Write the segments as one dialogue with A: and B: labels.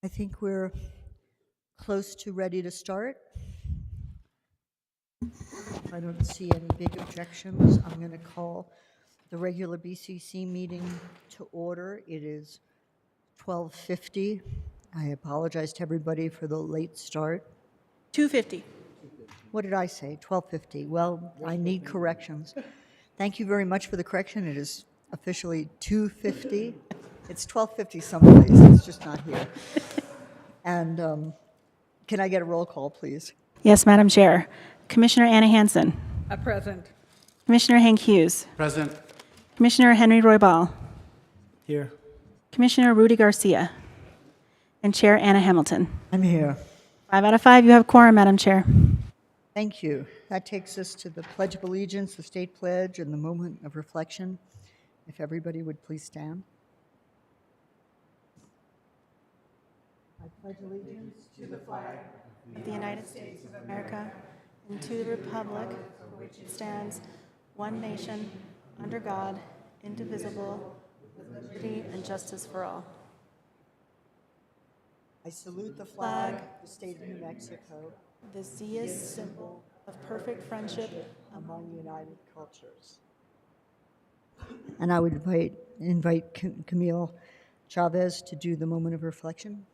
A: I think we're close to ready to start. If I don't see any big objections, I'm going to call the regular BCC meeting to order. It is 12:50. I apologize to everybody for the late start.
B: 2:50.
A: What did I say? 12:50. Well, I need corrections. Thank you very much for the correction. It is officially 2:50. It's 12:50 someplace. It's just not here. And can I get a roll call, please?
B: Yes, Madam Chair. Commissioner Anna Hansen.
C: Present.
B: Commissioner Hank Hughes.
D: Present.
B: Commissioner Henry Roybal.
D: Here.
B: Commissioner Rudy Garcia. And Chair Anna Hamilton.
A: I'm here.
B: 5 out of 5, you have quorum, Madam Chair.
A: Thank you. That takes us to the Pledge of Allegiance, the state pledge, and the moment of reflection. If everybody would please stand. I pledge allegiance to the flag
B: Of the United States of America and to the republic for which it stands, one nation, under God, indivisible, with liberty and justice for all.
A: I salute the flag of the state of New Mexico,
B: The zeus symbol of perfect friendship
A: among united cultures. And I would invite Camille Chavez to do the moment of reflection.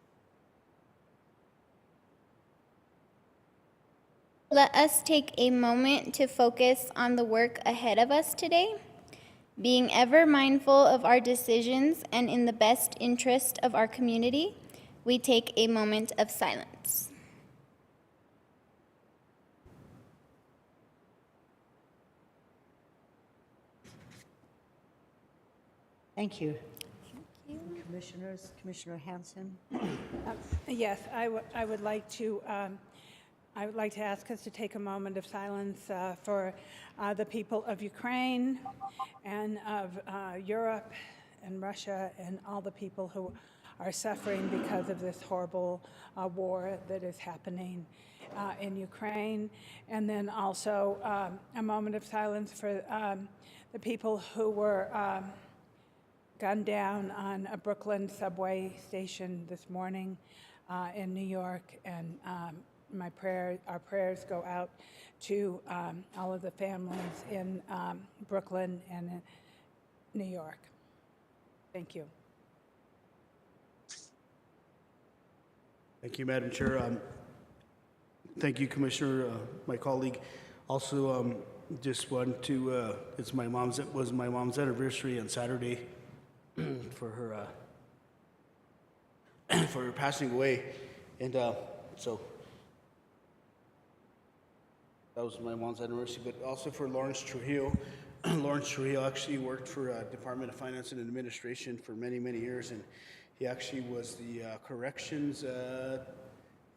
E: Let us take a moment to focus on the work ahead of us today, being ever mindful of our decisions and in the best interest of our community. We take a moment of silence.
A: Thank you. Commissioners, Commissioner Hansen.
C: Yes, I would like to ask us to take a moment of silence for the people of Ukraine and of Europe and Russia and all the people who are suffering because of this horrible war that is happening in Ukraine. And then also a moment of silence for the people who were gunned down on a Brooklyn subway station this morning in New York. And our prayers go out to all of the families in Brooklyn and in New York. Thank you.
D: Thank you, Madam Chair. Thank you, Commissioner, my colleague. Also, just want to, it was my mom's anniversary on Saturday for her passing away, and so that was my mom's anniversary. But also for Lawrence Trujillo. Lawrence Trujillo actually worked for Department of Finance and Administration for many, many years, and he actually was the corrections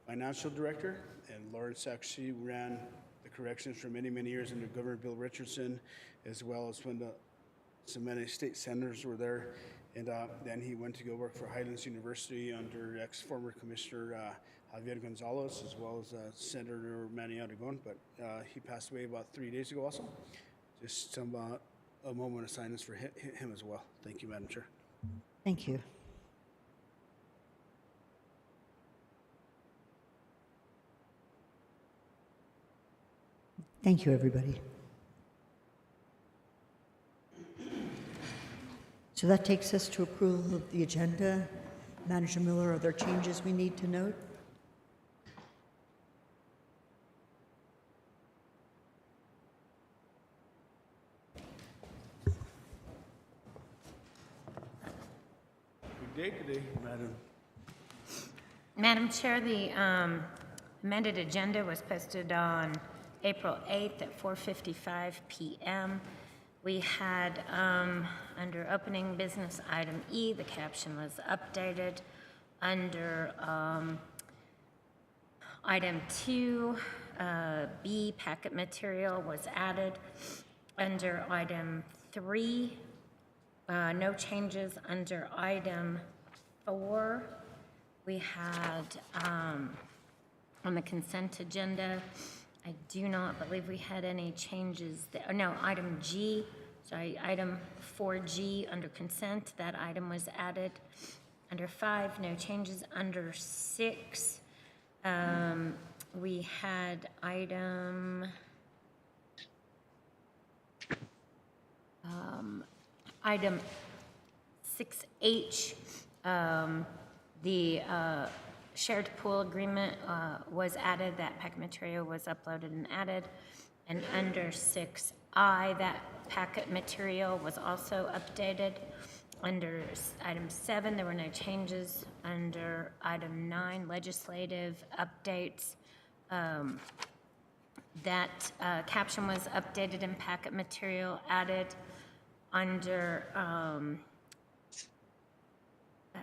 D: financial director. And Lawrence actually ran the corrections for many, many years under Governor Bill Richardson, as well as when so many state senators were there. And then he went to go work for Highlands University under ex-former Commissioner Javier Gonzalez, as well as Senator Manny Aragon. But he passed away about 3 days ago also. Just a moment of silence for him as well. Thank you, Madam Chair.
A: Thank you. Thank you, everybody. So that takes us to approval of the agenda. Manager Miller, are there changes we need to note?
D: Good day today, Madam.
F: Madam Chair, the amended agenda was posted on April 8th at 4:55 p.m. We had, under opening business item E, the caption was updated. Under item 2, B, packet material was added. Under item 3, no changes. Under item 4, we had on the consent agenda, I do not believe we had any changes there. No, item G, sorry, item 4G under consent, that item was added. Under 5, no changes. Under 6, we had item 6H, the shared pool agreement was added, that packet material was uploaded and added. And under 6I, that packet material was also updated. Under item 7, there were no changes. Under item 9, legislative updates, that caption was updated and packet material added. Under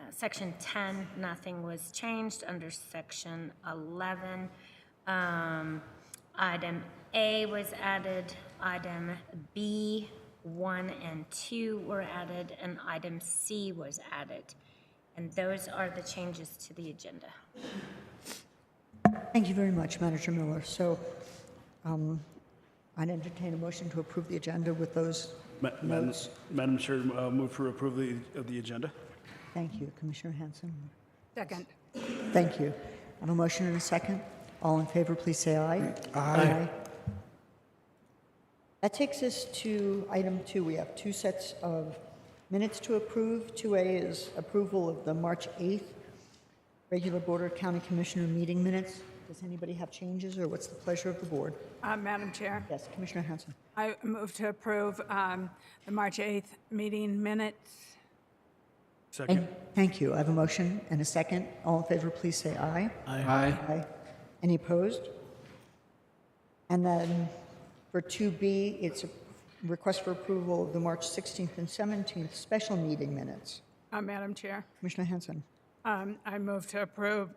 F: section 10, nothing was changed. Under section 11, item A was added, item B, 1 and 2 were added, and item C was added. And those are the changes to the agenda.
A: Thank you very much, Manager Miller. So I'd entertain a motion to approve the agenda with those notes.
D: Madam Chair, move for approval of the agenda.
A: Thank you, Commissioner Hanson.
C: Second.
A: Thank you. I have a motion and a second. All in favor, please say aye.
D: Aye.
A: That takes us to item 2. We have 2 sets of minutes to approve. 2A is approval of the March 8th regular Board of County Commissioner meeting minutes. Does anybody have changes, or what's the pleasure of the board?
C: Madam Chair,
A: Yes, Commissioner Hanson.
C: I move to approve the March 8th meeting minutes.
D: Second.
A: Thank you. I have a motion and a second. All in favor, please say aye.
D: Aye.
A: Aye. Any opposed? And then for 2B, it's a request for approval of the March 16th and 17th special meeting minutes.
C: Madam Chair,
A: Commissioner Hanson.
C: I move to approve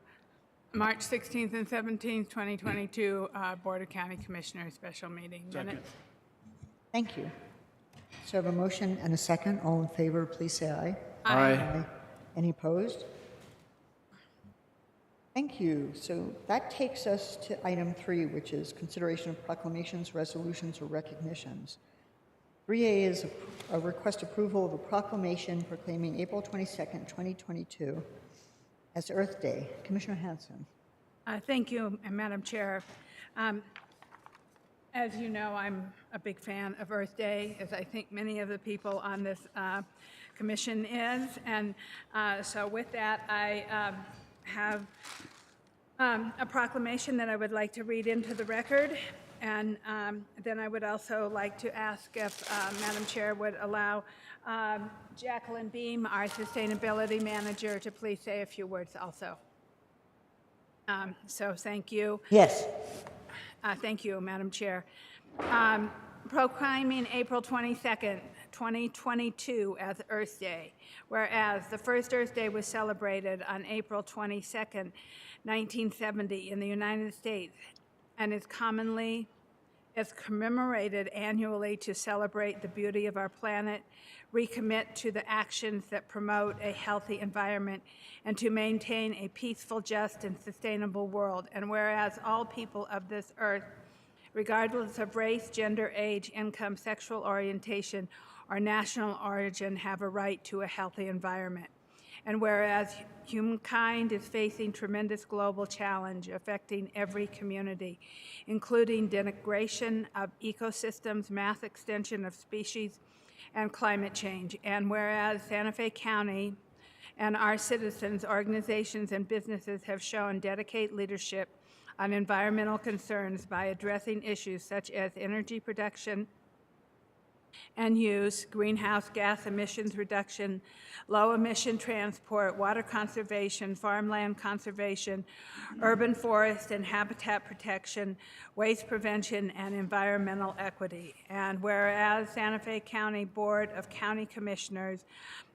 C: March 16th and 17th, 2022 Board of County Commissioners special meeting minutes.
A: Thank you. So I have a motion and a second. All in favor, please say aye.
D: Aye.
A: Any opposed? Thank you. So that takes us to item 3, which is consideration of proclamations, resolutions, or recognitions. 3A is a request approval of a proclamation proclaiming April 22nd, 2022 as Earth Day. Commissioner Hanson.
C: Thank you, Madam Chair. As you know, I'm a big fan of Earth Day, as I think many of the people on this commission is. And so with that, I have a proclamation that I would like to read into the record. And then I would also like to ask if Madam Chair would allow Jacqueline Beam, our Sustainability Manager, to please say a few words also. So thank you.
A: Yes.
C: Thank you, Madam Chair. Proclaiming April 22nd, 2022 as Earth Day, whereas the first Earth Day was celebrated on April 22nd, 1970 in the United States, and is commemorated annually to celebrate the beauty of our planet, recommit to the actions that promote a healthy environment, and to maintain a peaceful, just, and sustainable world. And whereas all people of this earth, regardless of race, gender, age, income, sexual orientation, or national origin, have a right to a healthy environment. And whereas humankind is facing tremendous global challenge affecting every community, including degradation of ecosystems, mass extinction of species, and climate change. And whereas Santa Fe County and our citizens, organizations, and businesses have shown dedicated leadership on environmental concerns by addressing issues such as energy production and use, greenhouse gas emissions reduction, low emission transport, water conservation, farmland conservation, urban forest and habitat protection, waste prevention, and environmental equity. And whereas Santa Fe County Board of County Commissioners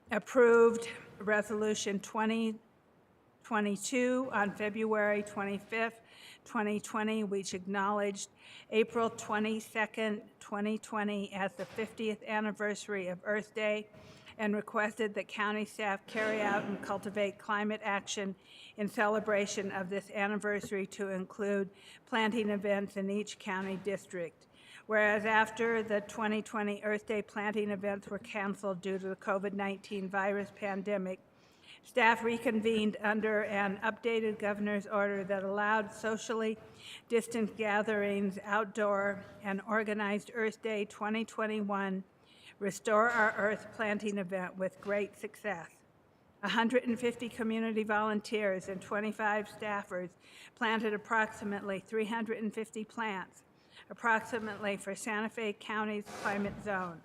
C: approved Resolution 2022 on February 25th, 2020, which acknowledged April 22nd, 2020 as the 50th anniversary of Earth Day, and requested that county staff carry out and cultivate climate action in celebration of this anniversary to include planting events in each county district. Whereas after the 2020 Earth Day planting events were canceled due to the COVID-19 virus pandemic, Staff reconvened under an updated governor's order that allowed socially distant gatherings outdoor and organized Earth Day 2021 Restore Our Earth planting event with great success. 150 community volunteers and 25 staffers planted approximately 350 plants, approximately for Santa Fe County's climate zones,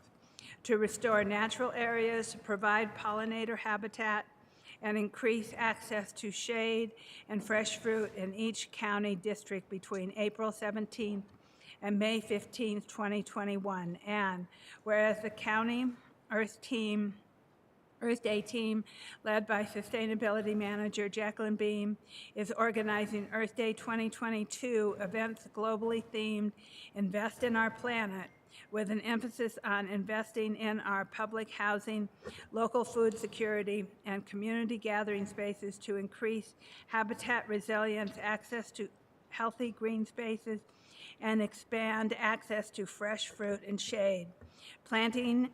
C: to restore natural areas, provide pollinator habitat, and increase access to shade and fresh fruit in each county district between April 17th and May 15th, 2021. And whereas the county Earth Day team, led by Sustainability Manager Jacqueline Beam, is organizing Earth Day 2022 events globally themed Invest in Our Planet, with an emphasis on investing in our public housing, local food security, and community gathering spaces to increase habitat resilience, access to healthy green spaces, and expand access to fresh fruit and shade. Plantings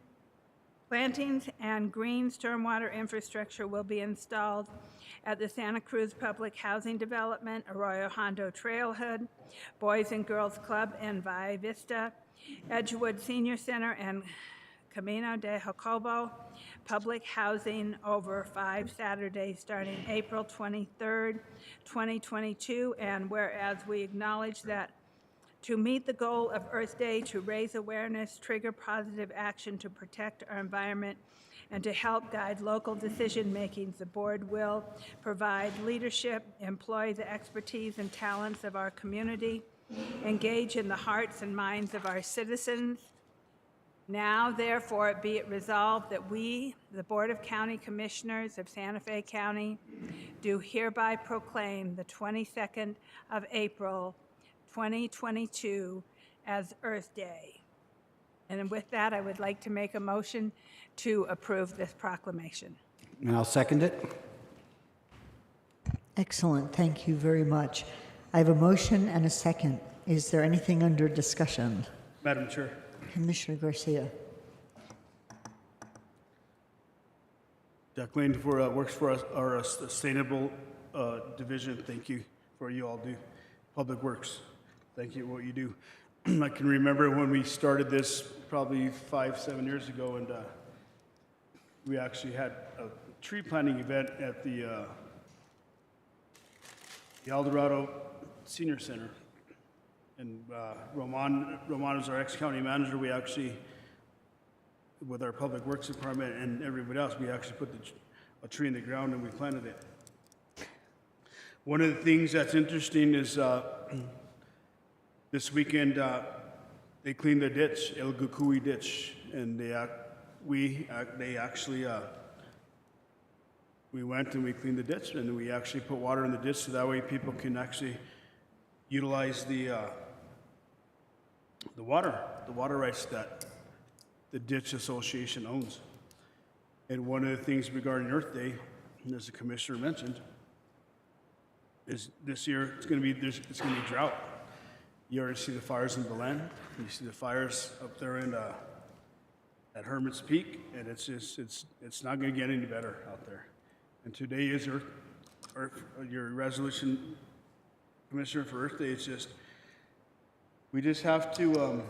C: and green stormwater infrastructure will be installed at the Santa Cruz Public Housing Development, Arroyo Hondo Trailhead, Boys and Girls Club in Valle Vista, Edgewood Senior Center, and Camino de Jacobo public housing over 5 Saturdays starting April 23rd, 2022. And whereas we acknowledge that to meet the goal of Earth Day to raise awareness, trigger positive action to protect our environment, and to help guide local decision-making, the board will provide leadership, employ the expertise and talents of our community, engage in the hearts and minds of our citizens. Now, therefore, be it resolved that we, the Board of County Commissioners of Santa Fe County, do hereby proclaim the 22nd of April, 2022 as Earth Day. And with that, I would like to make a motion to approve this proclamation.
G: And I'll second it.
A: Excellent, thank you very much. I have a motion and a second. Is there anything under discussion?
D: Madam Chair.
A: Commissioner Garcia.
D: Jacqueline works for us, our sustainable division. Thank you for what you all do. Public Works, thank you for what you do. I can remember when we started this probably 5-7 years ago, and we actually had a tree planting event at the El Dorado Senior Center. And Roman is our ex-county manager. We actually, with our Public Works Department and everybody else, we actually put a tree in the ground and we planted it. One of the things that's interesting is this weekend they cleaned the ditch, El Gukui ditch, and we went and we cleaned the ditch, and we actually put water in the ditch so that way people can actually utilize the water rights that the Ditch Association owns. And one of the things regarding Earth Day, as the commissioner mentioned, is this year it's going to be drought. You already see the fires in Belen. You see the fires up there in at Hermit's Peak, and it's not going to get any better out there. And today is your resolution, Commissioner, for Earth Day. It's just we just have to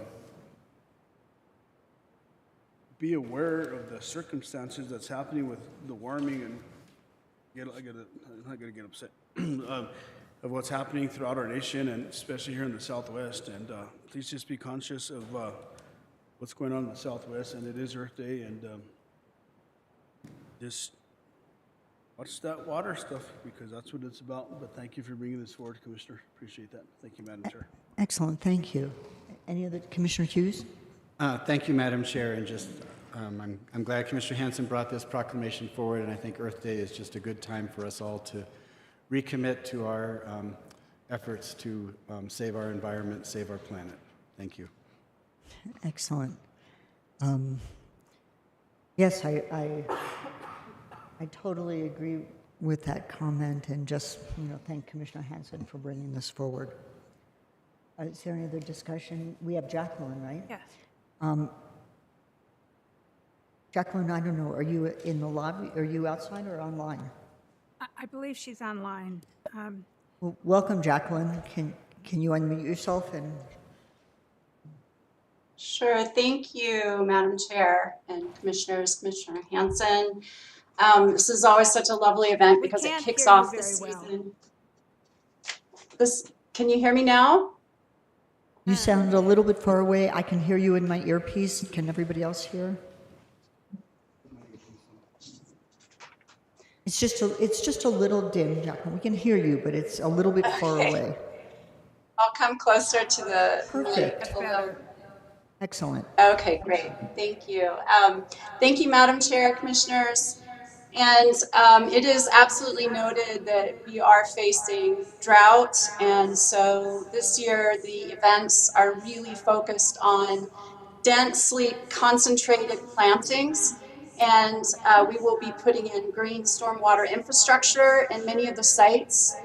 D: be aware of the circumstances that's happening with the warming, and I'm not going to get upset, of what's happening throughout our nation, and especially here in the Southwest. And please just be conscious of what's going on in the Southwest, and it is Earth Day, and just watch that water stuff, because that's what it's about. But thank you for bringing this forward, Commissioner. Appreciate that. Thank you, Madam Chair.
A: Excellent, thank you. Any other, Commissioner Hughes?
G: Thank you, Madam Chair, and just I'm glad Commissioner Hanson brought this proclamation forward, and I think Earth Day is just a good time for us all to recommit to our efforts to save our environment, save our planet. Thank you.
A: Excellent. Yes, I totally agree with that comment, and just thank Commissioner Hanson for bringing this forward. Is there any other discussion? We have Jacqueline, right?
C: Yes.
A: Jacqueline, I don't know, are you in the lobby? Are you outside or online?
C: I believe she's online.
A: Well, welcome, Jacqueline. Can you unmute yourself and
H: Sure. Thank you, Madam Chair and Commissioners, Commissioner Hanson. This is always such a lovely event
C: We
H: because it
C: can't
H: kicks
C: hear you
H: off the
C: very well.
H: season. Can you hear me now?
A: you sound a little bit far away? I can hear you in my earpiece. Can everybody else hear? It's just a little dim, Jacqueline. We can hear you, but it's a little bit far
H: Okay.
A: away.
H: I'll come closer to the mic.
A: Perfect.
H: Although-
A: Excellent.
H: Okay, great. Thank you. Thank you, Madam Chair, Commissioners. And it is absolutely noted that we are facing drought. And so this year, the events are really focused on densely concentrated plantings. And we will be putting in green stormwater infrastructure in many of the sites,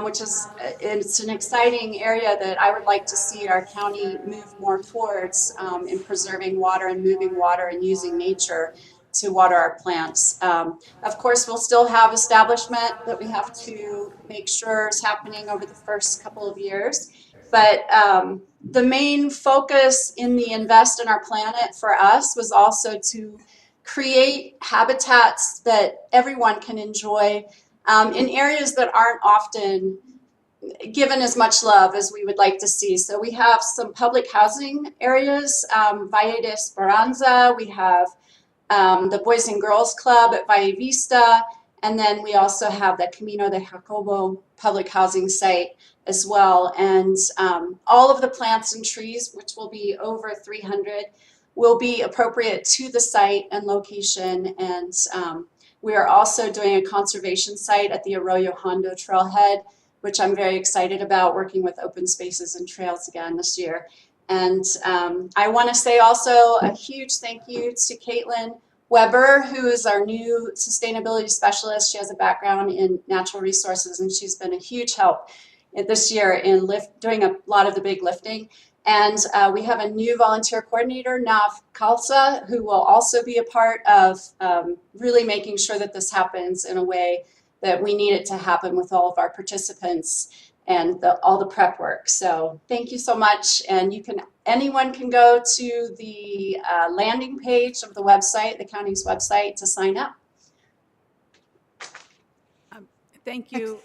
H: which is it's an exciting area that I would like to see our county move more towards in preserving water and moving water and using nature to water our plants. Of course, we'll still have establishment that we have to make sure is happening over the first couple of years. But the main focus in the Invest in Our Planet for us was also to create habitats that everyone can enjoy in areas that aren't often given as much love as we would like to see. So we have some public housing areas, Valle de Esperanza, we have the Boys and Girls Club at Valle Vista, and then we also have the Camino de Jacobo public housing site as well. And all of the plants and trees, which will be over 300, will be appropriate to the site and location. And we are also doing a conservation site at the Arroyo Hondo Trailhead, which I'm very excited about, working with Open Spaces and Trails again this year. And I want to say also a huge thank you to Caitlin Weber, who is our new sustainability specialist. She has a background in natural resources, and she's been a huge help this year in doing a lot of the big lifting. And we have a new volunteer coordinator, Nav Khalsa, who will also be a part of really making sure that this happens in a way that we need it to happen with all of our participants and all the prep work. So thank you so much. And anyone can go to the landing page of the website, the county's website, to sign up.
C: Thank you.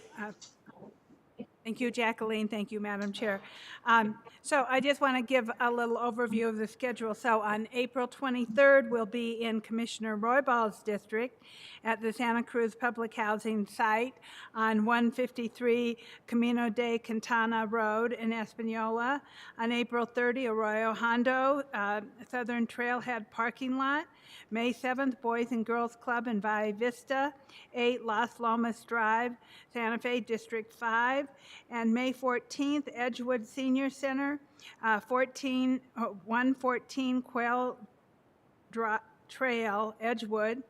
C: Thank you, Jacqueline. Thank you, Madam Chair. So I just want to give a little overview of the schedule. So on April 23rd, we'll be in Commissioner Royball's district at the Santa Cruz Public Housing Site on 153 Camino de Quintana Road in Espanola. On April 30, Arroyo Hondo, Southern Trailhead Parking Lot. May 7th, Boys and Girls Club in Valle Vista, 8 Las Lomas Drive, Santa Fe District 5, and May 14th, Edgewood Senior Center, 114 Quail Trail, Edgewood,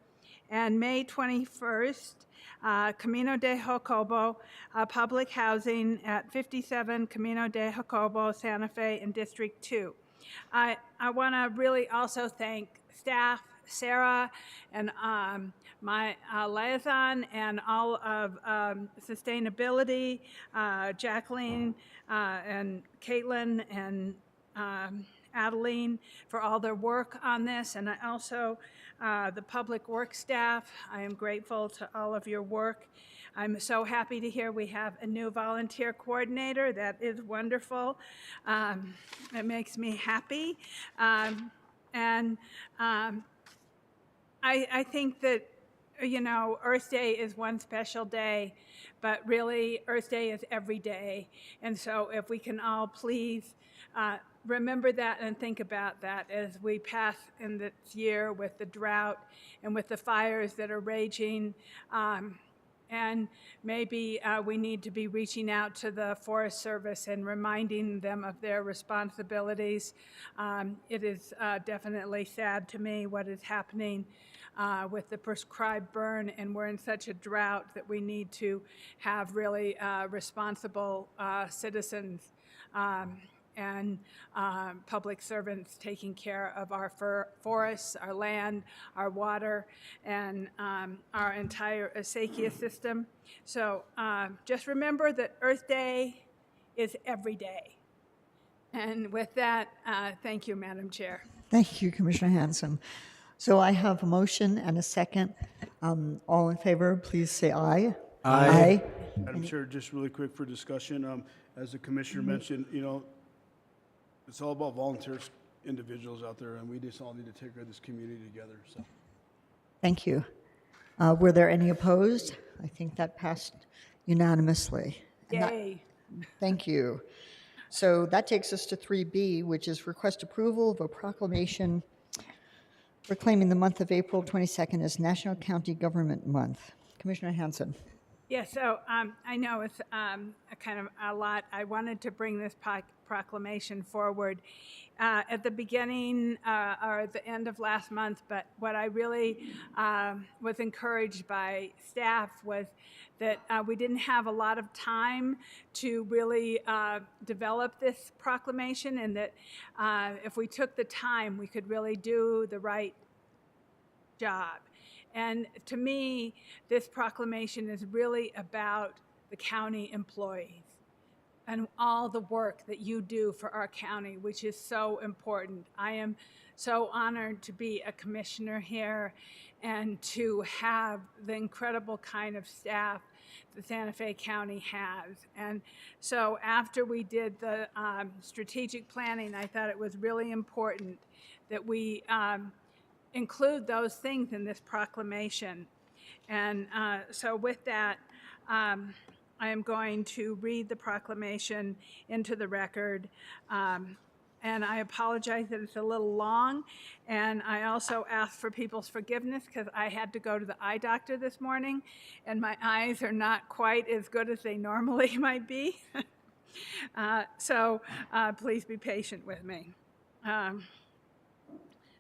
C: and May 21st, Camino de Jacobo, public housing at 57 Camino de Jacobo, Santa Fe in District 2. I want to really also thank staff, Sarah, and my liaison, and all of sustainability, Jacqueline and Caitlin and Adeline, for all their work on this. And I also, the public works staff, I am grateful to all of your work. I'm so happy to hear we have a new volunteer coordinator. That is wonderful. It makes me happy. I think that, you know, Earth Day is one special day, but really Earth Day is every day. And so if we can all please remember that and think about that as we pass in this year with the drought and with the fires that are raging. And maybe we need to be reaching out to the Forest Service and reminding them of their responsibilities. It is definitely sad to me what is happening with the prescribed burn, and we're in such a drought that we need to have really responsible citizens and public servants taking care of our forests, our land, our water, and our entire Esekia system. So just remember that Earth Day is every day. And with that, thank you, Madam Chair.
A: Thank you, Commissioner Hanson. So I have a motion and a second. All in favor, please say aye.
G: Aye.
D: Madam Chair, just really quick for discussion, as the commissioner mentioned, it's all about volunteer individuals out there, and we just all need to take care of this community together, so.
A: Thank you. Were there any opposed? I think that passed unanimously. And that-
C: Yay.
A: Thank you. So that takes us to 3B, which is request approval of a proclamation proclaiming the month of April 22nd as National County Government Month. Commissioner Hanson.
C: Yeah, so I know it's a kind of a lot. I wanted to bring this proclamation forward at the beginning or at the end of last month, but what I really was encouraged by staff was that we didn't have a lot of time to really develop this proclamation, and that if we took the time, we could really do the right job. And to me, this proclamation is really about the county employees and all the work that you do for our county, which is so important. I am so honored to be a commissioner here and to have the incredible kind of staff that Santa Fe County has. And so after we did the strategic planning, I thought it was really important that we include those things in this proclamation. And so with that, I am going to read the proclamation into the record. And I apologize that it's a little long. And I also ask for people's forgiveness because I had to go to the eye doctor this morning, and my eyes are not quite as good as they normally might be. So please be patient with me.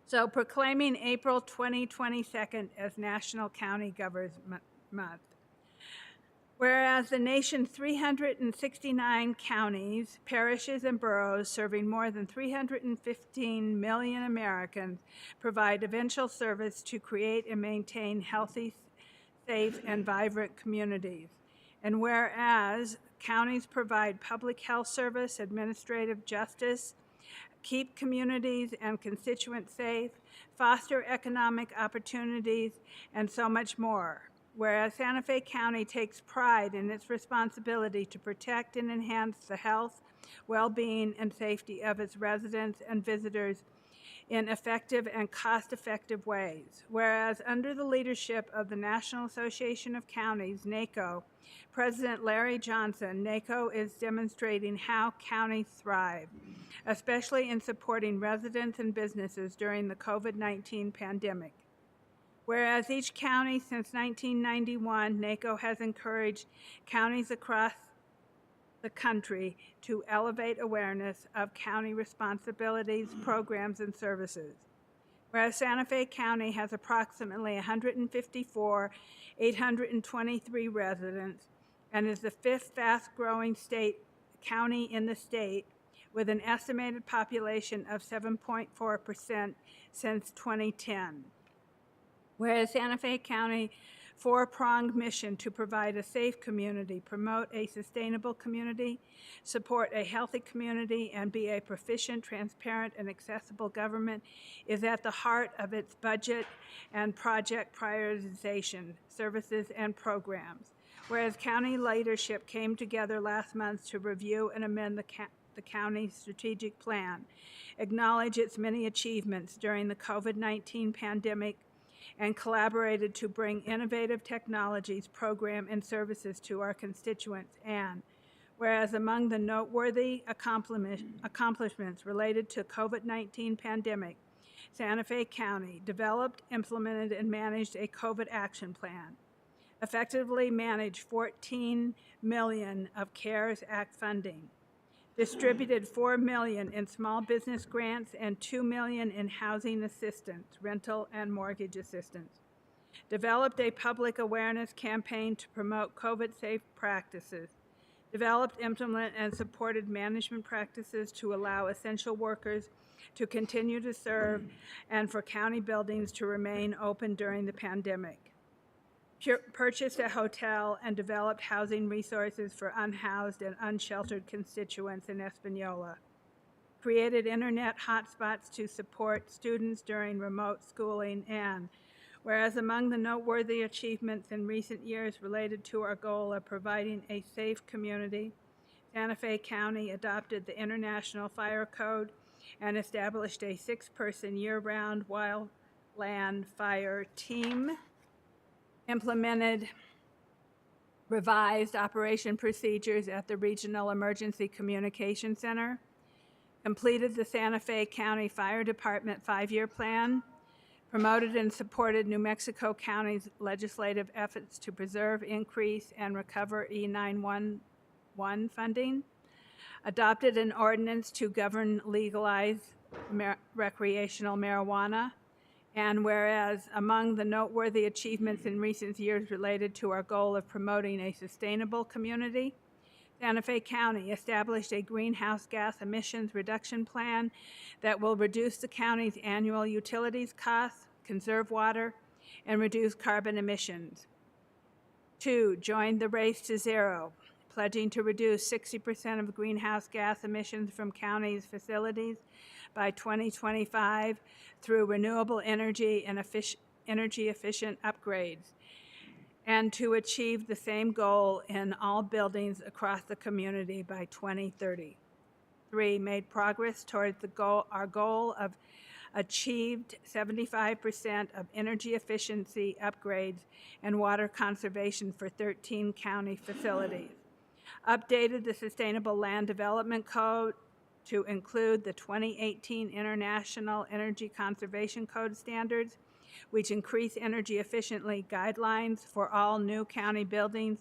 C: So proclaiming April 2022 as National County Government Month. Whereas the nation's 369 counties, parishes, and boroughs serving more than 315 million Americans provide essential service to create and maintain healthy, safe, and vibrant communities. And whereas counties provide public health service, administrative justice, keep communities and constituents safe, foster economic opportunities, and so much more. Whereas Santa Fe County takes pride in its responsibility to protect and enhance the health, well-being, and safety of its residents and visitors in effective and cost-effective ways. Whereas under the leadership of the National Association of Counties, NACO, President Larry Johnson, NACO is demonstrating how counties thrive, especially in supporting residents and businesses during the COVID-19 pandemic. Whereas each county since 1991, NACO has encouraged counties across the country to elevate awareness of county responsibilities, programs, and services. Whereas Santa Fe County has approximately 154,823 residents and is the fifth fast-growing county in the state with an estimated population of 7.4% since 2010. Whereas Santa Fe County four-pronged mission to provide a safe community, promote a sustainable community, support a healthy community, and be a proficient, transparent, and accessible government is at the heart of its budget and project prioritization, services, and programs. Whereas county leadership came together last month to review and amend the county's strategic plan, acknowledge its many achievements during the COVID-19 pandemic, and collaborated to bring innovative technologies, program, and services to our constituents. And whereas among the noteworthy accomplishments related to COVID-19 pandemic, Santa Fe County developed, implemented, and managed a COVID action plan, effectively managed 14 million of CARES Act funding, distributed $4 million in small business grants and $2 million in housing assistance, rental and mortgage assistance. Developed a public awareness campaign to promote COVID-safe practices. developed, implemented, and supported management practices to allow essential workers to continue to serve and for county buildings to remain open during the pandemic. Purchased a hotel and developed housing resources for unhoused and unsheltered constituents in Espanola. Created internet hotspots to support students during remote schooling, and whereas among the noteworthy achievements in recent years related to our goal of providing a safe community, Santa Fe County adopted the International Fire Code and established a 6-person year-round wildland fire team, implemented revised operation procedures at the Regional Emergency Communication Center, completed the Santa Fe County Fire Department 5-year plan, promoted and supported New Mexico County's legislative efforts to preserve, increase, and recover E911 funding, adopted an ordinance to govern legalized recreational marijuana, and whereas among the noteworthy achievements in recent years related to our goal of promoting a sustainable community, Santa Fe County established a greenhouse gas emissions reduction plan that will reduce the county's annual utilities costs, conserve water, and reduce carbon emissions. 2, joined the Race to Zero, pledging to reduce 60% of greenhouse gas emissions from county's facilities by 2025 through renewable energy and energy-efficient upgrades, and to achieve the same goal in all buildings across the community by 2030. 3, made progress towards our goal of achieved 75% of energy efficiency upgrades and water conservation for 13 county facilities. Updated the Sustainable Land Development Code to include the 2018 International Energy Conservation Code standards, which increase energy efficiently guidelines for all new county buildings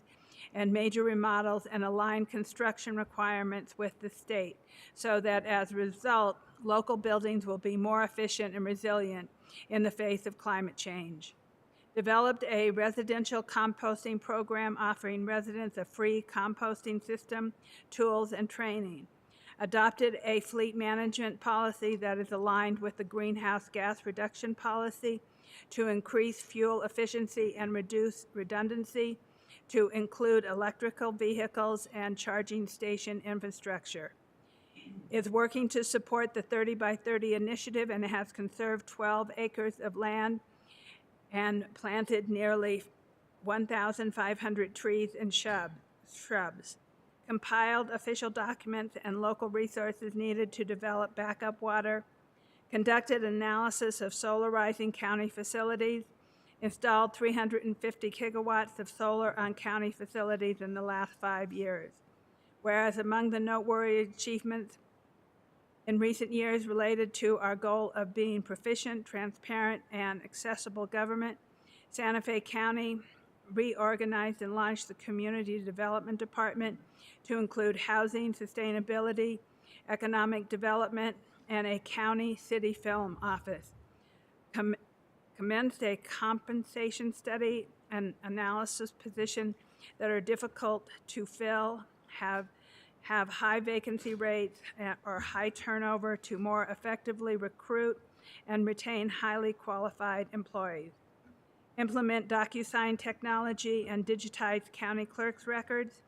C: and major remodels, and align construction requirements with the state so that as a result, local buildings will be more efficient and resilient in the face of climate change. Developed a residential composting program offering residents a free composting system, tools, and training. Adopted a fleet management policy that is aligned with the greenhouse gas reduction policy to increase fuel efficiency and reduce redundancy, to include electrical vehicles and charging station infrastructure. Is working to support the 30 by 30 initiative and has conserved 12 acres of land and planted nearly 1,500 trees and shrubs. Compiled official documents and local resources needed to develop backup water, conducted analysis of solarizing county facilities, installed 350 gigawatts of solar on county facilities in the last 5 years. Whereas among the noteworthy achievements in recent years related to our goal of being proficient, transparent, and accessible government, Santa Fe County reorganized and launched the Community Development Department to include housing, sustainability, economic development, and a county city film office. Commenced a compensation study and analysis position that are difficult to fill, have high vacancy rates or high turnover to more effectively recruit and retain highly qualified employees. Implement DocuSign technology and digitize county clerk's records.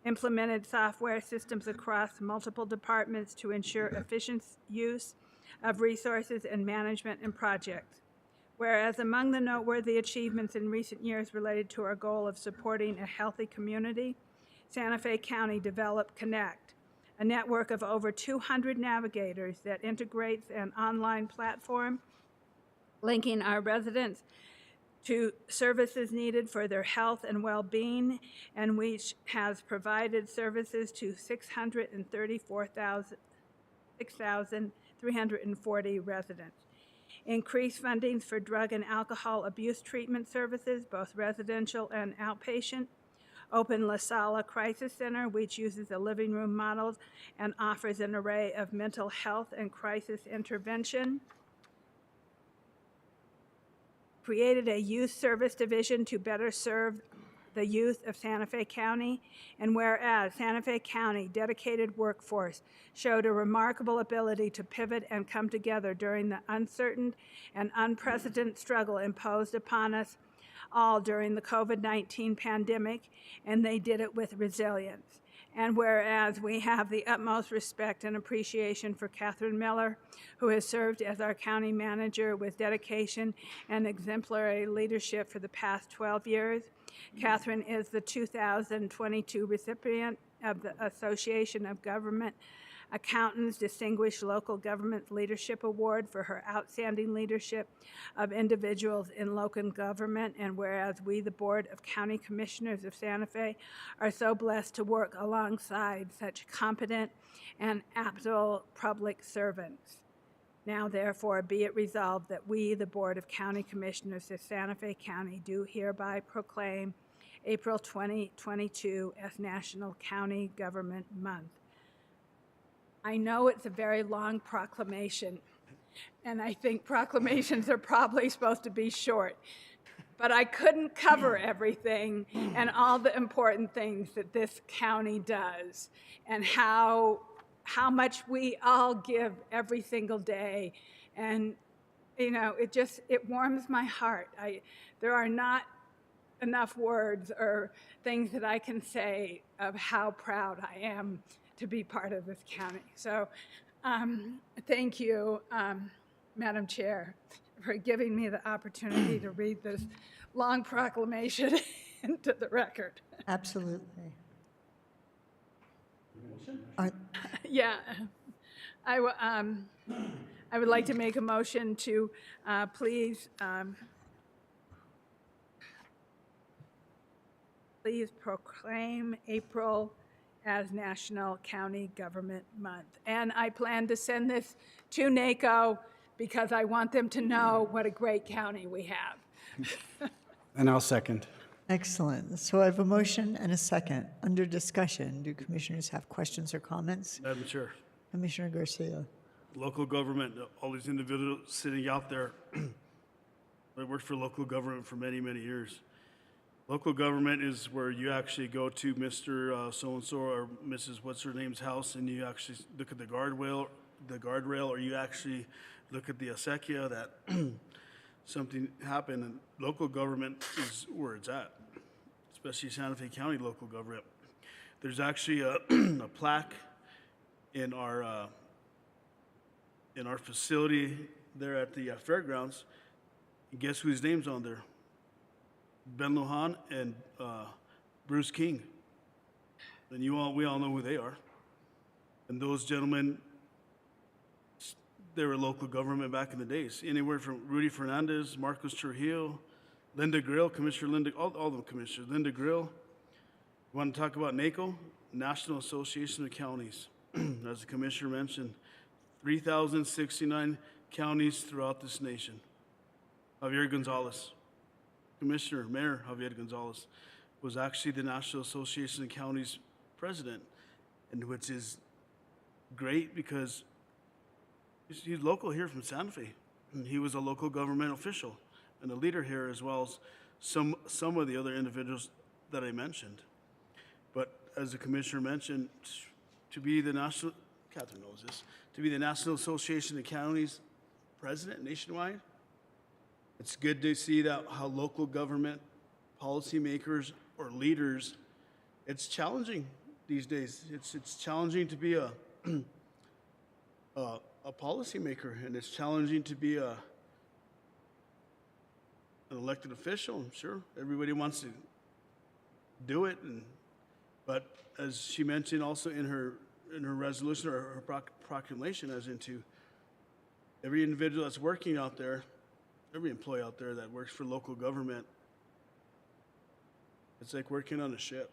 C: Implemented software systems across multiple departments to ensure efficient use of resources and management and projects. Whereas among the noteworthy achievements in recent years related to our goal of supporting a healthy community, Santa Fe County developed Connect, a network of over 200 navigators that integrates an online platform linking our residents to services needed for their health and well-being, and which has provided services to 634,340 residents. Increased fundings for drug and alcohol abuse treatment services, both residential and outpatient. Open La Sala Crisis Center, which uses a living room model and offers an array of mental health and crisis intervention. Created a youth service division to better serve the youth of Santa Fe County, and whereas Santa Fe County dedicated workforce showed a remarkable ability to pivot and come together during the uncertain and unprecedented struggle imposed upon us all during the COVID-19 pandemic, and they did it with resilience. And whereas we have the utmost respect and appreciation for Catherine Miller, who has served as our county manager with dedication and exemplary leadership for the past 12 years. Catherine is the 2022 recipient of the Association of Government Accountants Distinguished Local Government Leadership Award for her outstanding leadership of individuals in local government. And whereas we, the Board of County Commissioners of Santa Fe, are so blessed to work alongside such competent and aptly public servants. Now, therefore, be it resolved that we, the Board of County Commissioners of Santa Fe County, do hereby proclaim April 2022 as National County Government Month. I know it's a very long proclamation, and I think proclamations are probably supposed to be short, but I couldn't cover everything and all the important things that this county does and how much we all give every single day. And, you know, it warms my heart. There are not enough words or things that I can say of how proud I am to be part of this county. So thank you, Madam Chair, for giving me the opportunity to read this long proclamation into the record.
A: Absolutely.
C: Yeah, I would like to make a motion to please proclaim April as National County Government Month. And I plan to send this to NACO because I want them to know what a great county we have.
G: And I'll second.
A: Excellent. So I have a motion and a second. Under discussion, do commissioners have questions or comments?
D: Madam Chair,
A: Commissioner Garcia.
D: local government, all these individuals sitting out there, I worked for local government for many, many years. Local government is where you actually go to Mr. So-and-so or Mrs. What's her name's house, and you actually look at the guardrail, or you actually look at the Esekia that something happened. And local government is where it's at, especially Santa Fe County local government. There's actually a plaque in our facility there at the fairgrounds. And guess whose name's on there? Ben Lujan and Bruce King. And we all know who they are. And those gentlemen, they were local government back in the days. Anywhere from Rudy Fernandez, Marcos Trujillo, Linda Grill, Commissioner Linda, all the commissioners, Linda Grill. You want to talk about NACO? National Association of Counties. As the commissioner mentioned, 3,069 counties throughout this nation. Javier Gonzalez, Commissioner, Mayor Javier Gonzalez, was actually the National Association of Counties president, and which is great because he's local here from Santa Fe. And he was a local government official and a leader here, as well as some of the other individuals that I mentioned. But as the commissioner mentioned, to be the National, Catherine knows this, to be the National Association of Counties president nationwide, it's good to see that how local government policymakers or leaders, it's challenging these days. It's challenging to be a policymaker, and it's challenging to be an elected official. I'm sure everybody wants to do it, but as she mentioned also in her resolution or her proclamation, as into every individual that's working out there, every employee out there that works for local government, it's like working on a ship.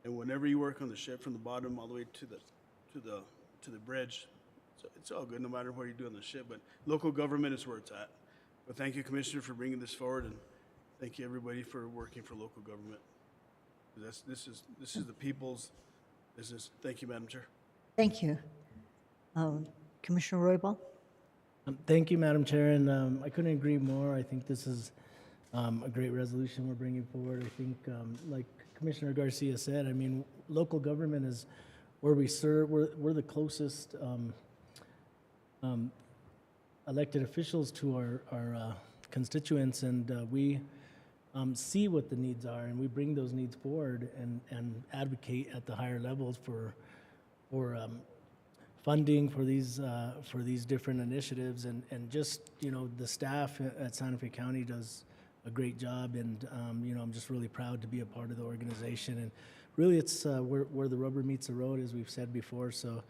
D: And whenever you work on the ship from the bottom all the way to the bridge, so it's all good no matter what you do on the ship. But local government is where it's at. But thank you, Commissioner, for bringing this forward, and thank you everybody for working for local government. This is the people's business. Thank you, Madam Chair.
A: Thank you. Commissioner Roybal?
I: Thank you, Madam Chair, and I couldn't agree more. I think this is a great resolution we're bringing forward. I think, like Commissioner Garcia said, I mean, local government is where we serve. We're the closest elected officials to our constituents, and we see what the needs are, and we bring those needs forward and advocate at the higher levels for funding for these different initiatives, and just, you know, the staff at Santa Fe County does a great job, and you know, I'm just really proud to be a part of the organization, and really it's where the rubber meets the road, as we've said before. So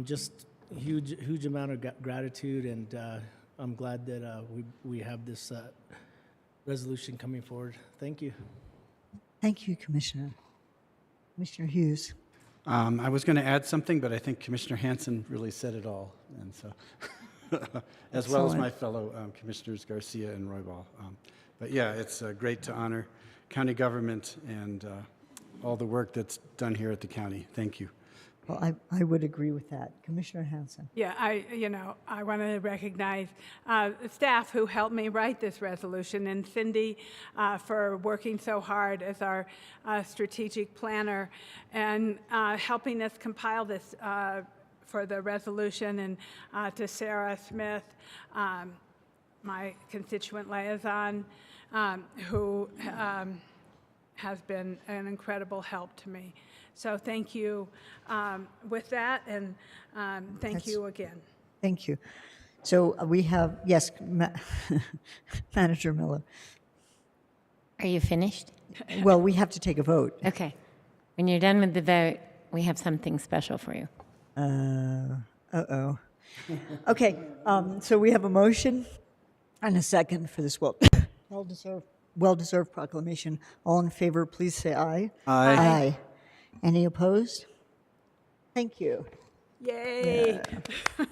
I: just huge amount of gratitude, and I'm glad that we have this resolution coming forward. Thank you.
A: Thank you, Commissioner. Commissioner Hughes.
G: I was going to add something, but I think Commissioner Hanson really said it all, and so, as well as my fellow Commissioners Garcia and Roybal. But yeah, it's great to honor county government and all the work that's done here at the county. Thank you.
A: Well, I would agree with that. Commissioner Hanson.
C: Yeah, I want to recognize staff who helped me write this resolution, and Cindy for working so hard as our strategic planner and helping us compile this for the resolution, and to Sarah Smith, my constituent liaison, who has been an incredible help to me. So thank you with that, and thank you again.
A: Thank you. So we have, yes, Manager Miller.
J: Are you finished?
A: Well, we have to take a vote.
J: Okay. When you're done with the vote, we have something special for you.
A: Uh-oh. Okay, so we have a motion and a second for this well-deserved proclamation. All in favor, please say aye.
G: Aye.
A: Aye. Any opposed? Thank you.
C: Yay!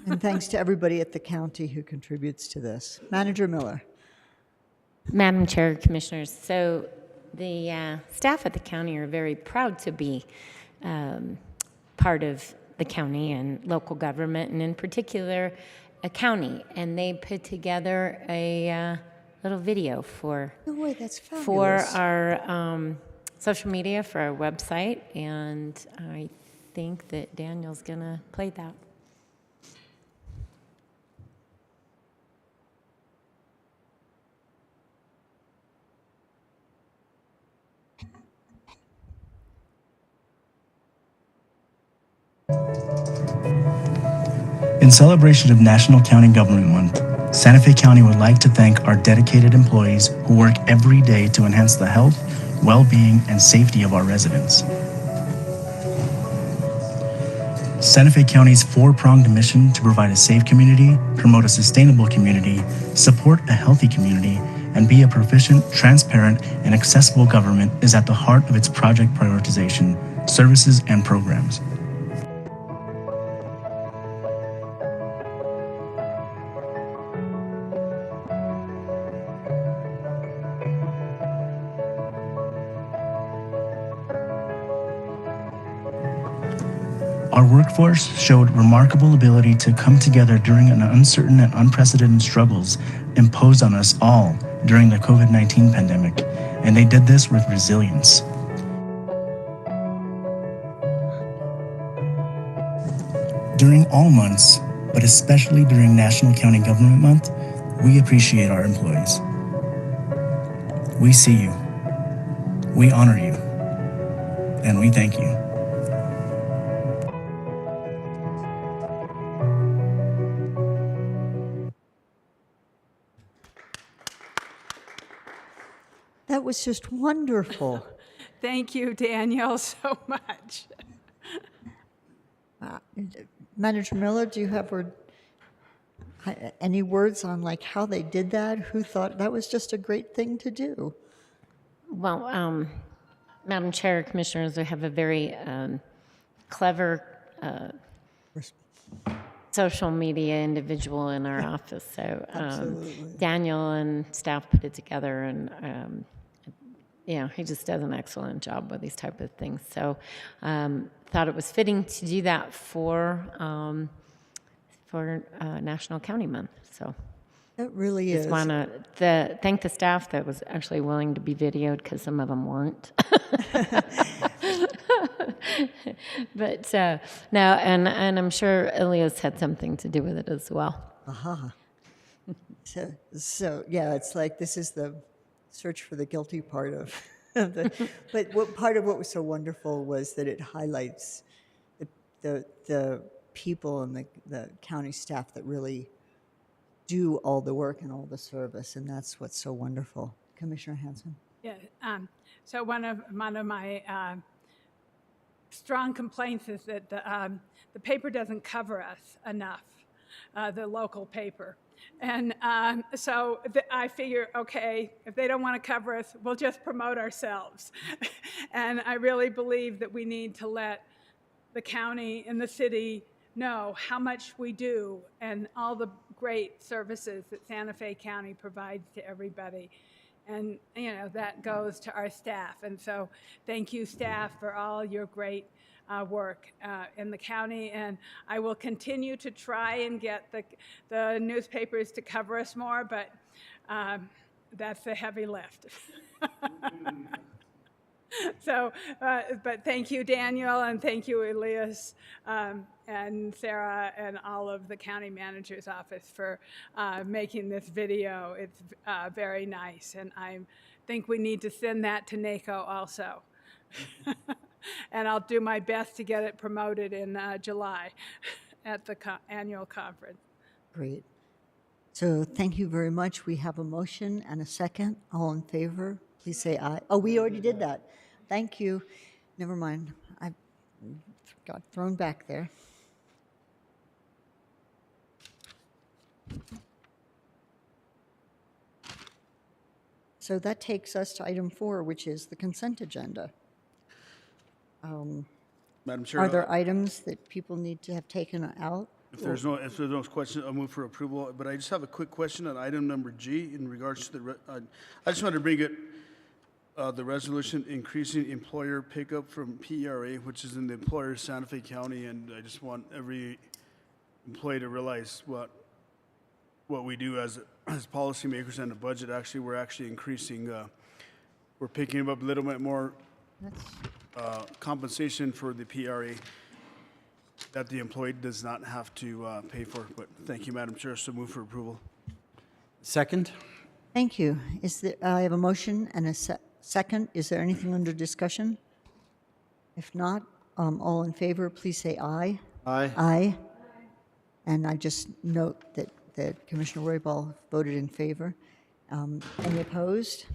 A: And thanks to everybody at the county who contributes to this. Manager Miller.
J: Madam Chair, Commissioners, so the staff at the county are very proud to be part of the county and local government, and in particular, a county. And they put together a little video for our social media, for our website, and I think that Daniel's going to play that.
K: In celebration of National County Government Month, Santa Fe County would like to thank our dedicated employees who work every day to enhance the health, well-being, and safety of our residents. Santa Fe County's four-pronged mission to provide a safe community, promote a sustainable community, support a healthy community, and be a proficient, transparent, and accessible government is at the heart of its project prioritization, services, and programs. Our workforce showed remarkable ability to come together during an uncertain and unprecedented struggles imposed on us all during the COVID-19 pandemic, and they did this with resilience. During all months, but especially during National County Government Month, we appreciate our employees. We see you, we honor you, and we thank you.
A: That was just wonderful.
C: Thank you, Daniel, so much.
A: Manager Miller, do you have any words on like how they did that? Who thought that was just a great thing to do?
J: Well, Madam Chair, Commissioners, we have a very clever social media individual in our office. So Daniel and staff put it together, and he just does an excellent job with these type of things. So thought it was fitting to do that for National County Month. So
A: It really is.
J: Just want to thank the staff that was actually willing to be videoed, because some of them weren't. But no, and I'm sure Elias had something to do with it as well.
A: So yeah, it's like this is the search for the guilty part of but part of what was so wonderful was that it highlights the people and the county staff that really do all the work and all the service, and that's what's so wonderful. Commissioner Hanson.
C: Yeah. So one of my strong complaints is that the paper doesn't cover us enough, the local paper. And so I figure, okay, if they don't want to cover us, we'll just promote ourselves. And I really believe that we need to let the county and the city know how much we do and all the great services that Santa Fe County provides to everybody. And, you know, that goes to our staff. And so thank you, staff, for all your great work in the county. And I will continue to try and get the newspapers to cover us more, but that's a heavy lift. So, but thank you, Daniel, and thank you, Elias, and Sarah, and all of the county manager's office for making this video. It's very nice, and I think we need to send that to NACO also. And I'll do my best to get it promoted in July at the annual conference.
A: Great. So thank you very much. We have a motion and a second. All in favor, please say aye. Oh, we already did that. Thank you. Never mind. I got thrown back there. So that takes us to item 4, which is the consent agenda.
D: Madam Chair,
A: Are there items that people need to have taken out?
D: if there's no questions, I'll move for approval. But I just have a quick question on item number G in regards to I just wanted to bring it, the resolution increasing employer pickup from PERA, which is in the employer of Santa Fe County, and I just want every employee to realize what we do as policymakers and the budget. Actually, we're actually increasing, we're picking up a little bit more compensation for the PRA that the employee does not have to pay for. But thank you, Madam Chair. So move for approval.
G: Second?
A: Thank you. I have a motion and a second. Is there anything under discussion? If not, all in favor, please say aye.
G: Aye.
A: Aye. And I just note that Commissioner Roybal voted in favor. Any opposed?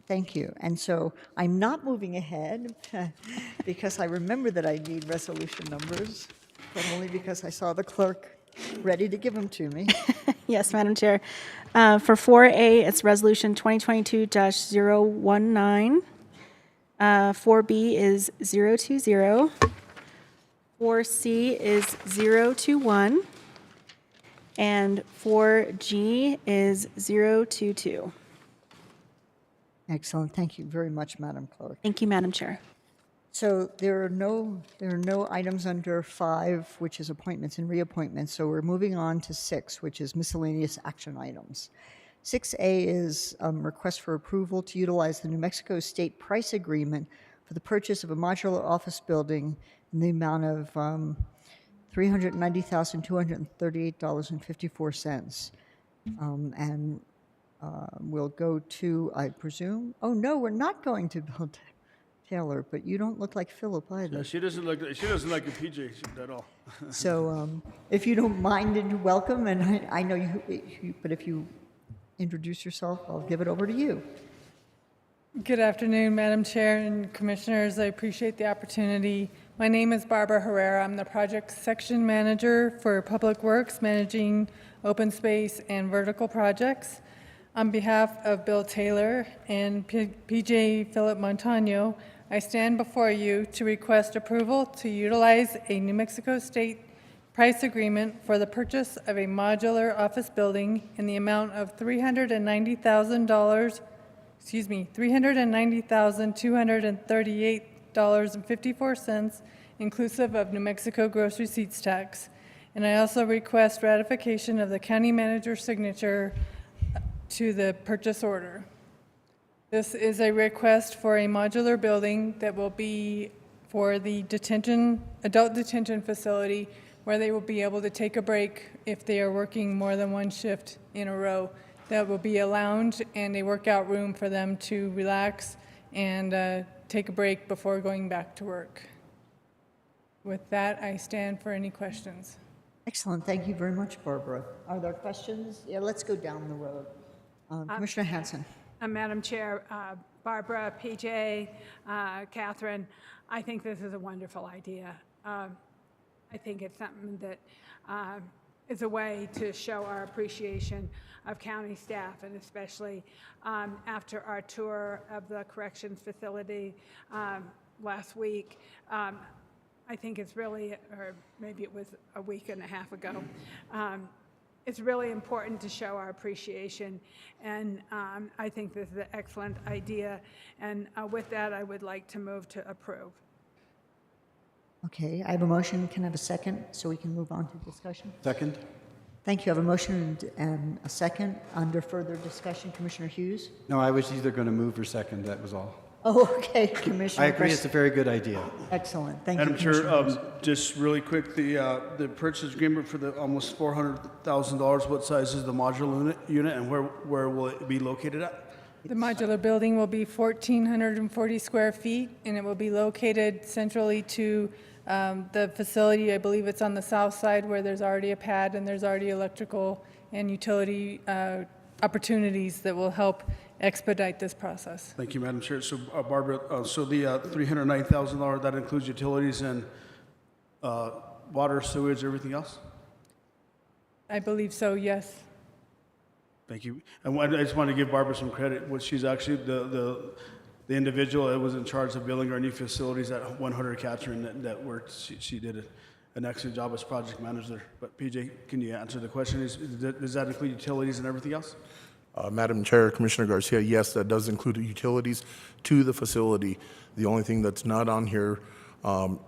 A: Thank you. And so I'm not moving ahead because I remember that I need resolution numbers, but only because I saw the clerk ready to give them to me.
B: Yes, Madam Chair. For 4A, it's Resolution 2022-019. 4B is 020. 4C is 021. And 4G is 022.
A: Excellent. Thank you very much, Madam Clerk.
B: Thank you, Madam Chair.
A: So there are no items under 5, which is appointments and reappointments. So we're moving on to 6, which is miscellaneous action items. 6A is request for approval to utilize the New Mexico State price agreement for the purchase of a modular office building in the amount of $390,238.54. And we'll go to, I presume, oh no, we're not going to Bill Taylor, but you don't look like Philip either.
D: Yeah, she doesn't like a PJ at all.
A: So if you don't mind, and welcome, and I know you, but if you introduce yourself, I'll give it over to you.
L: Good afternoon, Madam Chair and Commissioners. I appreciate the opportunity. My name is Barbara Herrera. I'm the Project Section Manager for Public Works, managing open space and vertical projects. On behalf of Bill Taylor and PJ Philip Montano, I stand before you to request approval to utilize a New Mexico State price agreement for the purchase of a modular office building in the amount of $390,238.54, inclusive of New Mexico gross receipts tax, And I also request ratification of the county manager's signature to the purchase order. This is a request for a modular building that will be for the adult detention facility, where they will be able to take a break if they are working more than one shift in a row. That will be a lounge and a workout room for them to relax and take a break before going back to work. With that, I stand for any questions.
A: Excellent. Thank you very much, Barbara. Are there questions? Yeah, let's go down the road. Commissioner Hanson.
C: Madam Chair, Barbara, PJ, Catherine, I think this is a wonderful idea. I think it's something that is a way to show our appreciation of county staff, and especially after our tour of the corrections facility last week. I think it's really, or maybe it was a week and a half ago, it's really important to show our appreciation, and I think this is an excellent idea. And with that, I would like to move to approve.
A: Okay, I have a motion. Can I have a second so we can move on to discussion?
G: Second?
A: Thank you. I have a motion and a second. Under further discussion, Commissioner Hughes?
G: No, I was either going to move or second, that was all.
A: Oh, okay, Commissioner.
G: I agree, it's a very good idea.
A: Excellent. Thank you,
D: Madam
A: Commissioner
D: Chair,
A: Hughes.
D: just really quick, the purchase agreement for the almost $400,000, what size is the modular unit and where will it be located at?
L: The modular building will be 1,440 square feet, and it will be located centrally to the facility. I believe it's on the south side where there's already a pad and there's already electrical and utility opportunities that will help expedite this process.
D: Thank you, Madam Chair. So Barbara, so the $309,000, that includes utilities and water, sewage, everything else?
L: I believe so, yes.
D: Thank you. And I just want to give Barbara some credit. She's actually the individual that was in charge of building our new facilities at 100 Catherine that worked. She did an excellent job as project manager. But PJ, can you answer the question? Does that include utilities and everything else?
M: Madam Chair, Commissioner Garcia, yes, that does include utilities to the facility. The only thing that's not on here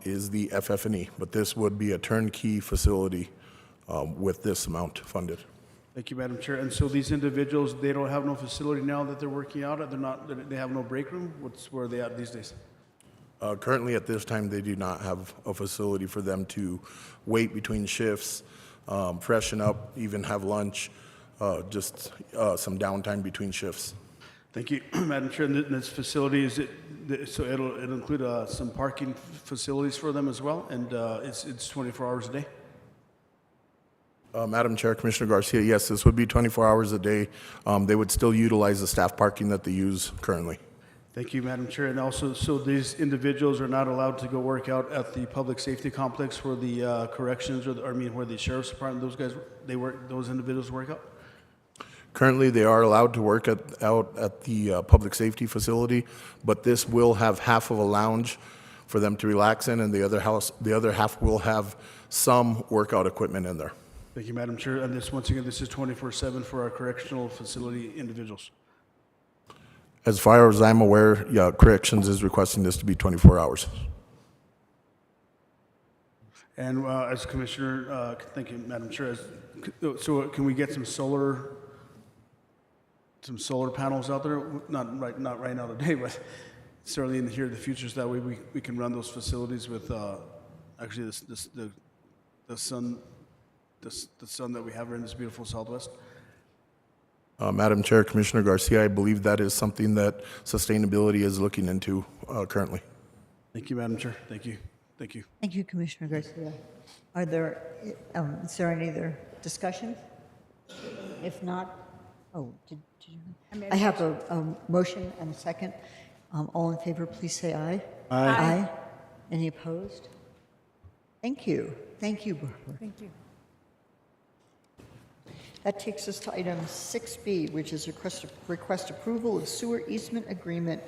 M: is the FF&E, but this would be a turnkey facility with this amount funded.
D: Thank you, Madam Chair. And so these individuals, they don't have no facility now that they're working out at? They have no break room? Where are they at these days?
M: Currently, at this time, they do not have a facility for them to wait between shifts, freshen up, even have lunch, just some downtime between shifts.
D: Thank you, Madam Chair. And this facility, so it'll include some parking facilities for them as well, and it's 24 hours a day?
M: Madam Chair, Commissioner Garcia, yes, this would be 24 hours a day. They would still utilize the staff parking that they use currently.
D: Thank you, Madam Chair. And also, so these individuals are not allowed to go work out at the public safety complex where the corrections, where the sheriff's department, those individuals work out?
M: Currently, they are allowed to work out at the public safety facility, but this will have half of a lounge for them to relax in, and the other half will have some workout equipment in there.
D: Thank you, Madam Chair. And once again, this is 24/7 for our correctional facility individuals.
M: As far as I'm aware, yeah, Corrections is requesting this to be 24 hours.
D: And as Commissioner, thank you, Madam Chair. So can we get some solar panels out there? Not right now today, but certainly in the future, so that way we can run those facilities with actually the sun that we have here in this beautiful Southwest.
M: Madam Chair, Commissioner Garcia, I believe that is something that sustainability is looking into currently.
D: Thank you, Madam Chair. Thank you. Thank you.
A: Thank you, Commissioner Garcia. Is there any other discussion? If not, did you? I have a motion and a second. All in favor, please say aye.
G: Aye.
A: Aye. Any opposed? Thank you. Thank you, Barbara.
L: Thank you.
A: That takes us to item 6B, which is request approval of sewer easement agreement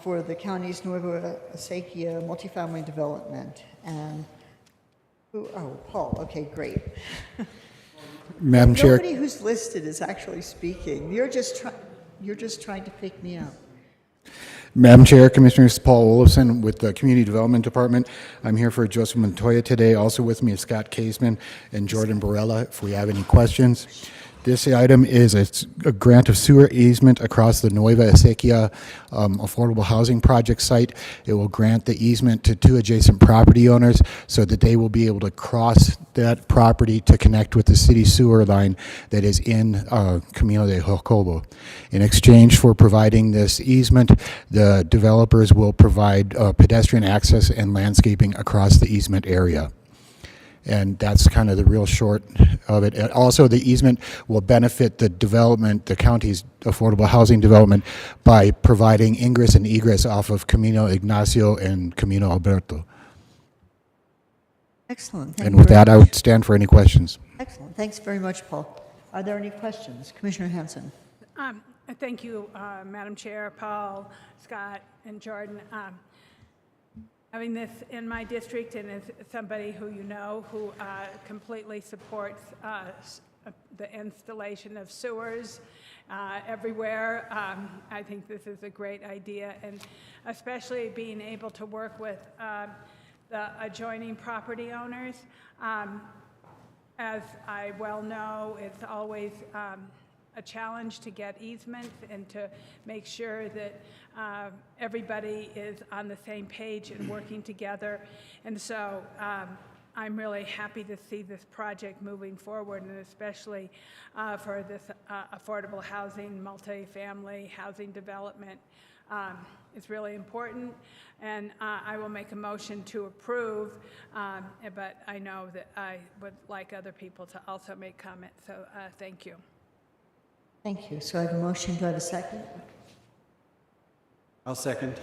A: for the county's Nueva Esekia multifamily development. And Paul. Okay, great.
N: Madam Chair.
A: Nobody who's listed is actually speaking. You're just trying to pick me up.
N: Madam Chair, Commissioners, Paul Olofson with the Community Development Department. I'm here for Joseph Montoya today. Also with me is Scott Caseman and Jordan Barella if we have any questions. This item is a grant of sewer easement across the Nueva Esekia affordable housing project site. It will grant the easement to 2 adjacent property owners so that they will be able to cross that property to connect with the city sewer line that is in Camino de Jacobo. In exchange for providing this easement, the developers will provide pedestrian access and landscaping across the easement area. And that's kind of the real short of it. And also, the easement will benefit the development, the county's affordable housing development, by providing ingress and egress off of Camino Ignacio and Camino Alberto.
A: Excellent. Thank
N: And
A: you
N: with
A: very
N: that, I
A: much.
N: would stand for any questions.
A: Excellent. Thanks very much, Paul. Are there any questions? Commissioner Hanson.
C: Thank you, Madam Chair, Paul, Scott, and Jordan. Having this in my district and as somebody who you know who completely supports the installation of sewers everywhere, I think this is a great idea, and especially being able to work with the adjoining property owners. As I well know, it's always a challenge to get easements and to make sure that everybody is on the same page and working together. And so I'm really happy to see this project moving forward, and especially for this affordable housing, multifamily housing development. It's really important, and I will make a motion to approve, but I know that I would like other people to also make comments, so thank you.
A: Thank you. So I have a motion. Do I have a second?
G: I'll second.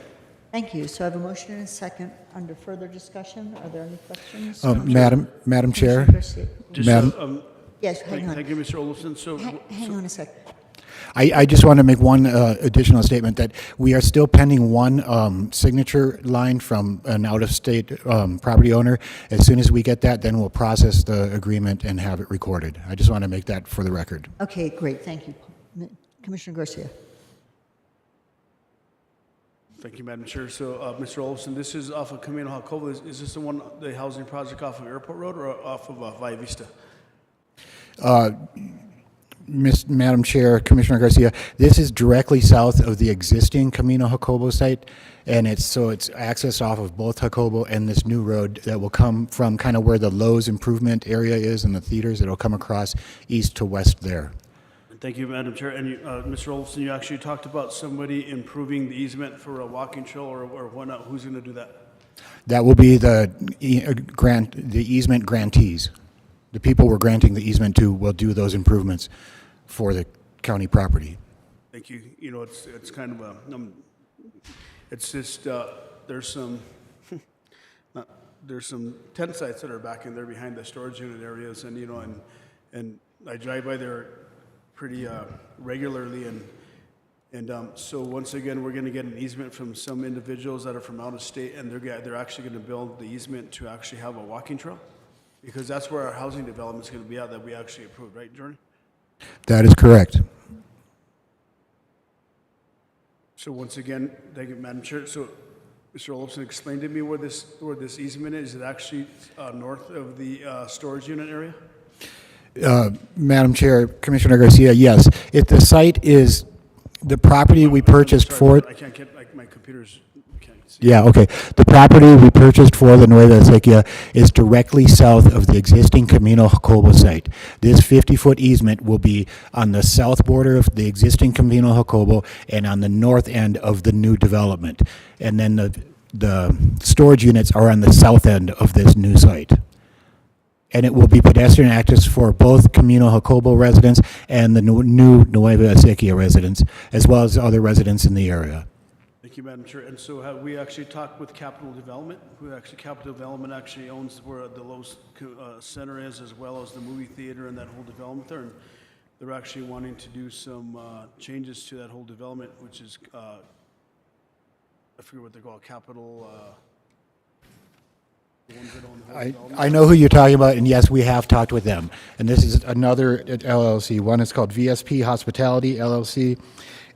A: Thank you. So I have a motion and a second. Under further discussion, are there any questions?
N: Madam Chair,
A: Commissioner Garcia?
N: Madam,
A: Yes, hang on.
D: Thank you, Mr. Olofson. So,
A: Hang on a second.
N: I just want to make one additional statement that we are still pending one signature line from an out-of-state property owner. As soon as we get that, then we'll process the agreement and have it recorded. I just want to make that for the record.
A: Okay, great. Thank you. Commissioner Garcia.
D: thank you, Madam Chair. So, Mr. Olofson, this is off of Camino Jacobo. Is this the one, the housing project off of Airport Road or off of Valle Vista?
N: Madam Chair, Commissioner Garcia, this is directly south of the existing Camino Jacobo site, and it's access off of both Jacobo and this new road that will come from kind of where the Lowe's improvement area is and the theaters. It'll come across east to west there.
D: Thank you, Madam Chair. And you, Mr. Olofson, you actually talked about somebody improving the easement for a walking trail or whatnot. Who's going to do that?
N: That will be the easement grantees. The people we're granting the easement to will do those improvements for the county property.
D: Thank you. You know, it's kind of a, it's just, there's some, there's some tent sites that are back in there behind the storage unit areas, and, you know, and I drive by there pretty regularly, and so once again, we're going to get an easement from some individuals that are from out of state, and they're actually going to build the easement to actually have a walking trail, because that's where our housing development is going to be at that we actually approved, right, Jordan?
N: That is correct.
D: So once again, thank you, Madam Chair. So, Mr. Olofson, explain to me where this easement is. Is it actually north of the storage unit area?
N: Madam Chair, Commissioner Garcia, yes. If the site is the property we purchased for it.
D: I can't get, like, my computer's, can't see.
N: Yeah, okay. The property we purchased for the Nueva Esekia is directly south of the existing Camino Jacobo site. This 50-foot easement will be on the south border of the existing Camino Jacobo and on the north end of the new development. And then the storage units are on the south end of this new site. And it will be pedestrian access for both Camino Jacobo residents and the new Nueva Esekia residents, as well as other residents in the area.
D: Thank you, Madam Chair. And so have we actually talked with Capital Development? Capital Development actually owns where the Lowe's Center is, as well as the movie theater and that whole development there. And they're actually wanting to do some changes to that whole development, which is, I forget what they're called, Capital...
N: I know who you're talking about, and yes, we have talked with them. And this is another LLC. One is called VSP Hospitality LLC,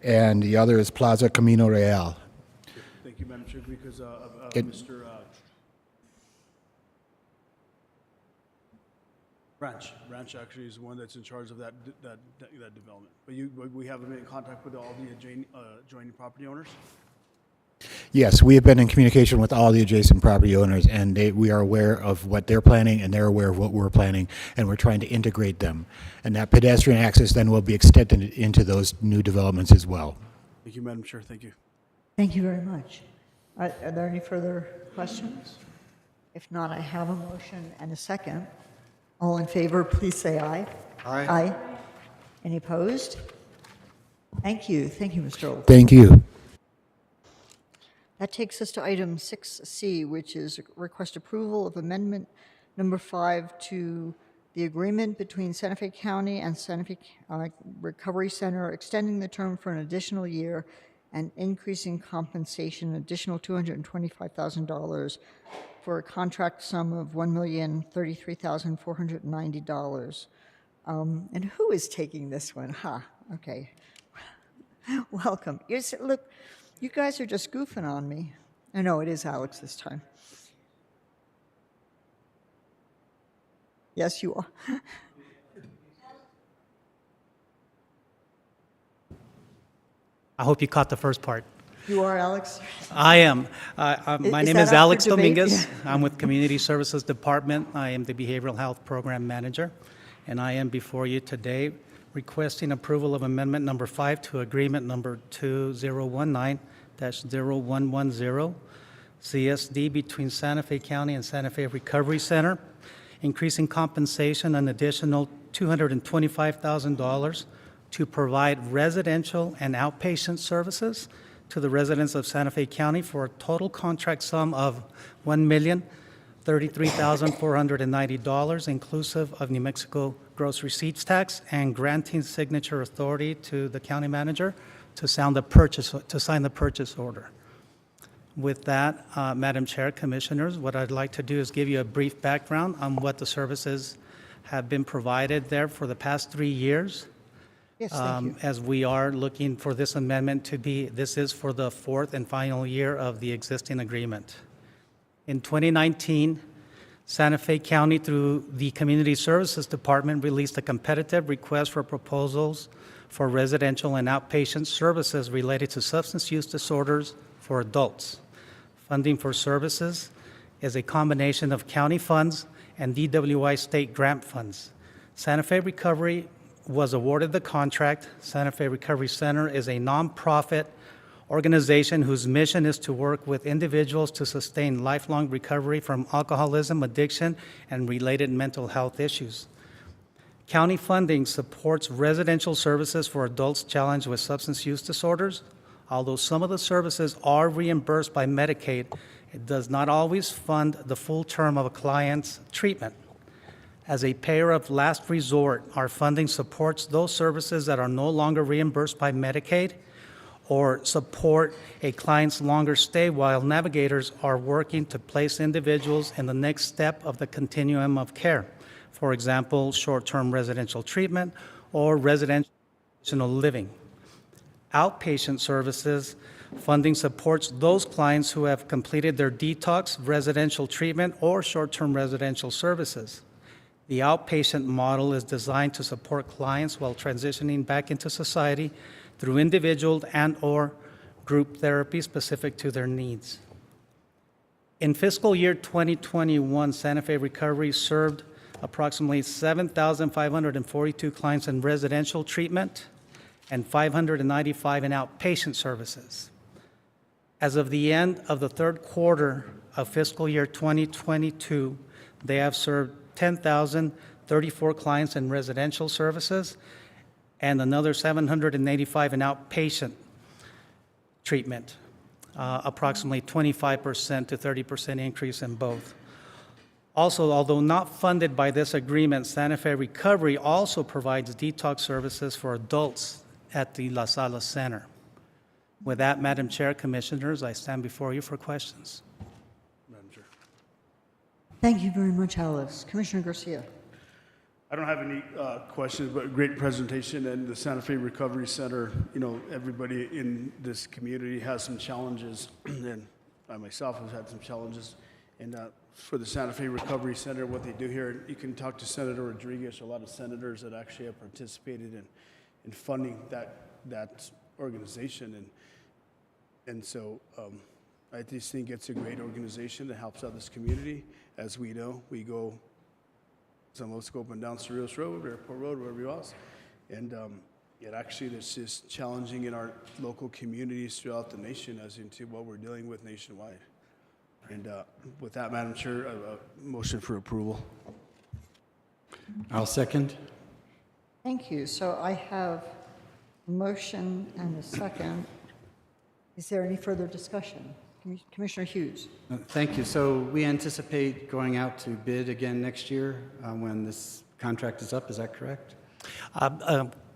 N: and the other is Plaza Camino Real.
D: Thank you, Madam Chair, because
N: It-
D: Mr. Ranch actually is the one that's in charge of that development. But we have been in contact with all the adjoining property owners?
N: Yes, we have been in communication with all the adjacent property owners, and we are aware of what they're planning, and they're aware of what we're planning, and we're trying to integrate them. And that pedestrian access then will be extended into those new developments as well.
D: Thank you, Madam Chair. Thank you.
A: Thank you very much. Are there any further questions? If not, I have a motion and a second. All in favor, please say aye.
N: Aye.
A: Aye. Any opposed? Thank you. Thank you, Mr. Olson.
N: Thank you.
A: That takes us to item 6C, which is request approval of amendment number 5 to the agreement between Santa Fe County and Santa Fe Recovery Center, extending the term for an additional year and increasing compensation, additional $225,000 for a contract sum of $1,033,490. And who is taking this one? Okay. Welcome. Look, you guys are just goofing on me. I know it is Alex this time. Yes, you are.
O: I hope you caught the first part.
A: You are Alex?
O: I am. My name
A: that
O: is
A: up for
O: Alex
A: debate?
O: Dominguez.
A: Yeah.
O: I'm with Community Services Department. I am the Behavioral Health Program Manager, and I am before you today requesting approval of Amendment Number 5 to Agreement Number 2019-0110, CSD between Santa Fe County and Santa Fe Recovery Center, increasing compensation an additional $225,000 to provide residential and outpatient services to the residents of Santa Fe County for a total contract sum of $1,033,490, inclusive of New Mexico gross receipts tax, and granting signature authority to the county manager to sign the purchase order. With that, Madam Chair, Commissioners, what I'd like to do is give you a brief background on what the services have been provided there for the past 3 years.
A: Yes, thank you.
O: As we are looking for this amendment to be, this is for the 4th and final year of the existing agreement. In 2019, Santa Fe County, through the Community Services Department, released a competitive request for proposals for residential and outpatient services related to substance use disorders for adults. Funding for services is a combination of county funds and DWI state grant funds. Santa Fe Recovery was awarded the contract. Santa Fe Recovery Center is a nonprofit organization whose mission is to work with individuals to sustain lifelong recovery from alcoholism, addiction, and related mental health issues. County funding supports residential services for adults challenged with substance use disorders. Although some of the services are reimbursed by Medicaid, it does not always fund the full term of a client's treatment. As a payer of last resort, our funding supports those services that are no longer reimbursed by Medicaid or support a client's longer stay while navigators are working to place individuals in the next step of the continuum of care. For example, short-term residential treatment or residential living. Outpatient services funding supports those clients who have completed their detox, residential treatment, or short-term residential services. The outpatient model is designed to support clients while transitioning back into society through individual and/or group therapy specific to their needs. In fiscal year 2021, Santa Fe Recovery served approximately 7,542 clients in residential treatment and 595 in outpatient services. As of the end of the third quarter of fiscal year 2022, they have served 10,034 clients in residential services and another 785 in outpatient treatment, approximately 25% to 30% increase in both. Also, although not funded by this agreement, Santa Fe Recovery also provides detox services for adults at the La Sala Center. With that, Madam Chair, Commissioners, I stand before you for questions.
D: Madam Chair.
A: Thank you very much, Alex. Commissioner Garcia.
D: I don't have any questions, but great presentation. And the Santa Fe Recovery Center, you know, everybody in this community has some challenges, and I myself have had some challenges. And for the Santa Fe Recovery Center, what they do here, you can talk to Senator Rodriguez, a lot of senators that actually have participated in funding that organization. And so I just think it's a great organization that helps out this community. As we know, some of us go up and down Cerritos Road, Airport Road, wherever else. And it actually is just challenging in our local communities throughout the nation as into what we're dealing with nationwide. And with that, Madam Chair, a motion for approval.
G: I'll second.
A: Thank you. So I have a motion and a second. Is there any further discussion? Commissioner Hughes.
G: Thank you. So we anticipate going out to bid again next year when this contract is up. Is that correct?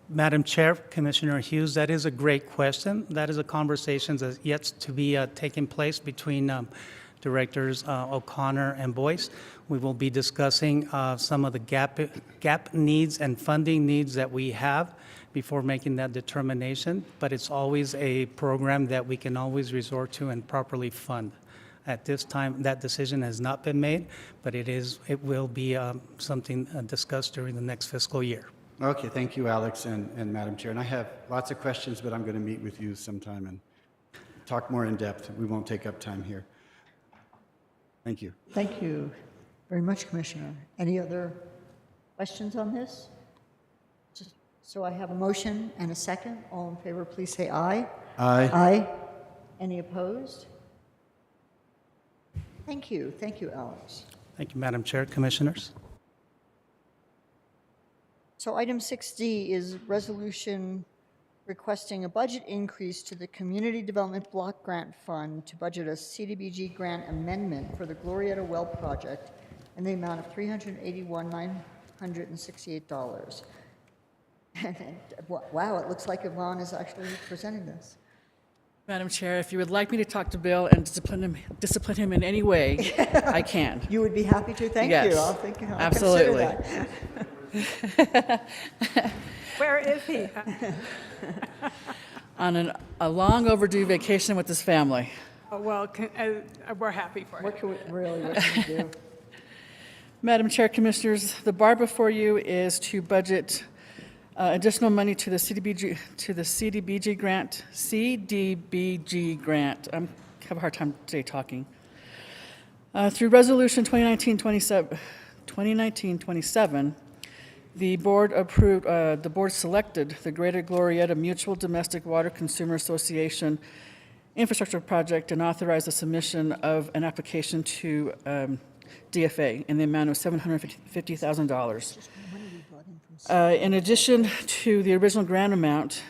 O: Madam Chair, Commissioner Hughes, that is a great question. That is a conversation that's yet to be taking place between Directors O'Connor and Boyce. We will be discussing some of the gap needs and funding needs that we have before making that determination, but it's always a program that we can always resort to and properly fund. At this time, that decision has not been made, but it will be something discussed during the next fiscal year.
G: Okay, thank you, Alex and Madam Chair. And I have lots of questions, but I'm going to meet with you sometime and talk more in depth. We won't take up time here. Thank you.
A: Thank you very much, Commissioner. Any other questions on this? So I have a motion and a second. All in favor, please say aye.
G: Aye.
A: Aye. Any opposed? Thank you. Thank you, Alex.
O: Thank you, Madam Chair, Commissioners.
A: So item 6D is resolution requesting a budget increase to the Community Development Block Grant Fund to budget a CDBG grant amendment for the Glorieta Well Project in the amount of $381,968. Wow, it looks like Yvonne is actually presenting this.
P: Madam Chair, if you would like me to talk to Bill and discipline him in any way, I can.
A: You would be happy to? Thank
P: Yes,
A: you. I'll
P: absolutely.
A: Consider that.
C: Where is he?
P: On a long overdue vacation with his family.
C: Oh, well, we're happy for
A: What
C: him.
A: can we do?
P: Madam Chair, Commissioners, the bar before you is to budget additional money to the CDBG grant. I have a hard time today talking. Through Resolution 2019-27, the board selected the Greater Glorieta Mutual Domestic Water Consumer Association infrastructure project and authorized the submission of an application to DFA in the amount of $750,000. In addition to the original grant amount,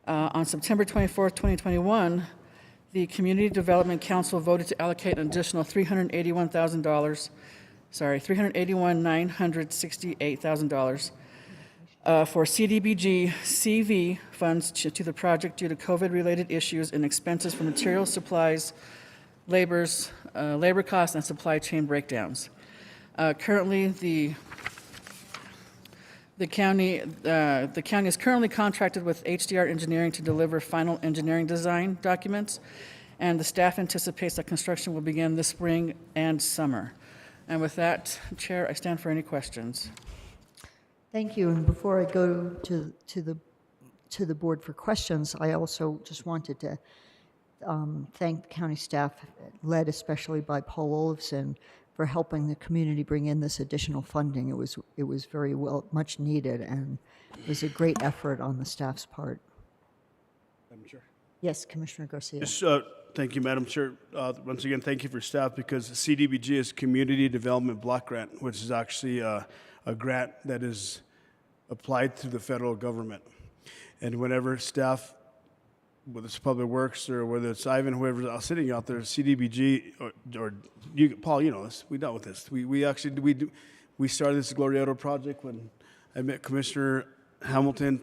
P: on September 24th, 2021, the Community Development Council voted to allocate an additional $381,968,000 for CDBG CV funds to the project due to COVID-related issues and expenses for materials, supplies, labor costs, and supply chain breakdowns. Currently, the county is currently contracted with HDR Engineering to deliver final engineering design documents, and the staff anticipates that construction will begin this spring and summer. And with that, Chair, I stand for any questions.
A: Thank you. And before I go to the board for questions, I also just wanted to thank the county staff, led especially by Paul Olofsson, for helping the community bring in this additional funding. It was very much needed, and it was a great effort on the staff's part.
D: Madam Chair.
A: Yes, Commissioner Garcia.
D: Just, thank you, Madam Chair. Once again, thank you for staff, because the CDBG is Community Development Block Grant, which is actually a grant that is applied through the federal government. And whenever staff, whether it's Public Works or whether it's Ivan, whoever's sitting out there, CDBG, or you, Paul, you know this, we dealt with this. We started this Glorieta project when I met Commissioner Hamilton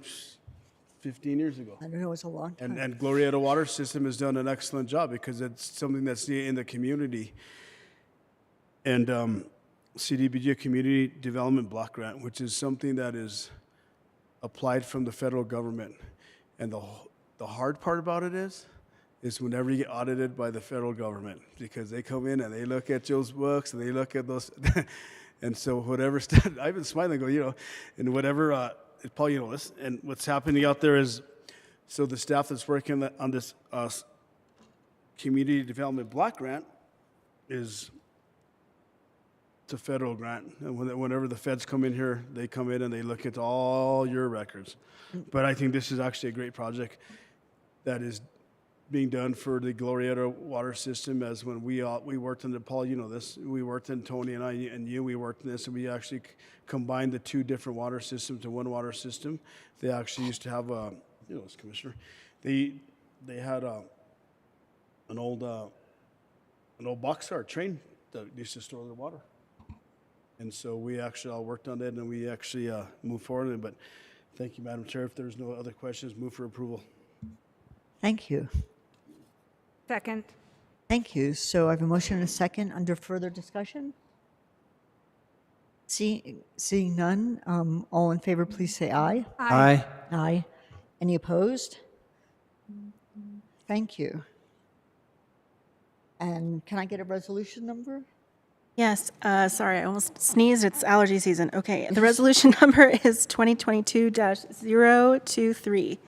D: 15 years ago.
A: I don't know, it was a long time.
D: And Glorieta Water System has done an excellent job because it's something that's in the community. And CDBG Community Development Block Grant, which is something that is applied from the federal government. And the hard part about it is whenever you get audited by the federal government, because they come in and they look at Joe's books and they look at those, and so whatever, I've been smiling, go, and whatever, Paul, this, and what's happening out there is, so the staff that's working on this Community Development Block Grant is a federal grant. And whenever the feds come in here, they come in and they look at all your records. But I think this is actually a great project that is being done for the Glorieta water system, as when we worked in Paul, this, we worked in Tony and I and you, we worked in this, and we actually combined the two different water systems to one water system. They actually used to have as Commissioner, they had an old boxcar train that used to store the water. And so we actually all worked on it, and we actually moved forward. But thank you, Madam Chair. If there's no other questions, move for approval.
A: Thank you.
C: Second.
A: Thank you. So I have a motion and a second. Under further discussion? Seeing none, all in favor, please say aye.
O: Aye.
A: Aye. Any opposed? Thank you. And can I get a resolution number?
B: Yes, sorry, I almost sneezed. It's allergy season. Okay, the resolution number is 2022-023.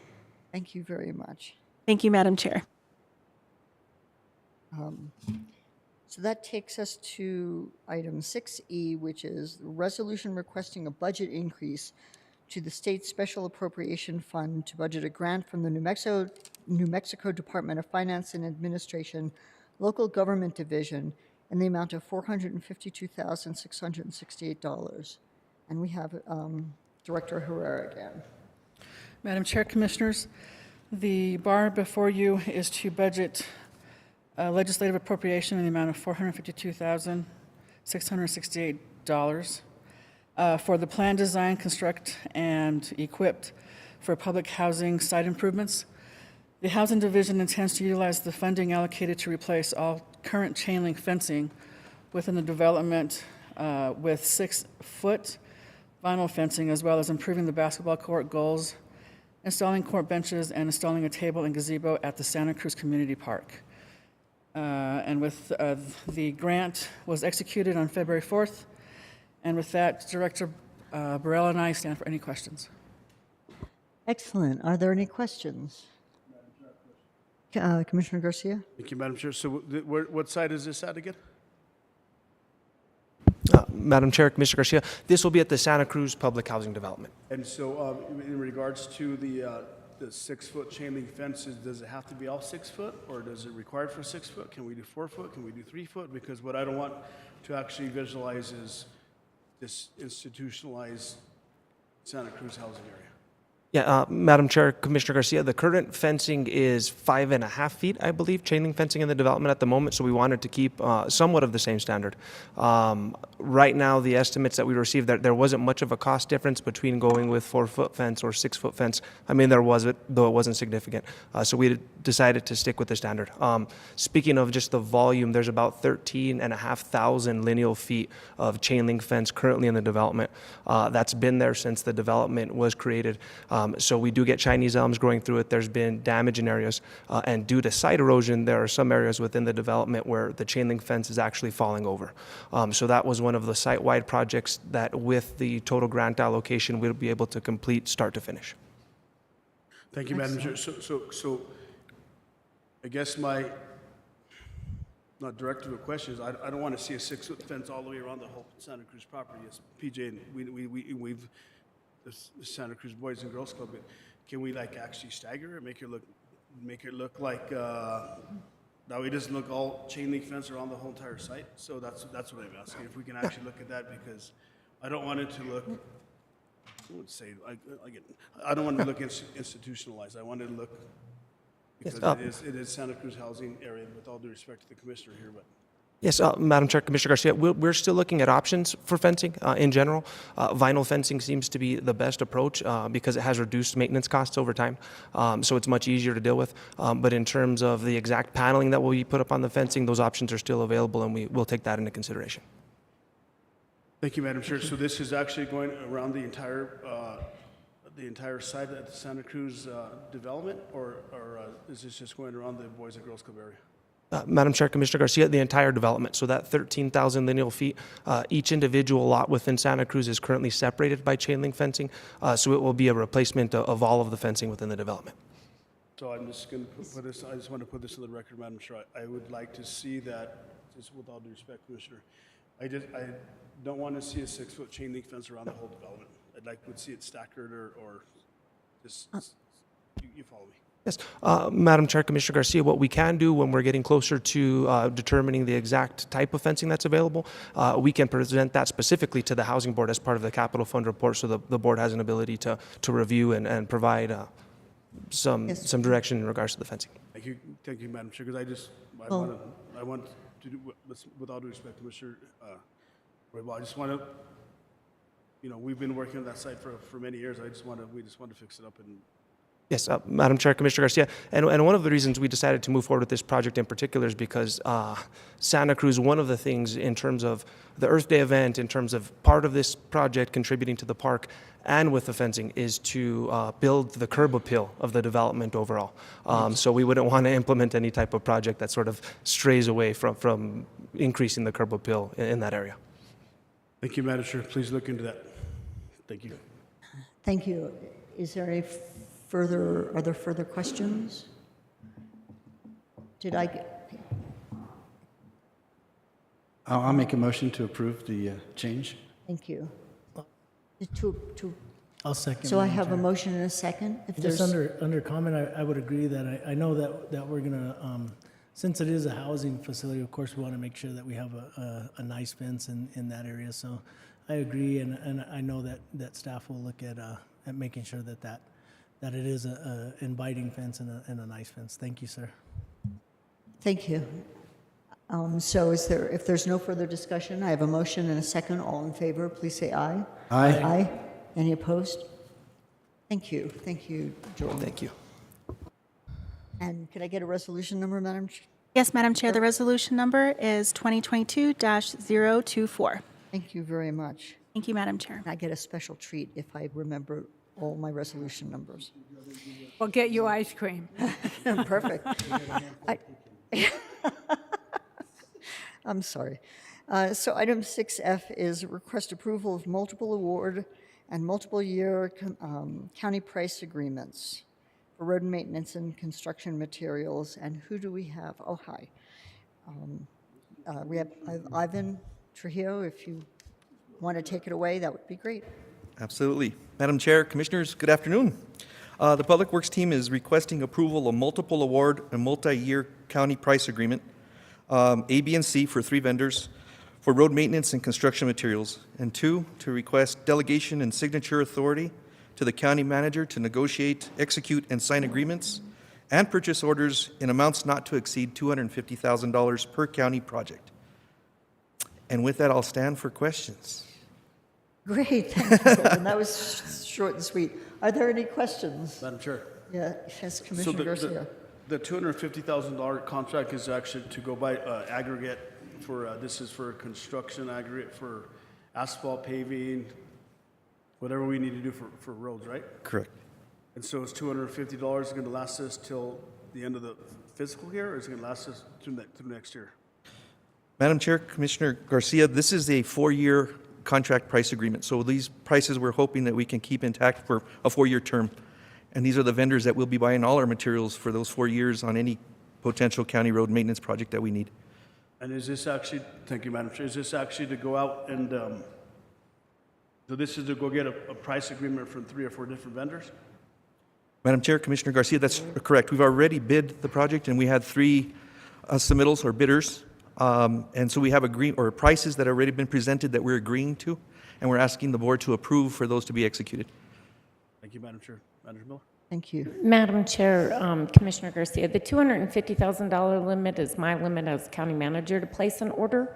A: Thank you very much.
B: Thank you, Madam Chair.
A: So that takes us to item 6E, which is the resolution requesting a budget increase to the state special appropriation fund to budget a grant from the New Mexico Department of Finance and Administration, Local Government Division, in the amount of $452,668. And we have Director Herrera again.
P: Madam Chair, Commissioners, the bar before you is to budget legislative appropriation in the amount of $452,668 for the plan, design, construct, and equipped for public housing site improvements. The Housing Division intends to utilize the funding allocated to replace all current chain link fencing within the development with 6-foot vinyl fencing, as well as improving the basketball court goals, installing court benches, and installing a table and gazebo at the Santa Cruz Community Park. And with the grant was executed on February 4th. And with that, Director Burrell and I stand for any questions.
A: Excellent. Are there any questions? Commissioner Garcia?
D: Thank you, Madam Chair. So what side is this at again?
Q: Madam Chair, Commissioner Garcia, this will be at the Santa Cruz Public Housing Development.
D: And so in regards to the 6-foot chain link fences, does it have to be all 6 foot, or does it require for 6 foot? Can we do 4 foot? Can we do 3 foot? Because what I don't want to actually visualize is this institutionalized Santa Cruz housing area.
Q: Yeah, Madam Chair, Commissioner Garcia, the current fencing is 5.5 feet, I believe, chain link fencing in the development at the moment, so we wanted to keep somewhat of the same standard. Right now, the estimates that we received, there wasn't much of a cost difference between going with 4-foot fence or 6-foot fence. I mean, there was, though it wasn't significant. So we decided to stick with the standard. Speaking of just the volume, there's about 13,500 lineal feet of chain link fence currently in the development. That's been there since the development was created. So we do get Chinese elms growing through it. There's been damage in areas. And due to site erosion, there are some areas within the development where the chain link fence is actually falling over. So that was one of the site-wide projects that with the total grant allocation, we'll be able to complete start to finish.
D: Thank you, Madam Chair. So I guess my, not directive of questions, I don't want to see a 6-foot fence all the way around the whole Santa Cruz property. As PJ, and we've the Santa Cruz Boys and Girls Club, can we like actually stagger it, make it look like that way it doesn't look all chain link fence around the whole entire site? So that's what I'm asking, if we can actually look at that, because I don't want it to look, I don't want it to look institutionalized. I want it to look, because it is Santa Cruz housing area, with all due respect to the commissioner here, but.
Q: Yes, Madam Chair, Commissioner Garcia, we're still looking at options for fencing in general. Vinyl fencing seems to be the best approach because it has reduced maintenance costs over time, so it's much easier to deal with. But in terms of the exact paneling that will be put up on the fencing, those options are still available, and we will take that into consideration.
D: Thank you, Madam Chair. So this is actually going around the entire site at the Santa Cruz development, or is this just going around the Boys and Girls Club area?
Q: Madam Chair, Commissioner Garcia, the entire development, so that 13,000 lineal feet, each individual lot within Santa Cruz is currently separated by chain link fencing, so it will be a replacement of all of the fencing within the development.
D: So I'm just going to put this, I just want to put this on the record, Madam Chair. I would like to see that, just with all due respect, Commissioner, I don't want to see a 6-foot chain link fence around the whole development. I'd like to see it staggered or just, you follow me.
Q: Yes, Madam Chair, Commissioner Garcia, what we can do when we're getting closer to determining the exact type of fencing that's available, we can present that specifically to the Housing Board as part of the Capital Fund report, so the board has an ability to review and provide some direction in regards to the fencing.
D: Thank you, Madam Chair, because I want to do, with all due respect, Commissioner Rebate, I just want to, we've been working on that site for many years. We just want to fix it up and.
Q: Yes, Madam Chair, Commissioner Garcia, and one of the reasons we decided to move forward with this project in particular is because Santa Cruz, one of the things in terms of the Earth Day event, in terms of part of this project contributing to the park and with the fencing, is to build the curb appeal of the development overall. So we wouldn't want to implement any type of project that sort of strays away from increasing the curb appeal in that area.
D: Thank you, Madam Chair. Please look into that. Thank you.
A: Thank you. Is there are there further questions? Did I get?
G: I'll make a motion to approve the change.
A: Thank you.
I: I'll second.
A: So I have a motion and a second. If
I: Just
A: there's
I: under comment, I would agree that I know that we're gonna, since it is a housing facility, of course, we want to make sure that we have a nice fence in that area. So I agree, and I know that staff will look at making sure that it is a inviting fence and a nice fence. Thank you, sir.
A: Thank you. So if there's no further discussion, I have a motion and a second. All in favor, please say aye.
G: Aye.
A: Aye. Any opposed? Thank you. Thank you, Jordan.
Q: Thank you.
A: And could I get a resolution number, Madam Chair?
B: Yes, Madam Chair, the resolution number is 2022-024.
A: Thank you very much.
B: Thank you, Madam Chair.
A: I get a special treat if I remember all my resolution numbers.
C: We'll get you ice cream.
A: Perfect. I'm sorry. So item 6F is request approval of multiple award and multiple year county price agreements for road maintenance and construction materials. And who do we have? Oh, hi. We have Ivan Trujillo. If you want to take it away, that would be great.
R: Absolutely. Madam Chair, Commissioners, good afternoon. The Public Works team is requesting approval of multiple award and multi-year county price agreement, A, B, and C for 3 vendors for road maintenance and construction materials, and 2, to request delegation and signature authority to the county manager to negotiate, execute, and sign agreements and purchase orders in amounts not to exceed $250,000 per county project. And with that, I'll stand for questions.
A: Great, thank you. And that was short and sweet. Are there any questions?
D: Madam Chair.
A: Yeah, yes, Commissioner Garcia.
D: The $250,000 contract is actually to go by aggregate for, this is for construction aggregate for asphalt paving, whatever we need to do for roads, right?
R: Correct.
D: And so it's $250 going to last us till the end of the fiscal year, or is it going to last us through next year?
R: Madam Chair, Commissioner Garcia, this is a 4-year contract price agreement. So these prices we're hoping that we can keep intact for a 4-year term. And these are the vendors that will be buying all our materials for those 4 years on any potential county road maintenance project that we need.
D: And is this actually, thank you, Madam Chair, is this actually to go out and, so this is to go get a price agreement from 3 or 4 different vendors?
R: Madam Chair, Commissioner Garcia, that's correct. We've already bid the project and we had 3 submittals or bidders. And so we have prices that have already been presented that we're agreeing to, and we're asking the board to approve for those to be executed.
D: Thank you, Madam Chair. Manager Miller?
A: Thank you.
J: Madam Chair, Commissioner Garcia, the $250,000 limit is my limit as county manager to place an order.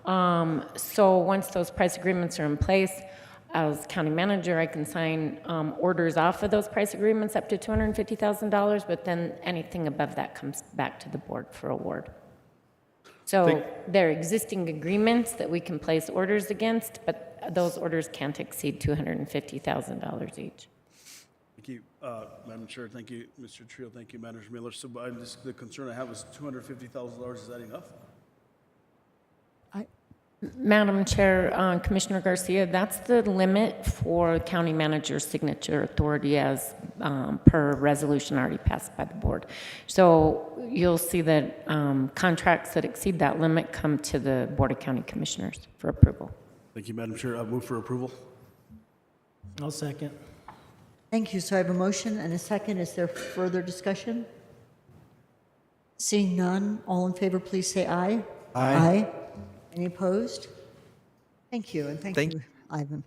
J: So once those price agreements are in place, as county manager, I can sign orders off of those price agreements up to $250,000, but then anything above that comes back to the board for award. So there are existing agreements that we can place orders against, but those orders can't exceed $250,000 each.
D: Thank you, Madam Chair. Thank you, Mr. Trio. Thank you, Manager Miller. So the concern I have is $250,000. Is that enough?
J: Madam Chair, Commissioner Garcia, that's the limit for county manager's signature authority as per resolution already passed by the board. So you'll see that contracts that exceed that limit come to the Board of County Commissioners for approval.
D: Thank you, Madam Chair. I move for approval.
I: I'll second.
A: Thank you. So I have a motion and a second. Is there further discussion? Seeing none, all in favor, please say aye. Aye. Any opposed? Thank you, and thank you, Ivan.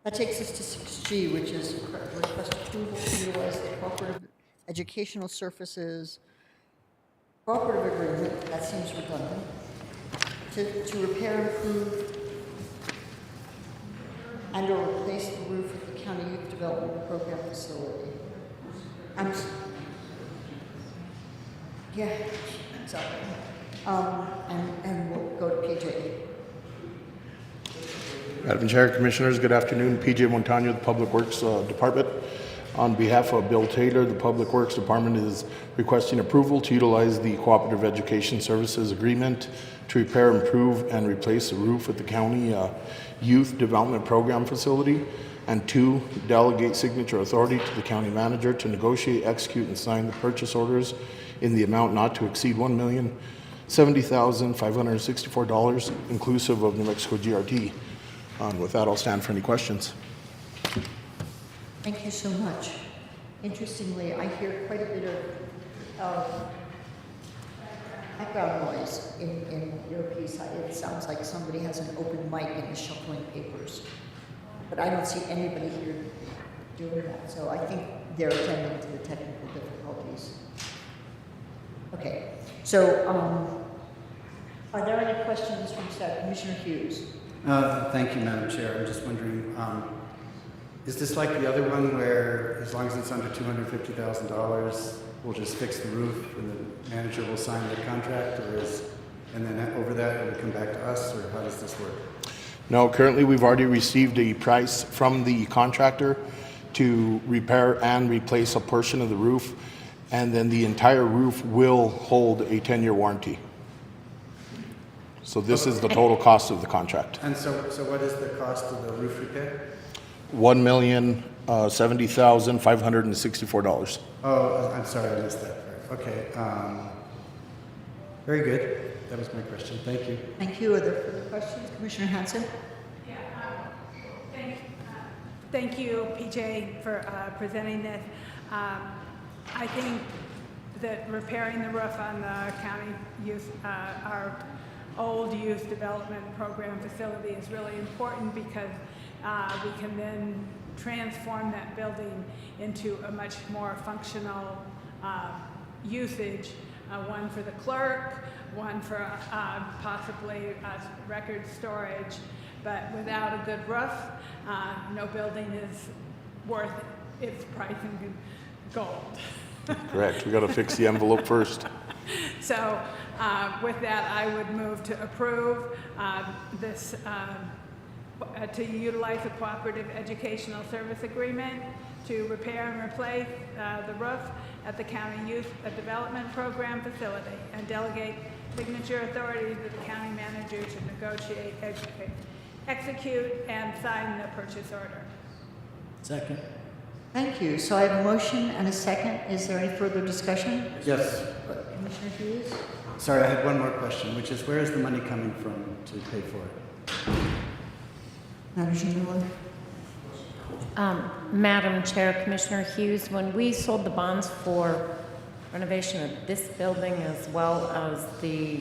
A: That takes us to 6G, which is request approval to utilize the Cooperative Educational Services Cooperative Agreement, that seems redundant, to repair, improve, and or replace the roof of the County Youth Development Program facility. Yeah, sorry. And we'll go to PJ.
M: Madam Chair, Commissioners, good afternoon. PJ Montano, the Public Works Department. On behalf of Bill Taylor, the Public Works Department is requesting approval to utilize the Cooperative Education Services Agreement to repair, improve, and replace the roof at the County Youth Development Program facility, and 2, delegate signature authority to the County Manager to negotiate, execute, and sign the purchase orders in the amount not to exceed $1,070,564, inclusive of New Mexico GRT. With that, I'll stand for any questions.
A: Thank you so much. Interestingly, I hear quite a bit of background noise in your piece. It sounds like somebody has an open mic and is shuffling papers. But I don't see anybody here doing that, so I think they're attending to the technical difficulties. Okay, so are there any questions from staff? Commissioner Hughes.
G: Thank you, Madam Chair. I'm just wondering, is this like the other one where as long as it's under $250,000, we'll just fix the roof and the manager will sign the contract, and then over that it will come back to us, or how does this work?
M: No, currently we've already received a price from the contractor to repair and replace a portion of the roof, and then the entire roof will hold a 10-year warranty. So this is the total cost of the contract.
G: And so what is the cost of the roof repair?
M: $1,070,564.
G: Oh, I'm sorry, I missed that part. Okay, very good. That was my question. Thank you.
A: Thank you. Are there further questions? Commissioner Hanson?
C: Thank you, PJ, for presenting this. I think that repairing the roof on the county youth, our old youth development program facility is really important because we can then transform that building into a much more functional usage, one for the clerk, one for possibly record storage. But without a good roof, no building is worth its price in gold.
M: Correct. We got to fix the envelope first.
C: So with that, I would move to approve this, to utilize a cooperative educational service agreement to repair and replace the roof at the County Youth Development Program facility and delegate signature authority to the county manager to negotiate, execute, and sign the purchase order.
I: Second.
A: Thank you. So I have a motion and a second. Is there any further discussion?
G: Yes.
A: Commissioner Hughes?
G: Sorry, I had one more question, which is where is the money coming from to pay for it?
A: Manager Miller?
J: Madam Chair, Commissioner Hughes, when we sold the bonds for renovation of this building as well as the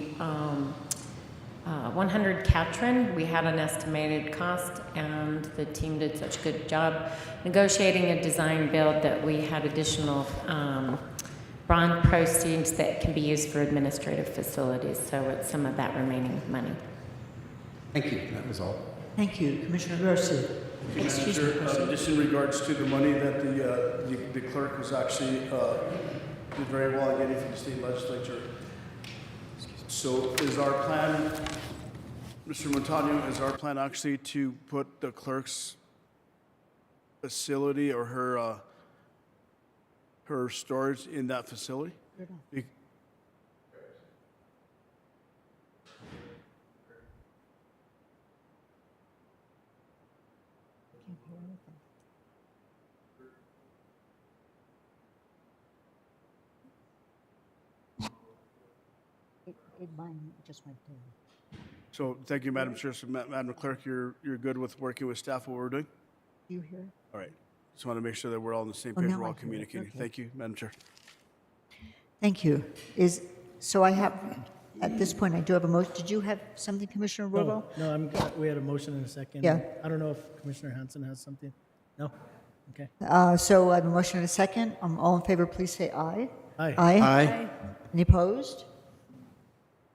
J: 100 Catron, we had an estimated cost, and the team did such a good job negotiating a design build that we had additional bond proceeds that can be used for administrative facilities. So it's some of that remaining money.
G: Thank you. That was all.
A: Thank you. Commissioner Garcia? Excuse me, President.
D: Just in regards to the money that the clerk was actually did very well at getting from the state legislature. So is our plan, Mr. Montaño, is our plan actually to put the clerk's facility or her storage in that facility? Be-
A: Mine just went down.
D: So thank you, Madam Chair. So Madam Clerk, you're good with working with staff what we're doing?
A: You hear?
D: All right. Just want to make sure that we're all on the same
A: Oh,
D: page,
A: now
D: we're
A: I
D: all
A: hear it.
D: communicating.
A: Okay.
D: Thank you, Madam Chair.
A: Thank you. So I have, at this point, I do have a motion. Did you have something, Commissioner Robo?
I: No, we had a motion and a second.
A: Yeah.
I: I don't know if Commissioner Hanson has something. No? Okay.
A: So I have a motion and a second. All in favor, please say aye.
I: Aye.
A: Aye. Any opposed?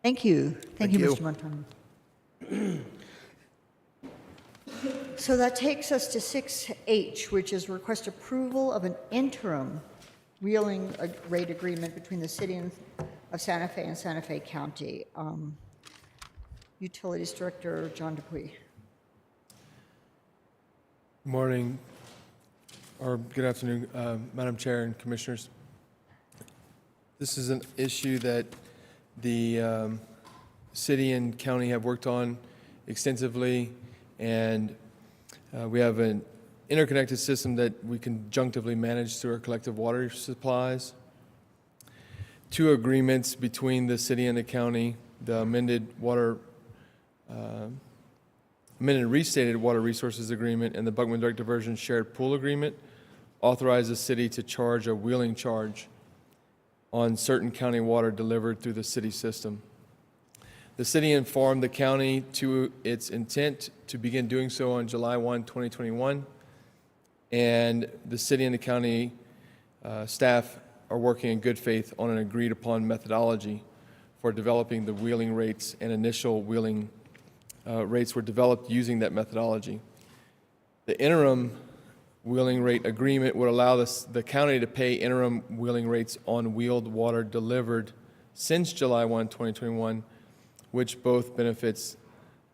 A: Thank you. Thank you,
M: you.
A: Mr. Montano. So that takes us to 6H, which is request approval of an interim wheeling rate agreement between the city of Santa Fe and Santa Fe County. Utilities Director John Dupuy.
S: Morning, or good afternoon, Madam Chair and Commissioners. This is an issue that the city and county have worked on extensively, and we have an interconnected system that we conjunctively manage through our collective water supplies. 2 agreements between the city and the county, the amended restated water resources agreement and the Buckman Direct Diversion shared pool agreement, authorize the city to charge a wheeling charge on certain county water delivered through the city system. The city informed the county to its intent to begin doing so on July 1, 2021, and the city and the county staff are working in good faith on an agreed-upon methodology for developing the wheeling rates, and initial wheeling rates were developed using that methodology. The interim wheeling rate agreement would allow the county to pay interim wheeling rates on wheeled water delivered since July 1, 2021, which both benefits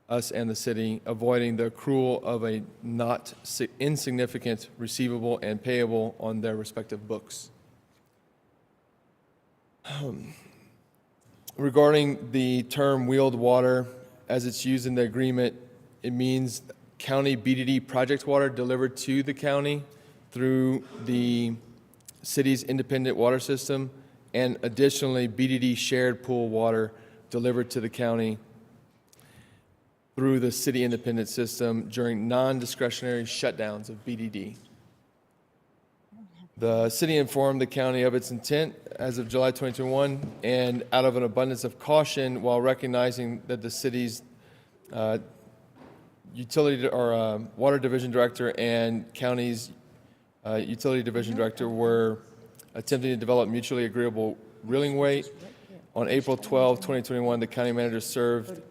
S: us and the city, avoiding the accrual of a not insignificant receivable and payable on their respective books. Regarding the term wheeled water, as it's used in the agreement, it means county BDD project water delivered to the county through the city's independent water system, and additionally BDD shared pool water delivered to the county through the city independent system during non-discretionary shutdowns of BDD. The city informed the county of its intent as of July 2021, and out of an abundance of caution, while recognizing that the city's utility or water division director and county's utility division director were attempting to develop mutually agreeable wheeling rate, on April 12, 2021, the county manager served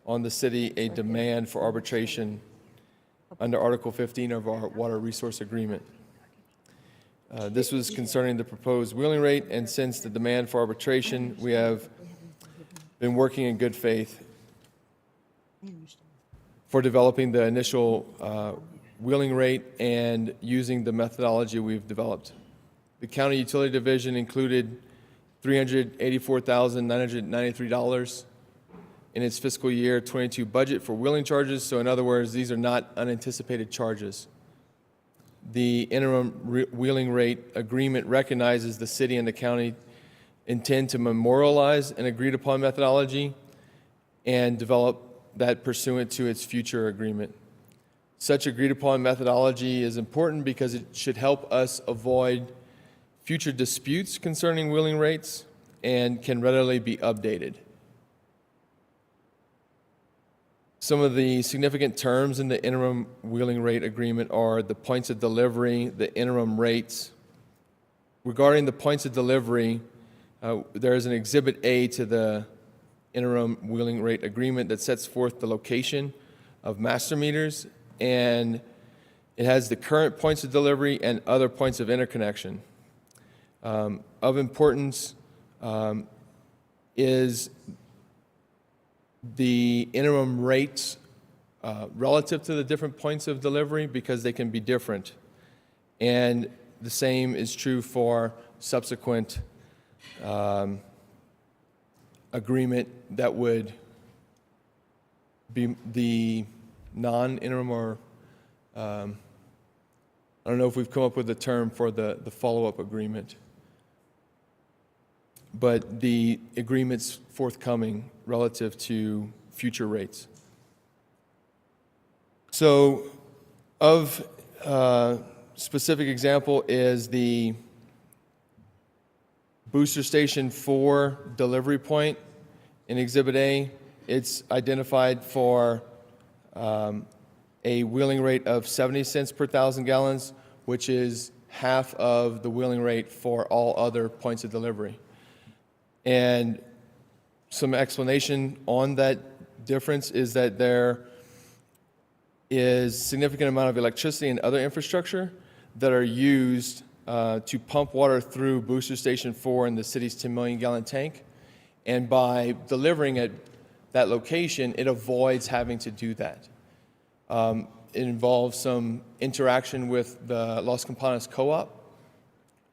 S: on the city a demand for arbitration under Article 15 of our water resource agreement. This was concerning the proposed wheeling rate, and since the demand for arbitration, we have been working in good faith for developing the initial wheeling rate and using the methodology we've developed. The county utility division included $384,993 in its fiscal year 22 budget for wheeling charges. So in other words, these are not unanticipated charges. The interim wheeling rate agreement recognizes the city and the county intend to memorialize an agreed upon methodology and develop that pursuant to its future agreement. Such agreed upon methodology is important because it should help us avoid future disputes concerning wheeling rates and can readily be updated. Some of the significant terms in the interim wheeling rate agreement are the points of delivery, the interim rates. Regarding the points of delivery, there is an Exhibit A to the interim wheeling rate agreement that sets forth the location of master meters and It has the current points of delivery and other points of interconnection. Of importance is the interim rates relative to the different points of delivery, because they can be different. And the same is true for subsequent agreement that would be the non-interim, or I don't know if we've come up with a term for the follow-up agreement, but the agreements forthcoming relative to future rates. So, of specific example is the Booster Station 4 delivery point in Exhibit A. It's identified for a wheeling rate of 70 cents per 1,000 gallons, which is half of the wheeling rate for all other points of delivery. And some explanation on that difference is that there is significant amount of electricity and other infrastructure that are used to pump water through Booster Station 4 in the city's 10 million gallon tank. And by delivering at that location, it avoids having to do that. It involves some interaction with the Los Campanas Co-op,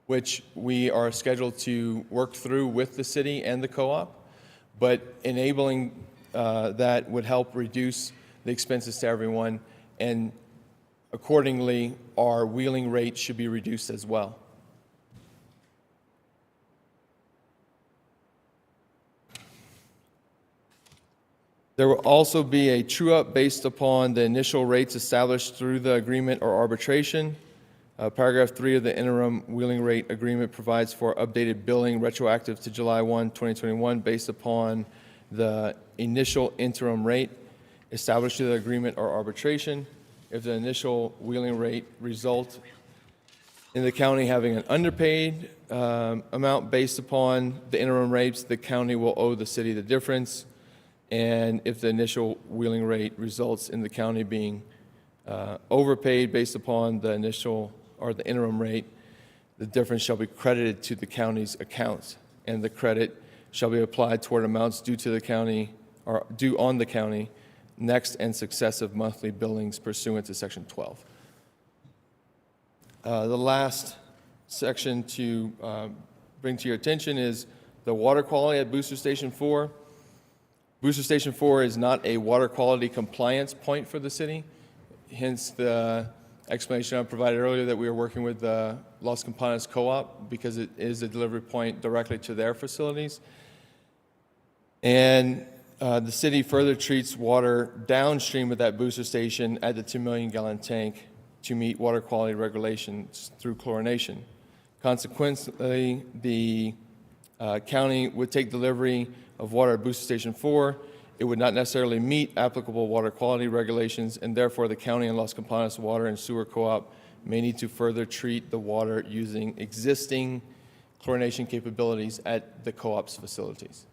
S: which we are scheduled to work through with the city and the co-op, but enabling that would help reduce the expenses to everyone, and accordingly, our wheeling rate should be reduced as well. There will also be a true-up based upon the initial rates established through the agreement or arbitration. Paragraph 3 of the interim wheeling rate agreement provides for updated billing retroactive to July 1, 2021, based upon the initial interim rate established through the agreement or arbitration. If the initial wheeling rate results in the county having an underpaid amount based upon the interim rates, the county will owe the city the difference. And if the initial wheeling rate results in the county being overpaid based upon the initial or the interim rate, the difference shall be credited to the county's accounts, and the credit shall be applied toward amounts due to the county or due on the county next and successive monthly billings pursuant to Section 12. The last section to bring to your attention is the water quality at Booster Station 4. Booster Station 4 is not a water quality compliance point for the city, hence the explanation I provided earlier that we are working with the Los Campanas Co-op because it is a delivery point directly to their facilities. And the city further treats water downstream of that booster station at the 2 million gallon tank to meet water quality regulations through chlorination. Consequently, the county would take delivery of water at Booster Station 4. It would not necessarily meet applicable water quality regulations, and therefore the county and Los Campanas Water and Sewer Co-op may need to further treat the water using existing chlorination capabilities at the co-op's facilities.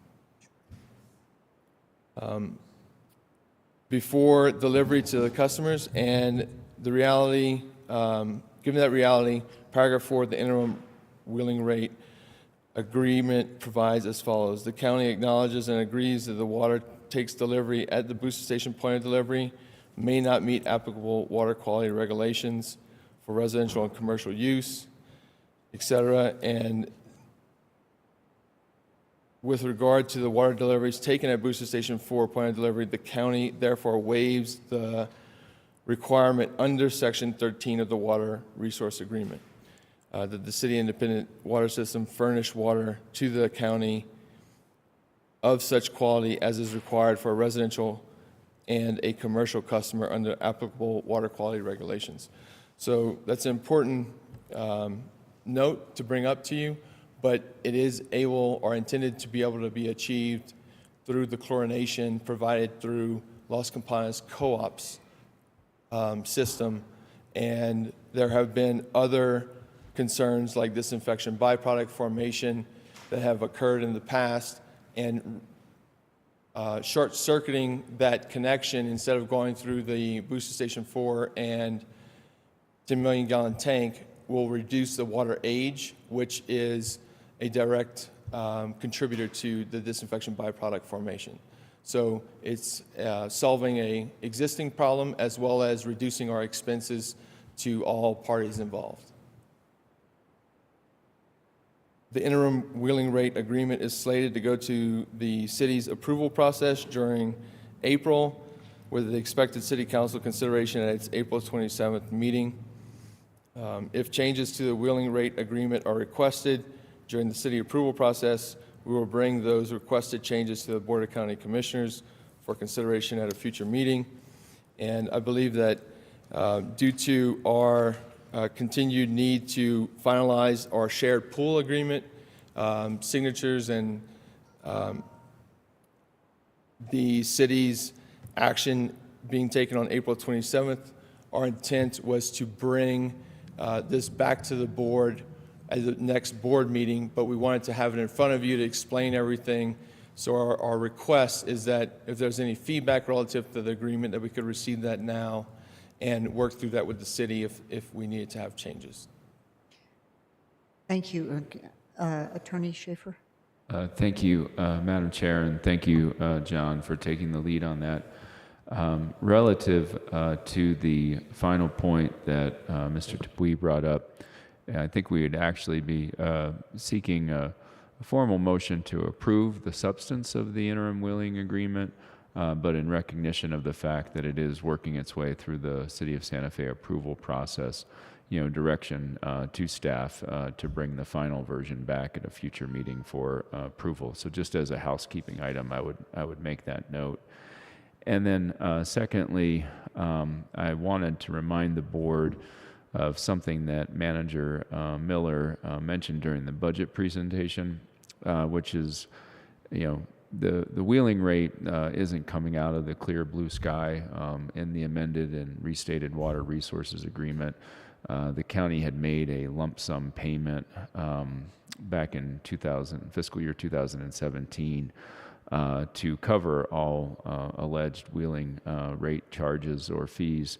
S: Before delivery to the customers, and the reality, given that reality, paragraph 4 of the interim wheeling rate agreement provides as follows. The county acknowledges and agrees that the water takes delivery at the booster station point of delivery may not meet applicable water quality regulations for residential and commercial use, etc. And with regard to the water deliveries taken at Booster Station 4 point of delivery, the county therefore waives the requirement under Section 13 of the Water Resource Agreement that the city independent water system furnish water to the county of such quality as is required for a residential and a commercial customer under applicable water quality regulations. So that's an important note to bring up to you, but it is able or intended to be able to be achieved through the chlorination provided through Los Campanas Co-op's system. And there have been other concerns like disinfection byproduct formation that have occurred in the past, and short-circuiting that connection instead of going through the Booster Station 4 and 10 million gallon tank will reduce the water age, which is a direct contributor to the disinfection byproduct formation. So it's solving a existing problem as well as reducing our expenses to all parties involved. The interim wheeling rate agreement is slated to go to the city's approval process during April, with the expected city council consideration at its April 27th meeting. If changes to the wheeling rate agreement are requested during the city approval process, we will bring those requested changes to the Board of County Commissioners for consideration at a future meeting. And I believe that due to our continued need to finalize our shared pool agreement, signatures, and the city's action being taken on April 27th, our intent was to bring this back to the board at the next board meeting, but we wanted to have it in front of you to explain everything. So our request is that if there's any feedback relative to the agreement, that we could receive that now and work through that with the city if we needed to have changes.
A: Thank you. Attorney Schaefer?
T: Thank you, Madam Chair, and thank you, John, for taking the lead on that. Relative to the final point that Mr. Dupuy brought up, I think we would actually be seeking a formal motion to approve the substance of the interim wheeling agreement, but in recognition of the fact that it is working its way through the City of Santa Fe approval process, direction to staff to bring the final version back at a future meeting for approval. So just as a housekeeping item, I would make that note. And then secondly, I wanted to remind the board of something that Manager Miller mentioned during the budget presentation, which is, the wheeling rate isn't coming out of the clear blue sky. In the amended and restated water resources agreement, the county had made a lump sum payment back in fiscal year 2017 to cover all alleged wheeling rate charges or fees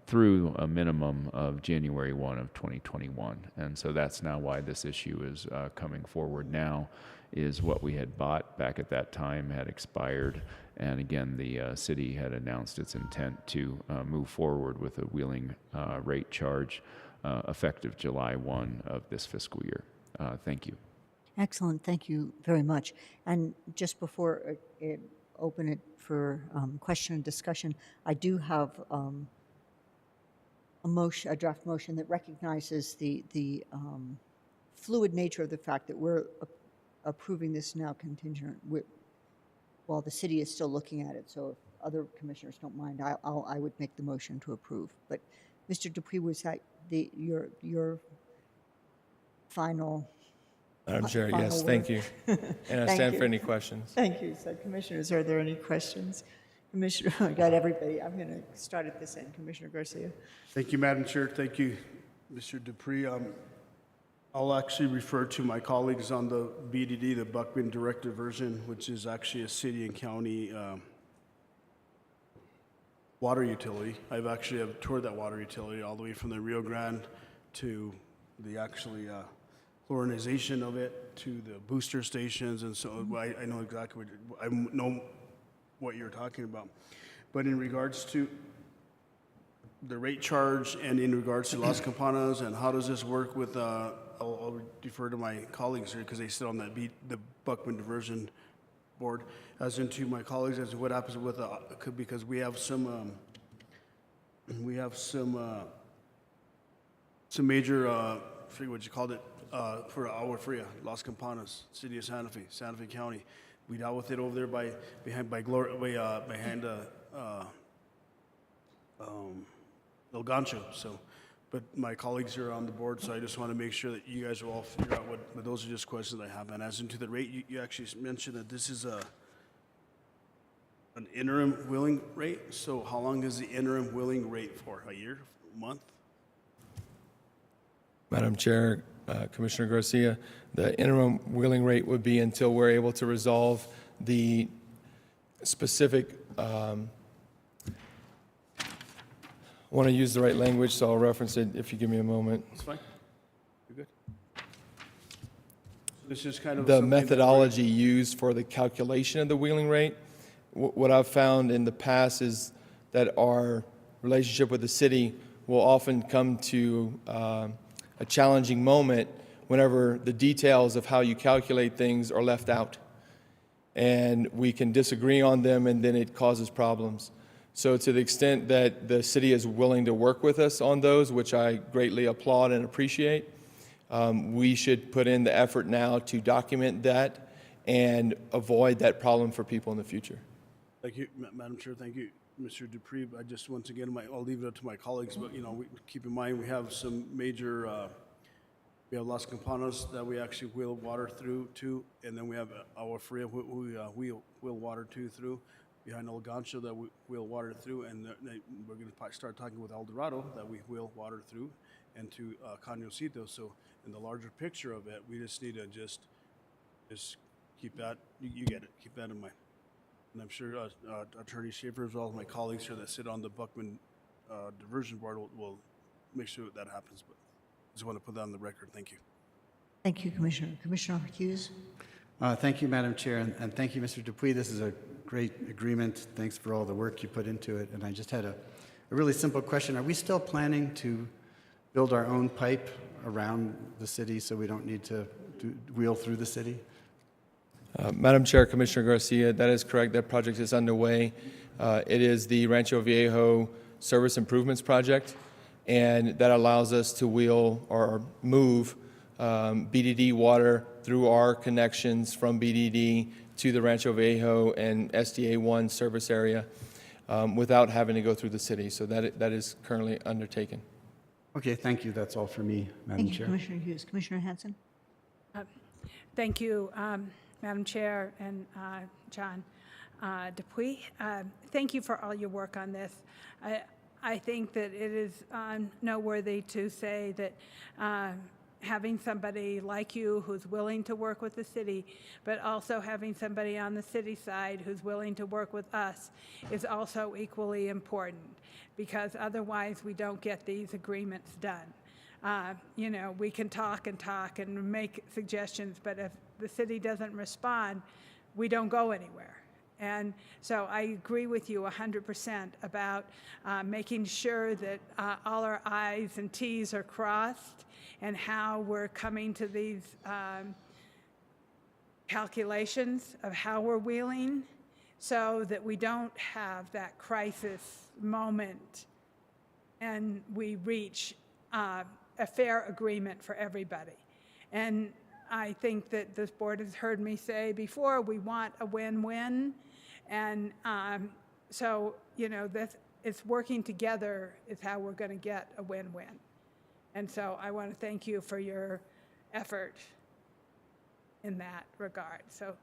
T: through a minimum of January 1 of 2021. And so that's now why this issue is coming forward now, is what we had bought back at that time had expired. And again, the city had announced its intent to move forward with a wheeling rate charge effective July 1 of this fiscal year. Thank you.
A: Excellent. Thank you very much. And just before I open it for question and discussion, I do have a draft motion that recognizes the fluid nature of the fact that we're approving this now contingent while the city is still looking at it. So if other commissioners don't mind, I would make the motion to approve. But Mr. Dupuy, was that your final?
S: Madam Chair,
A: final
S: yes,
A: word?
S: thank you. And I stand for any questions.
A: Thank you. So commissioners, are there any questions? Commissioner, I got everybody. I'm going to start at this end. Commissioner Garcia.
D: Thank you, Madam Chair. Thank you, Mr. Dupree. I'll actually refer to my colleagues on the BDD, the Buckman Directive version, which is actually a city and county water utility. I've toured that water utility all the way from the Rio Grande to the actually chlorinization of it to the booster stations, and so I know exactly what you're talking about. But in regards to the rate charge and in regards to Las Campanas and how does this work with, I'll defer to my colleagues here because they sit on the Buckman Diversion Board, as into my colleagues as to what happens with, because we have some major, I forget what you called it, for Agua Fria, Las Campanas, City of Santa Fe County. We dealt with it over there behind El Gancho. So, but my colleagues are on the board, so I just want to make sure that you guys will all figure out but those are just questions I have. And as into the rate, you actually mentioned that this is an interim wheeling rate. So how long is the interim wheeling rate for? A year? A month?
S: Madam Chair, Commissioner Garcia, the interim wheeling rate would be until we're able to resolve the specific want to use the right language, so I'll reference it if you give me a moment.
D: It's fine. You're good. This is kind of
S: The
D: something that we're-
S: methodology used for the calculation of the wheeling rate. What I've found in the past is that our relationship with the city will often come to a challenging moment whenever the details of how you calculate things are left out. And we can disagree on them, and then it causes problems. So to the extent that the city is willing to work with us on those, which I greatly applaud and appreciate, we should put in the effort now to document that and avoid that problem for people in the future.
D: Thank you, Madam Chair. Thank you, Mr. Dupree. I just, once again, I'll leave it up to my colleagues, but, keep in mind, we have some major, we have Las Campanas that we actually wheel water through to, and then we have Agua Fria we wheel water through, behind El Gancho that we wheel water through, and we're going to start talking with El Dorado that we wheel water through, and to Cañosito. So in the larger picture of it, we just need to just keep that, you get it, keep that in mind. And I'm sure Attorney Schaefer, as well as my colleagues here that sit on the Buckman Diversion Board, will make sure that happens. But I just want to put that on the record. Thank you.
A: Thank you, Commissioner. Commissioner Hughes?
G: Thank you, Madam Chair, and thank you, Mr. Dupuy. This is a great agreement. Thanks for all the work you put into it. And I just had a really simple question. Are we still planning to build our own pipe around the city so we don't need to wheel through the city?
S: Madam Chair, Commissioner Garcia, that is correct. That project is underway. It is the Rancho Viejo Service Improvements Project, and that allows us to wheel or move BDD water through our connections from BDD to the Rancho Viejo and SDA 1 service area without having to go through the city. So that is currently undertaken.
G: Okay, thank you. That's all for me, Madam
A: Thank you,
G: Chair.
A: Commissioner Hughes. Commissioner Hanson?
C: Thank you, Madam Chair and John Dupuy. Thank you for all your work on this. I think that it is noteworthy to say that having somebody like you who's willing to work with the city, but also having somebody on the city side who's willing to work with us is also equally important, because otherwise we don't get these agreements done. We can talk and make suggestions, but if the city doesn't respond, we don't go anywhere. And so I agree with you 100% about making sure that all our I's and T's are crossed, and how we're coming to these calculations of how we're wheeling, so that we don't have that crisis moment and we reach a fair agreement for everybody. And I think that this board has heard me say before, we want a win-win. And so, it's working together is how we're going to get a win-win. And so I want to thank you for your effort in that regard. So,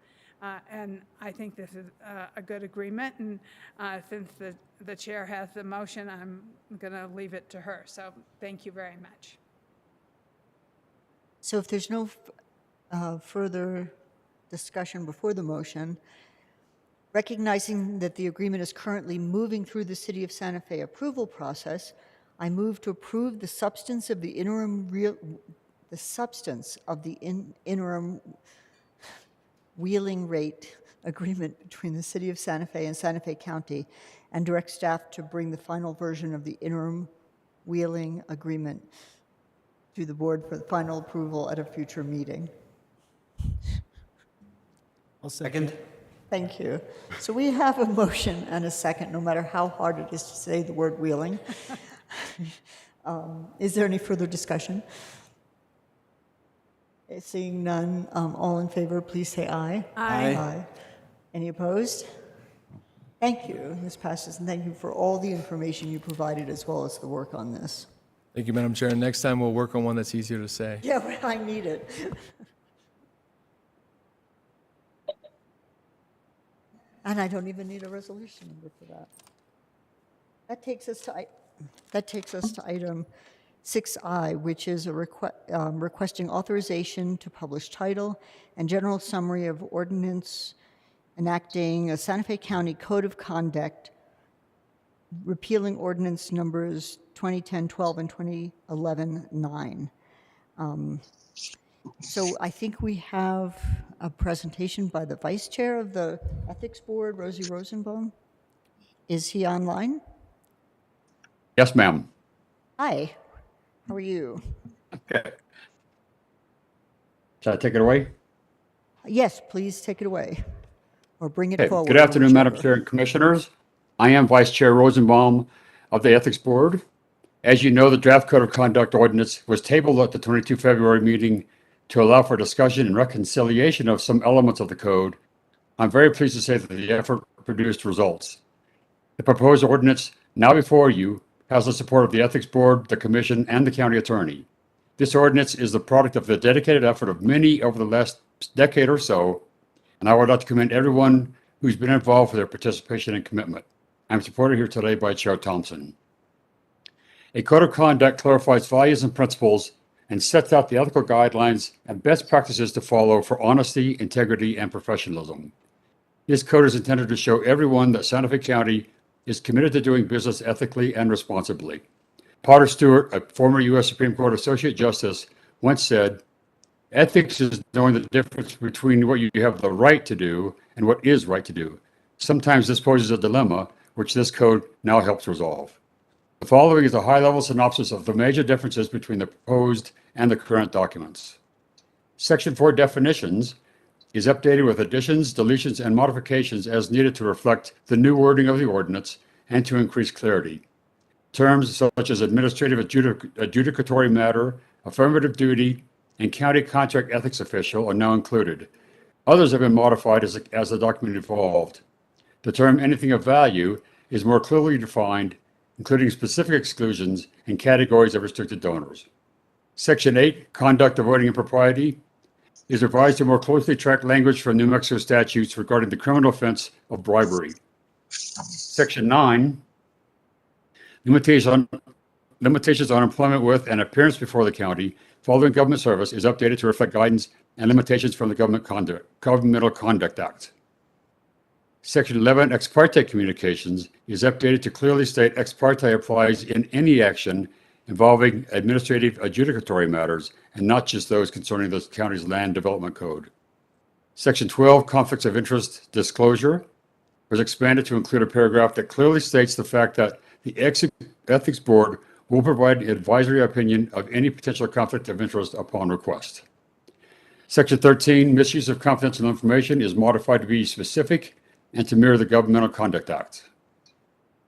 C: and I think this is a good agreement. And since the chair has the motion, I'm going to leave it to her. So thank you very much.
A: So if there's no further discussion before the motion, recognizing that the agreement is currently moving through the City of Santa Fe approval process, I move to approve the substance of the interim wheeling rate agreement between the City of Santa Fe and Santa Fe County, and direct staff to bring the final version of the interim wheeling agreement to the board for the final approval at a future meeting.
I: I'll second.
A: Thank you. So we have a motion and a second, no matter how hard it is to say the word wheeling. Is there any further discussion? Seeing none, all in favor, please say aye.
C: Aye.
A: Aye. Any opposed? Thank you. This passes, and thank you for all the information you provided as well as the work on this.
S: Thank you, Madam Chair. Next time we'll work on one that's easier to say.
A: Yeah, well, I need it. And I don't even need a resolution number for that. That takes us to item 6I, which is a requesting authorization to publish title and general summary of ordinance enacting a Santa Fe County Code of Conduct repealing ordinance numbers 2010-12 and 2011-9. So I think we have a presentation by the Vice Chair of the Ethics Board, Rosie Rosenbaum. Is he online?
U: Yes, ma'am.
A: Hi, how are you?
U: Okay. Shall I take it away?
A: Yes, please take it away, or bring it
U: Okay.
A: forward.
U: Good afternoon, Madam
A: whichever.
U: Chair and Commissioners. I am Vice Chair Rosenbaum of the Ethics Board. As you know, the draft Code of Conduct ordinance was tabled at the 22 February meeting to allow for discussion and reconciliation of some elements of the code. I'm very pleased to say that the effort produced results. The proposed ordinance now before you has the support of the Ethics Board, the Commission, and the County Attorney. This ordinance is the product of the dedicated effort of many over the last decade or so, and I would like to commend everyone who's been involved for their participation and commitment. I'm supported here today by Chair Thompson. A code of conduct clarifies values and principles and sets out the ethical guidelines and best practices to follow for honesty, integrity, and professionalism. This code is intended to show everyone that Santa Fe County is committed to doing business ethically and responsibly. Potter Stewart, a former U.S. Supreme Court Associate Justice, once said, "Ethics is knowing the difference between what you have the right to do and what is right to do. Sometimes this poses a dilemma, which this code now helps resolve." The following is a high-level synopsis of the major differences between the proposed and the current documents. Section 4 definitions is updated with additions, deletions, and modifications as needed to reflect the new wording of the ordinance and to increase clarity. Terms such as administrative adjudicatory matter, affirmative duty, and county contract ethics official are now included. Others have been modified as the document evolved. The term anything of value is more clearly defined, including specific exclusions and categories of restricted donors. Section 8, conduct avoiding impropriety, is revised to more closely track language from New Mexico statutes regarding the criminal offense of bribery. Section 9, limitations on employment with and appearance before the county following government service, is updated to reflect guidance and limitations from the Governmental Conduct Act. Section 11, ex parte communications, is updated to clearly state ex parte applies in any action involving administrative adjudicatory matters and not just those concerning the county's land development code. Section 12, conflicts of interest disclosure, was expanded to include a paragraph that clearly states the fact that the Ethics Board will provide an advisory opinion of any potential conflict of interest upon request. Section 13, misuse of confidential information, is modified to be specific and to mirror the Governmental Conduct Act.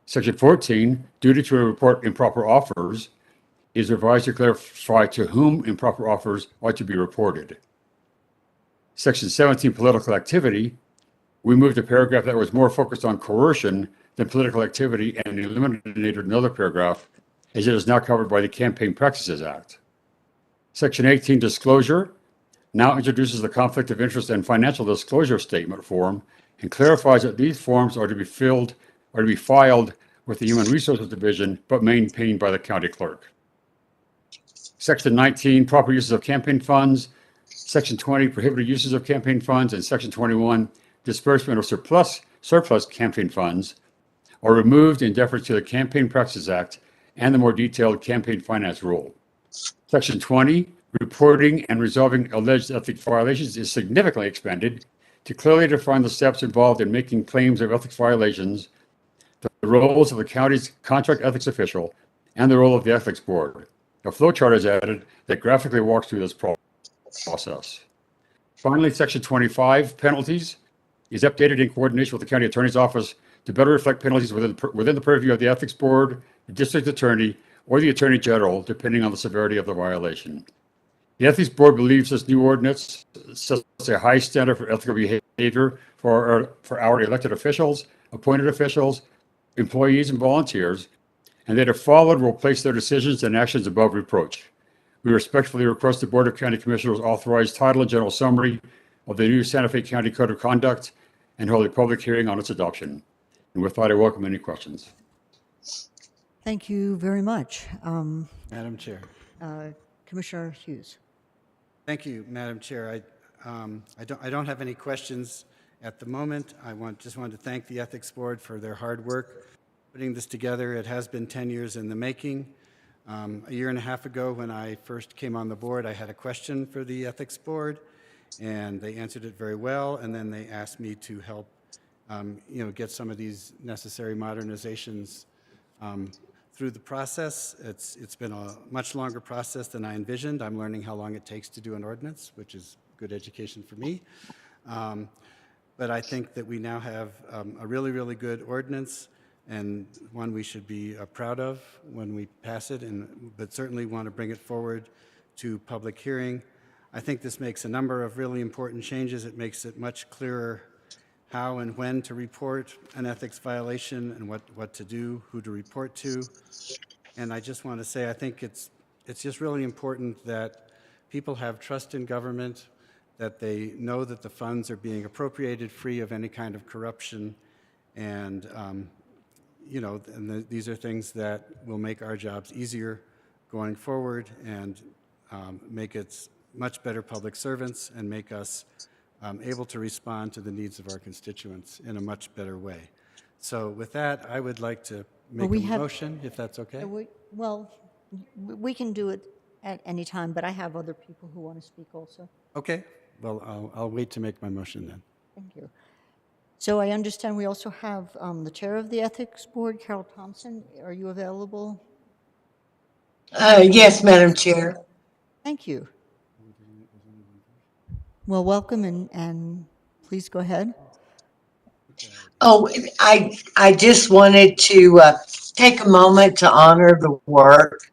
U: Section 14, duty to report improper offers, is revised to clarify to whom improper offers are to be reported. Section 17, political activity, we moved a paragraph that was more focused on coercion than political activity and eliminated another paragraph, as it is now covered by the Campaign Practices Act. Section 18, disclosure, now introduces the conflict of interest and financial disclosure statement form and clarifies that these forms are to be filed with the Human Resources Division, but maintained by the county clerk. Section 19, proper uses of campaign funds. Section 20, prohibited uses of campaign funds. And Section 21, disbursement of surplus campaign funds are removed in deference to the Campaign Practices Act and the more detailed campaign finance rule. Section 20, reporting and resolving alleged ethics violations, is significantly expanded to clearly define the steps involved in making claims of ethics violations, the roles of the county's contract ethics official, and the role of the ethics board. A flowchart is added that graphically walks through this process. Finally, Section 25, penalties, is updated in coordination with the county attorney's office to better reflect penalties within the purview of the ethics board, the district attorney, or the attorney general, depending on the severity of the violation. The ethics board believes this new ordinance sets a high standard for ethical behavior for our elected officials, appointed officials, employees, and volunteers, and that if followed will place their decisions and actions above reproach. We respectfully request the Board of County Commissioners authorize title and general summary of the new Santa Fe County Code of Conduct and hold a public hearing on its adoption. And with that, I welcome any questions.
A: Thank you very much.
G: Madam Chair.
A: Commissioner Hughes.
G: Thank you, Madam Chair. I don't have any questions at the moment. Just wanted to thank the Ethics Board for their hard work putting this together. It has been 10 years in the making. A year and a half ago, when I first came on the board, I had a question for the Ethics Board, and they answered it very well, and then they asked me to help get some of these necessary modernizations through the process. It's been a much longer process than I envisioned. I'm learning how long it takes to do an ordinance, which is good education for me. But I think that we now have a really, really good ordinance, and one we should be proud of when we pass it, but certainly want to bring it forward to public hearing. I think this makes a number of really important changes. It makes it much clearer how and when to report an ethics violation and what to do, who to report to. And I just want to say, I think it's just really important that people have trust in government, that they know that the funds are being appropriated free of any kind of corruption, and these are things that will make our jobs easier going forward and make us much better public servants and make us able to respond to the needs of our constituents in a much better way. So with that, I would like to make a motion, if that's okay.
A: We can do it at any time, but I have other people who want to speak also.
G: Okay. Well, I'll wait to make my motion then.
A: Thank you. So I understand we also have the chair of the Ethics Board, Carol Thompson. Are you available?
E: Yes, Madam Chair.
A: Thank you. Well, welcome, and please go ahead.
E: Oh, I just wanted to take a moment to honor the work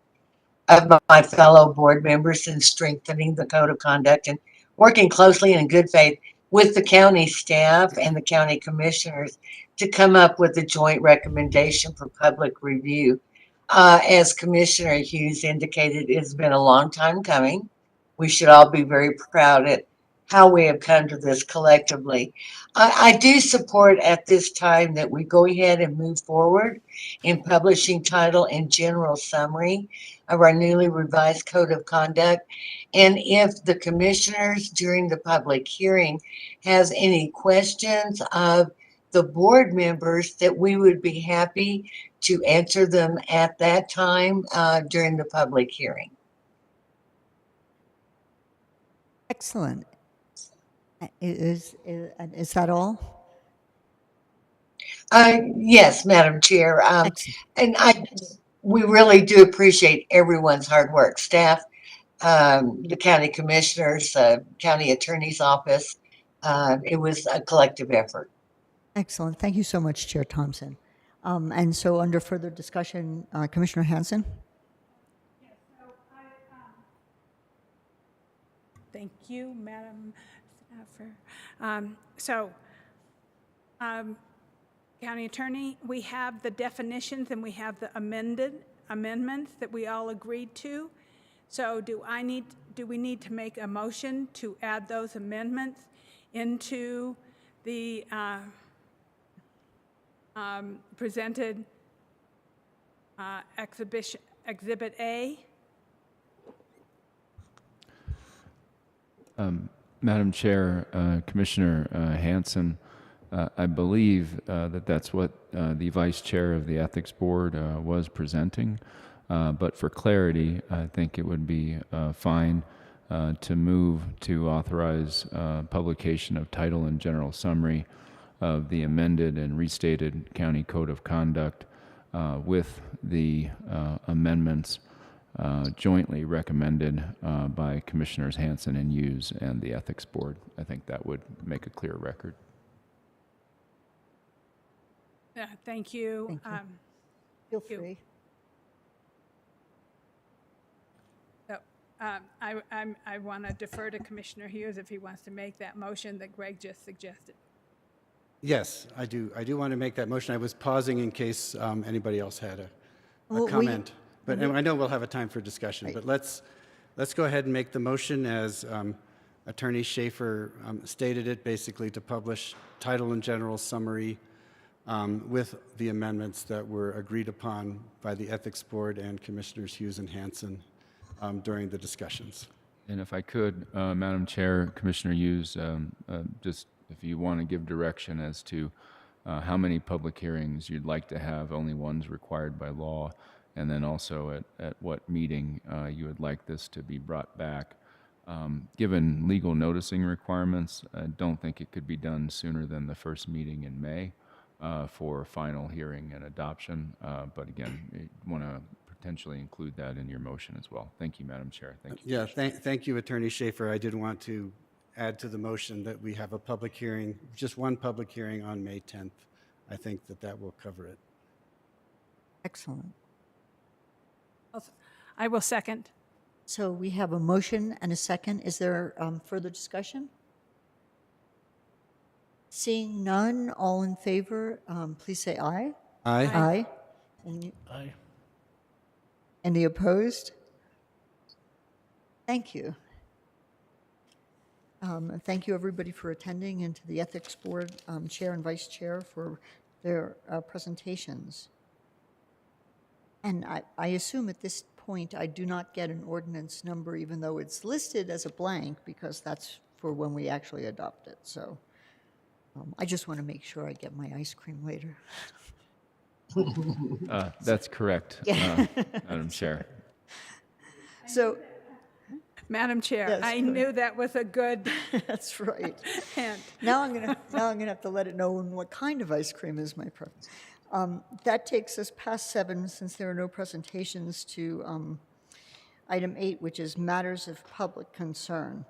E: of my fellow board members in strengthening the code of conduct and working closely and in good faith with the county staff and the county commissioners to come up with a joint recommendation for public review. As Commissioner Hughes indicated, it's been a long time coming. We should all be very proud at how we have come to this collectively. I do support at this time that we go ahead and move forward in publishing title and general summary of our newly revised code of conduct. And if the commissioners during the public hearing has any questions of the board members, that we would be happy to answer them at that time during the public hearing.
A: Excellent. Is that all?
E: Yes, Madam Chair. And we really do appreciate everyone's hard work. Staff, the county commissioners, county attorney's office. It was a collective effort.
A: Excellent. Thank you so much, Chair Thompson. And so under further discussion, Commissioner Hanson?
C: Thank you, Madam Staffer. County Attorney, we have the definitions and we have the amendments that we all agreed to. So do we need to make a motion to add those amendments into the presented Exhibit A?
T: Madam Chair, Commissioner Hanson, I believe that's what the Vice Chair of the Ethics Board was presenting. But for clarity, I think it would be fine to move to authorize publication of title and general summary of the amended and restated County Code of Conduct with the amendments jointly recommended by Commissioners Hanson and Hughes and the Ethics Board. I think that would make a clear record.
C: Thank you.
A: Feel free.
C: I want to defer to Commissioner Hughes if he wants to make that motion that Greg just suggested.
G: Yes, I do. I do want to make that motion. I was pausing in case anybody else had a comment. But I know we'll have a time for discussion. But let's go ahead and make the motion as Attorney Schaefer stated it, basically to publish title and general summary with the amendments that were agreed upon by the Ethics Board and Commissioners Hughes and Hanson during the discussions.
T: And if I could, Madam Chair, Commissioner Hughes, just if you want to give direction as to how many public hearings you'd like to have, only ones required by law, and then also at what meeting you would like this to be brought back. Given legal noticing requirements, I don't think it could be done sooner than the first meeting in May for final hearing and adoption. But again, you want to potentially include that in your motion as well. Thank you, Madam Chair. Thank you.
G: Yeah, thank you, Attorney Schaefer. I did want to add to the motion that we have a public hearing, just one public hearing on May 10th. I think that will cover it.
A: Excellent.
C: I will second.
A: So we have a motion and a second. Is there further discussion? Seeing none, all in favor, please say aye.
G: Aye.
A: Aye.
I: Aye.
A: Any opposed? Thank you. Thank you, everybody, for attending, and to the Ethics Board Chair and Vice Chair for their presentations. And I assume at this point I do not get an ordinance number, even though it's listed as a blank, because that's for when we actually adopt it. So I just want to make sure I get my ice cream later.
T: That's correct,
A: Yeah.
T: Madam Chair.
A: So,
C: Madam Chair,
A: Yes,
C: I
A: go
C: knew that was a good
A: that's right.
C: hint.
A: Now I'm gonna have to let it know what kind of ice cream is my preference. That takes us past 7, since there are no presentations, to item 8, which is matters of public concern.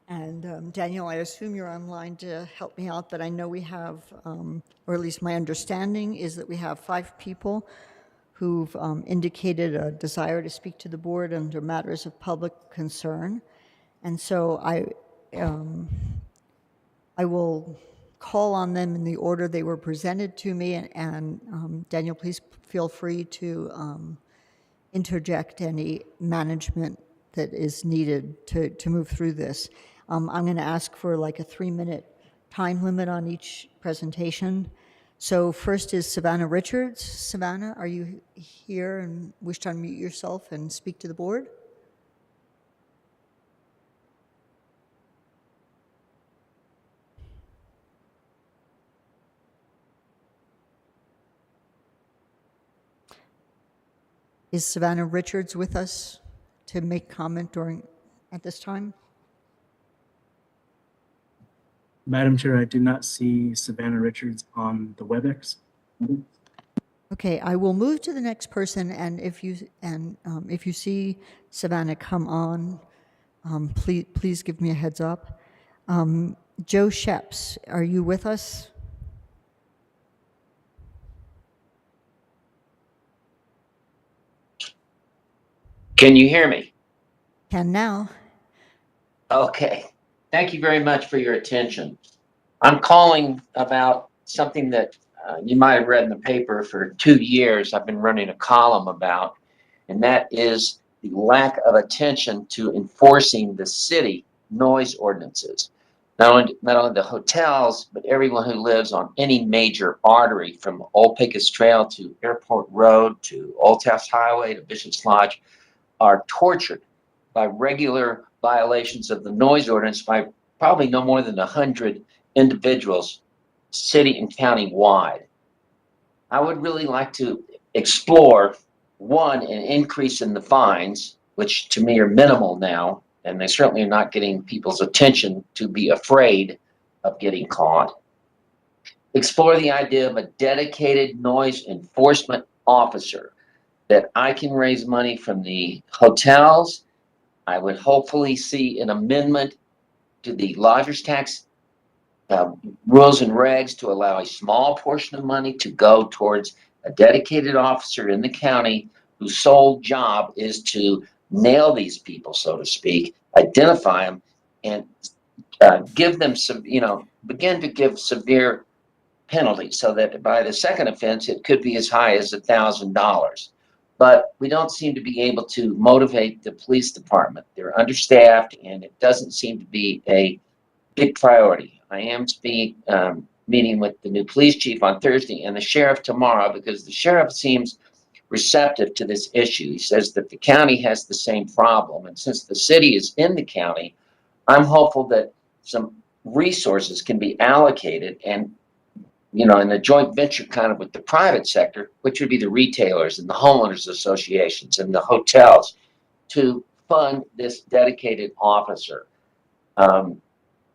A: And Daniel, I assume you're online to help me out, but I know we have, or at least my understanding is that we have 5 people who've indicated a desire to speak to the board under matters of public concern. And so I will call on them in the order they were presented to me, and Daniel, please feel free to interject any management that is needed to move through this. I'm going to ask for like a 3-minute time limit on each presentation. So first is Savannah Richards. Savannah, are you here and wish to unmute yourself and speak to the board? Is Savannah Richards with us to make comment at this time?
K: Madam Chair, I do not see Savannah Richards on the WebEx.
A: Okay, I will move to the next person, and if you see Savannah come on, please give me a heads up. Joe Sheps, are you with us?
F: Can you hear me?
A: Can now.
F: Okay. Thank you very much for your attention. I'm calling about something that you might have read in the paper for 2 years. I've been running a column about, and that is the lack of attention to enforcing the city noise ordinances. Not only the hotels, but everyone who lives on any major artery from Old Pecos Trail to Airport Road to Old Taft Highway to Bishop's Lodge are tortured by regular violations of the noise ordinance by probably no more than 100 individuals, city and county wide. I would really like to explore, one, an increase in the fines, which to me are minimal now, and they certainly are not getting people's attention to be afraid of getting caught. Explore the idea of a dedicated noise enforcement officer, that I can raise money from the hotels. I would hopefully see an amendment to the lodger's tax rules and regs to allow a small portion of money to go towards a dedicated officer in the county whose sole job is to nail these people, so to speak, identify them, and give them some, begin to give severe penalties, so that by the second offense, it could be as high as $1,000. But we don't seem to be able to motivate the police department. They're understaffed, and it doesn't seem to be a big priority. I am to be meeting with the new police chief on Thursday and the sheriff tomorrow, because the sheriff seems receptive to this issue. He says that the county has the same problem, and since the city is in the county, I'm hopeful that some resources can be allocated and in a joint venture kind of with the private sector, which would be the retailers and the homeowners associations and the hotels, to fund this dedicated officer.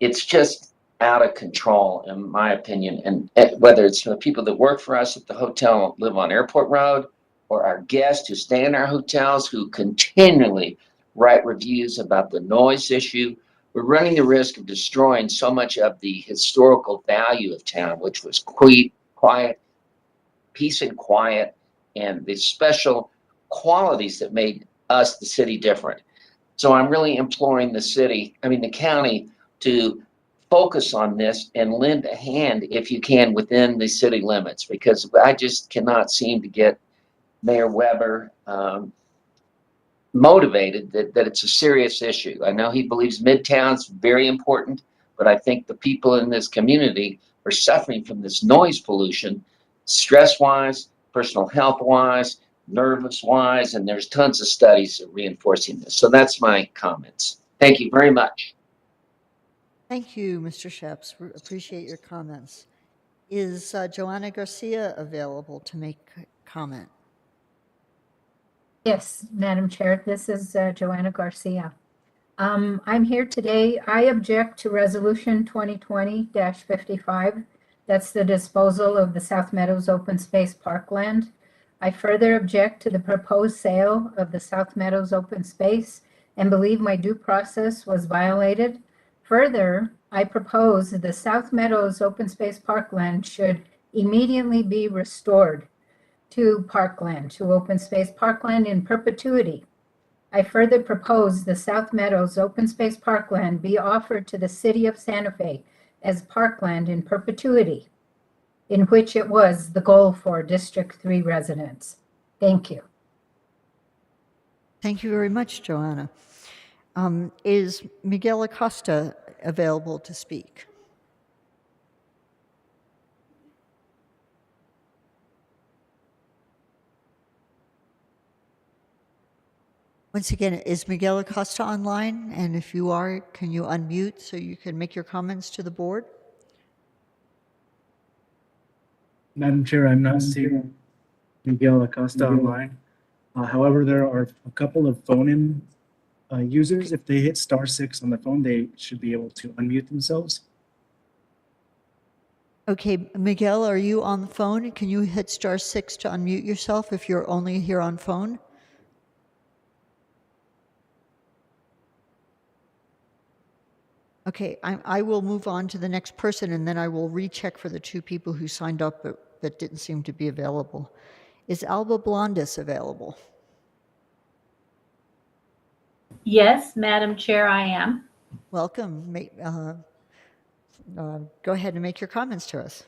F: It's just out of control, in my opinion. And whether it's the people that work for us at the hotel, live on Airport Road, or our guests who stay in our hotels, who continually write reviews about the noise issue, we're running the risk of destroying so much of the historical value of town, which was quiet, peace and quiet, and the special qualities that made us, the city, different. So I'm really imploring the county, to focus on this and lend a hand, if you can, within the city limits, because I just cannot seem to get Mayor Weber motivated that it's a serious issue. I know he believes Midtown's very important, but I think the people in this community are suffering from this noise pollution, stress-wise, personal health-wise, nervous-wise, and there's tons of studies reinforcing this. So that's my comments. Thank you very much.
A: Thank you, Mr. Sheps. Appreciate your comments. Is Joanna Garcia available to make comment?
H: Yes, Madam Chair, this is Joanna Garcia. I'm here today. I object to Resolution 2020-55. That's the disposal of the South Meadows Open Space Parkland. I further object to the proposed sale of the South Meadows Open Space and believe my due process was violated. Further, I propose that the South Meadows Open Space Parkland should immediately be restored to parkland, to open space parkland in perpetuity. I further propose the South Meadows Open Space Parkland be offered to the city of Santa Fe as parkland in perpetuity, in which it was the goal for District 3 residents. Thank you.
A: Thank you very much, Joanna. Is Miguel Acosta available to speak? Once again, is Miguel Acosta online? And if you are, can you unmute so you can make your comments to the board?
V: Madam Chair, I'm not seeing Miguel Acosta online. However, there are a couple of phone-in users. If they hit *6 on the phone, they should be able to unmute themselves.
A: Okay, Miguel, are you on the phone? Can you hit *6 to unmute yourself if you're only here on phone? Okay, I will move on to the next person, and then I will recheck for the two people who signed up but didn't seem to be available. Is Alba Blondis available?
W: Yes, Madam Chair, I am.
A: Welcome. Go ahead and make your comments to us.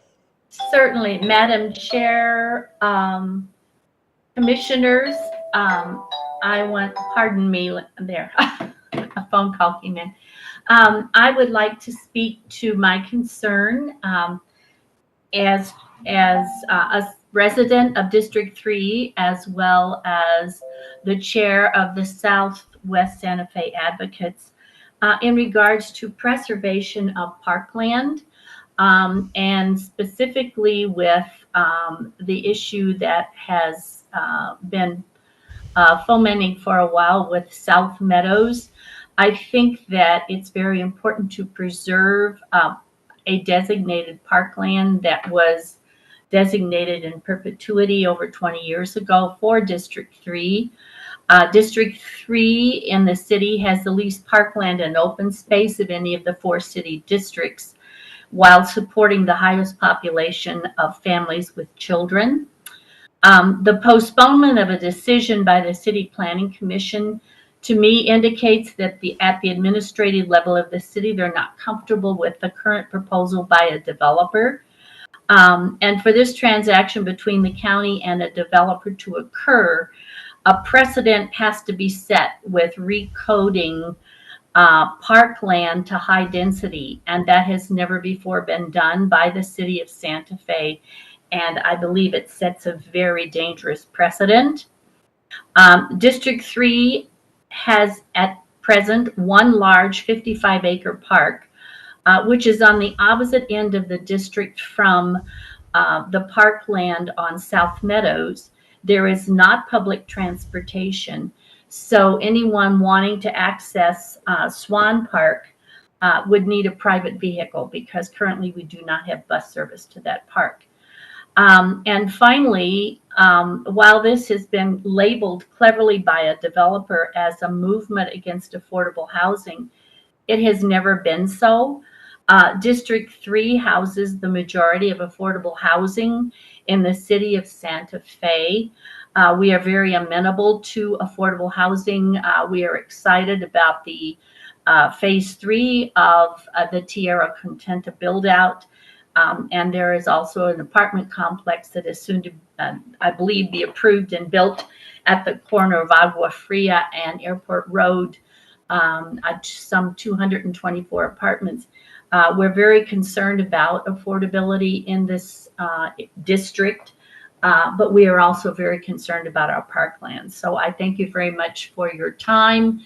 W: Certainly, Madam Chair, commissioners, pardon me there, a phone call came in. I would like to speak to my concern as a resident of District 3, as well as the chair of the Southwest Santa Fe Advocates, in regards to preservation of parkland, and specifically with the issue that has been fomenting for a while with South Meadows. I think that it's very important to preserve a designated parkland that was designated in perpetuity over 20 years ago for District 3. District 3 in the city has the least parkland and open space of any of the 4 city districts, while supporting the highest population of families with children. The postponement of a decision by the City Planning Commission, to me, indicates that at the administrative level of the city, they're not comfortable with the current proposal by a developer. And for this transaction between the county and a developer to occur, a precedent has to be set with recoding parkland to high density, and that has never before been done by the city of Santa Fe, and I believe it sets a very dangerous precedent. District 3 has at present one large 55-acre park, which is on the opposite end of the district from the parkland on South Meadows, there is not public transportation. So anyone wanting to access Swan Park would need a private vehicle because currently we do not have bus service to that park. And finally, while this has been labeled cleverly by a developer as a movement against affordable housing, it has never been so. District 3 houses the majority of affordable housing in the city of Santa Fe. We are very amenable to affordable housing. We are excited about the phase 3 of the Tierra Contenta build out. And there is also an apartment complex that is soon to, I believe, be approved and built at the corner of Agua Fria and Airport Road, some 224 apartments. We're very concerned about affordability in this district, but we are also very concerned about our parklands. So I thank you very much for your time,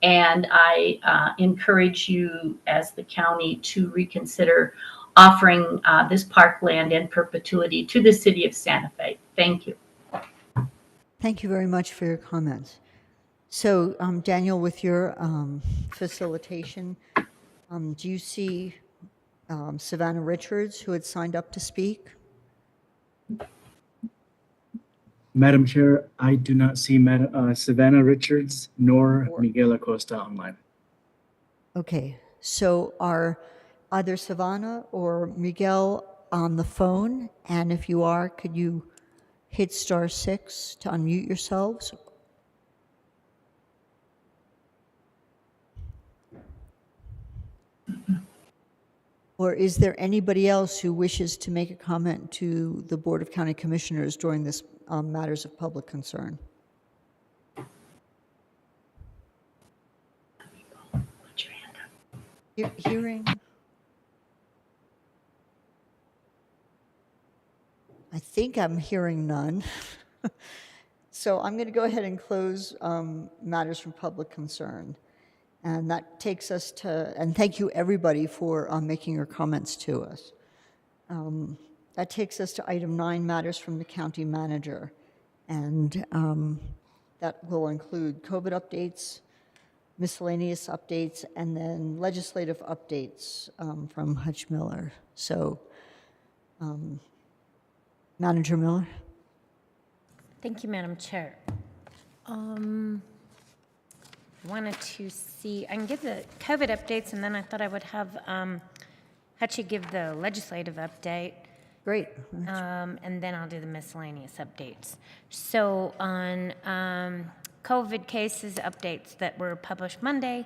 W: and I encourage you as the county to reconsider offering this parkland in perpetuity to the city of Santa Fe. Thank you.
A: Thank you very much for your comments. So, Daniel, with your facilitation, do you see Savannah Richards, who had signed up to speak?
V: Madam Chair, I do not see Savannah Richards nor Miguel Acosta online.
A: Okay, so are either Savannah or Miguel on the phone? And if you are, could you hit *6 to unmute yourselves? Or is there anybody else who wishes to make a comment to the Board of County Commissioners during this matters of public concern?
W: Put your hand up.
A: Hearing? I think I'm hearing none. So I'm going to go ahead and close matters from public concern. And that takes us to, and thank you everybody for making your comments to us. That takes us to item 9, matters from the county manager. And that will include COVID updates, miscellaneous updates, and then legislative updates from Hutch Miller. So, Manager Miller.
J: Thank you, Madam Chair. Wanted to see, I can give the COVID updates, and then I thought I would have Hutchie give the legislative update.
A: Great.
J: And then I'll do the miscellaneous updates. So on COVID cases updates that were published Monday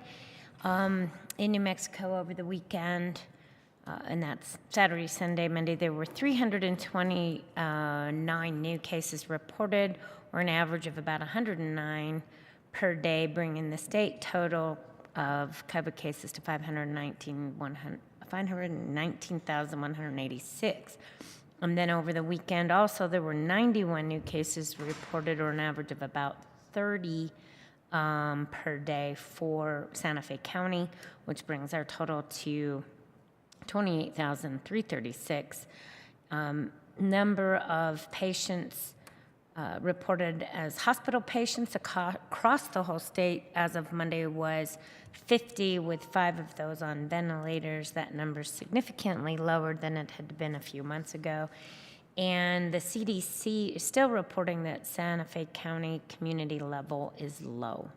J: in New Mexico over the weekend, and that's Saturday, Sunday, Monday, there were 329 new cases reported, or an average of about 109 per day, bringing the state total of COVID cases to 519,186. And then over the weekend also, there were 91 new cases reported, or an average of about 30 per day for Santa Fe County, which brings our total to 28,336. Number of patients reported as hospital patients across the whole state as of Monday was 50, with 5 of those on ventilators. That number is significantly lower than it had been a few months ago. And the CDC is still reporting that Santa Fe County community level is low.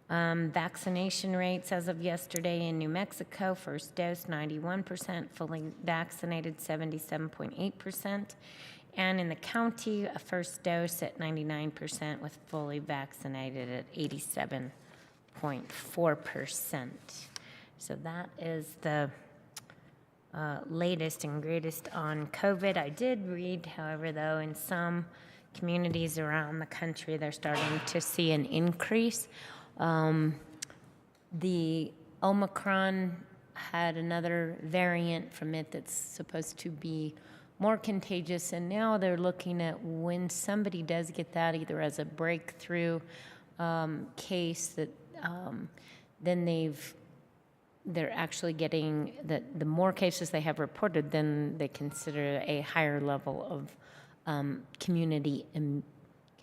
J: Vaccination rates as of yesterday in New Mexico, first dose 91%, fully vaccinated 77.8%. And in the county, a first dose at 99%, with fully vaccinated at 87.4%. So that is the latest and greatest on COVID. I did read, however, though, in some communities around the country, they're starting to see an increase. The Omicron had another variant from it that's supposed to be more contagious, and now they're looking at when somebody does get that, either as a breakthrough case, that then they've they're actually getting, the more cases they have reported, then they consider a higher level of community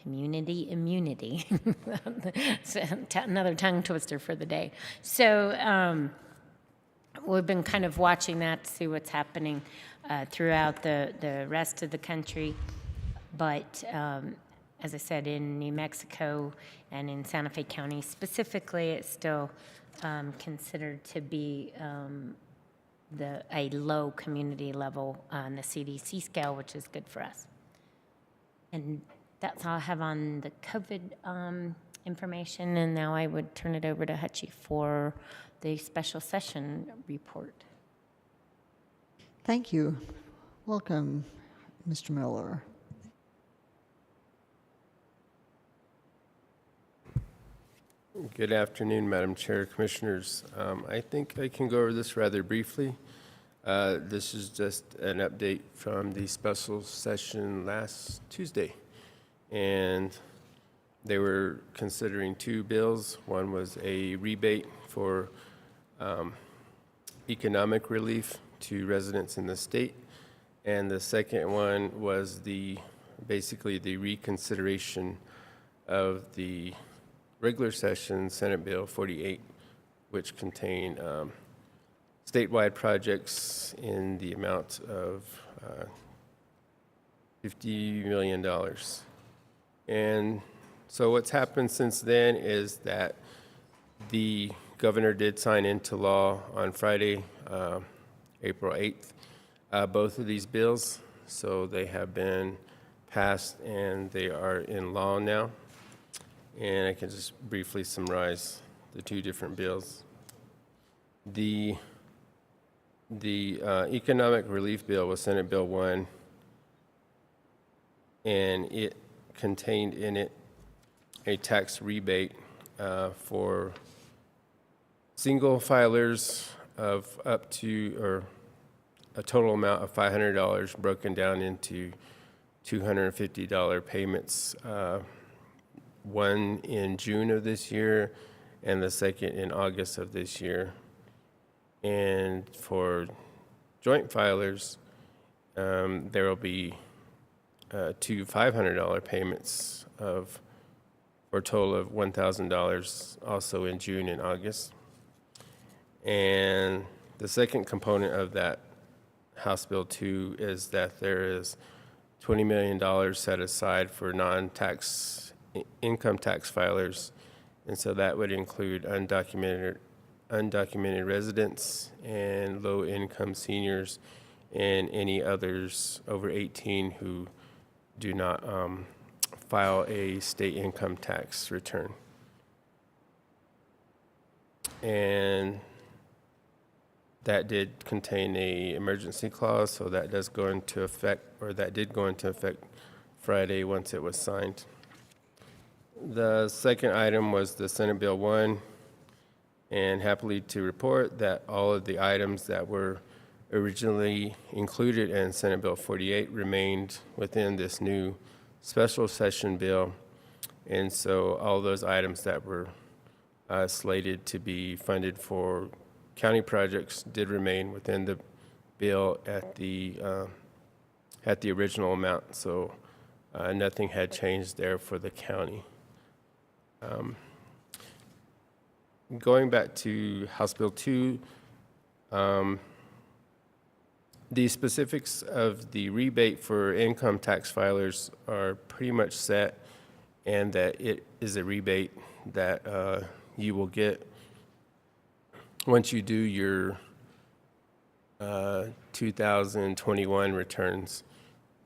J: immunity. So, another tongue twister for the day. So we've been kind of watching that to see what's happening throughout the rest of the country. But as I said, in New Mexico and in Santa Fe County specifically, it's still considered to be a low community level on the CDC scale, which is good for us. And that's all I have on the COVID information. And now I would turn it over to Hutchie for the special session report.
A: Thank you. Welcome, Mr. Miller.
S: Good afternoon, Madam Chair, Commissioners. I think I can go over this rather briefly. This is just an update from the special session last Tuesday. And they were considering two bills. One was a rebate for economic relief to residents in the state. And the second one was basically the reconsideration of the regular session Senate Bill 48, which contained statewide projects in the amount of $50 million. And so what's happened since then is that the governor did sign into law on Friday, April 8th, both of these bills. So they have been passed and they are in law now. And I can just briefly summarize the two different bills. The economic relief bill was Senate Bill 1, and it contained in it a tax rebate for single filers of up to, or a total amount of $500 broken down into $250 payments, one in June of this year and the second in August of this year. And for joint filers, there will be two $500 payments for a total of $1,000 also in June and August. And the second component of that House Bill 2 is that there is $20 million set aside for income tax filers, and so that would include undocumented residents and low-income seniors and any others over 18 who do not file a state income tax return. And that did contain an emergency clause, so that does go into effect, or that did go into effect Friday once it was signed. The second item was the Senate Bill 1, and happily to report that all of the items that were originally included in Senate Bill 48 remained within this new special session bill. And so all those items that were slated to be funded for county projects did remain within the bill at the original amount. So nothing had changed there for the county. Going back to House Bill 2, the specifics of the rebate for income tax filers are pretty much set, and that it is a rebate that you will get once you do your 2021 returns.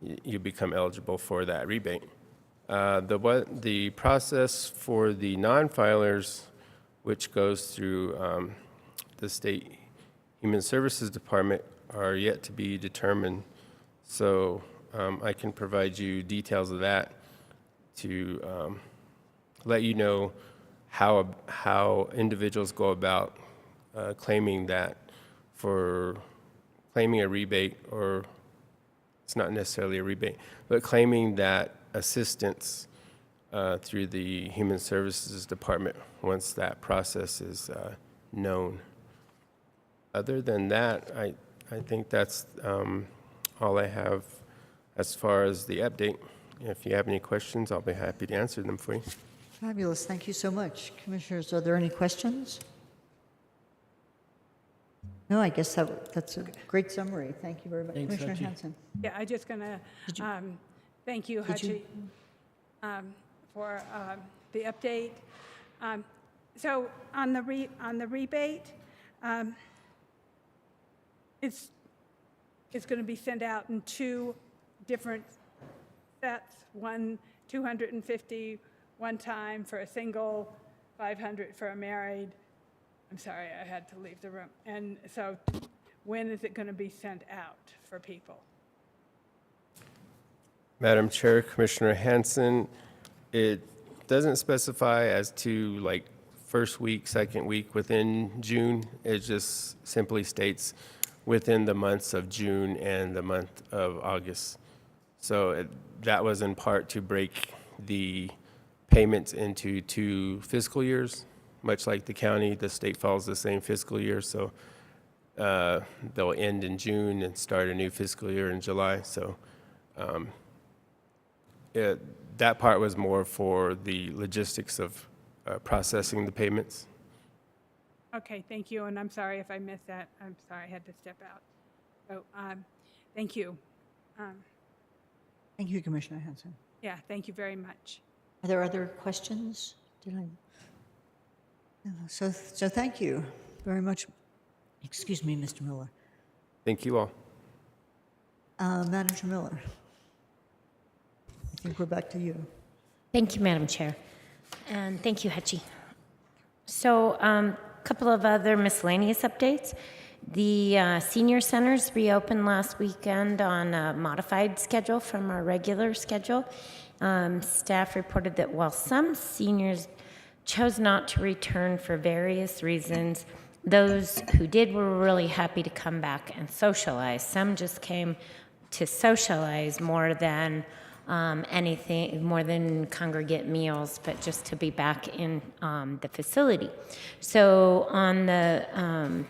S: You become eligible for that rebate. The process for the non-filers, which goes through the State Human Services Department, are yet to be determined. So I can provide you details of that to let you know how individuals go about claiming that, for claiming a rebate, or it's not necessarily a rebate, but claiming that assistance through the Human Services Department once that process is known. Other than that, I think that's all I have as far as the update. If you have any questions, I'll be happy to answer them for you.
A: Fabulous. Thank you so much. Commissioners, are there any questions? No, I guess that's a great summary. Thank you very much.
I: Thanks,
A: Commissioner
I: Hachi.
A: Hanson.
C: Yeah, I just gonna, thank you,
A: Did you-
C: Hachi, for the update. So on the rebate, it's going to be sent out in two different sets, one 250 one time for a single, 500 for a married. I'm sorry, I had to leave the room. And so when is it going to be sent out for people?
S: Madam Chair, Commissioner Hanson, it doesn't specify as to like first week, second week within June. It just simply states within the months of June and the month of August. So that was in part to break the payments into 2 fiscal years. Much like the county, the state follows the same fiscal year. So they'll end in June and start a new fiscal year in July. So that part was more for the logistics of processing the payments.
C: Okay, thank you, and I'm sorry if I missed that. I'm sorry, I had to step out. So, thank you.
A: Thank you, Commissioner Hanson.
C: Yeah, thank you very much.
A: Are there other questions? Did I? No, so thank you very much. Excuse me, Mr. Miller.
S: Thank you all.
A: Manager Miller. I think we're back to you.
J: Thank you, Madam Chair. And thank you, Hachi. So a couple of other miscellaneous updates. The senior centers reopened last weekend on a modified schedule from our regular schedule. Staff reported that while some seniors chose not to return for various reasons, those who did were really happy to come back and socialize. Some just came to socialize more than anything, more than congregate meals, but just to be back in the facility. So on the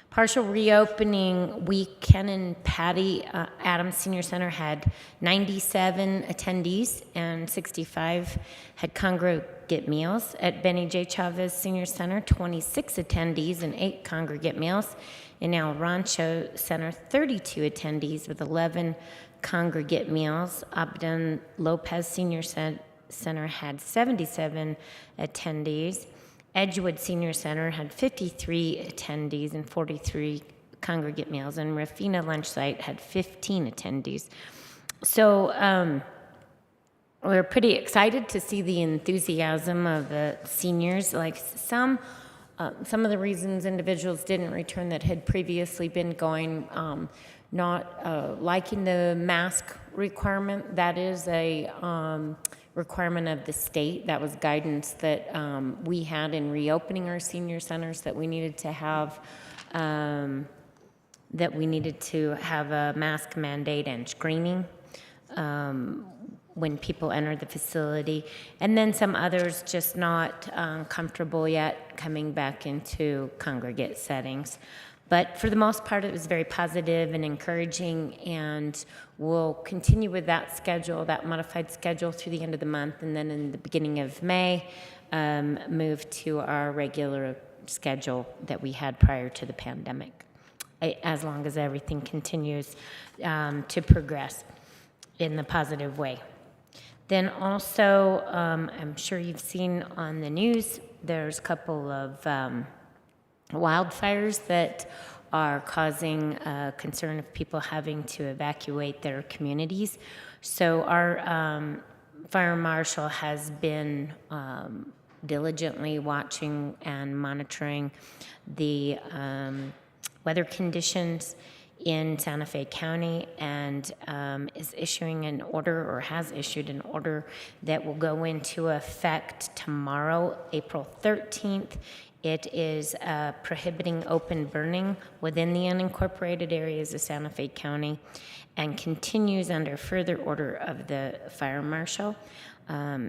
J: partial reopening week, Ken and Patty Adams Senior Center had 97 attendees and 65 had congregate meals. At Benny J. Chavez Senior Center, 26 attendees and 8 congregate meals. In El Rancho Center, 32 attendees with 11 congregate meals. Abdon Lopez Senior Center had 77 attendees. Edgewood Senior Center had 53 attendees and 43 congregate meals, and Rafina Lunch Site had 15 attendees. So we're pretty excited to see the enthusiasm of the seniors. Like some of the reasons individuals didn't return that had previously been going, not liking the mask requirement. That is a requirement of the state. That was guidance that we had in reopening our senior centers, that we needed to have a mask mandate and screening when people enter the facility. And then some others just not comfortable yet coming back into congregate settings. But for the most part, it was very positive and encouraging, and we'll continue with that schedule, that modified schedule through the end of the month, and then in the beginning of May, move to our regular schedule that we had prior to the pandemic, as long as everything continues to progress in the positive way. Then also, I'm sure you've seen on the news, there's a couple of wildfires that are causing concern of people having to evacuate their communities. So our fire marshal has been diligently watching and monitoring the weather conditions in Santa Fe County, and is issuing an order, or has issued an order, that will go into effect tomorrow, April 13th. It is prohibiting open burning within the unincorporated areas of Santa Fe County, and continues under further order of the fire marshal.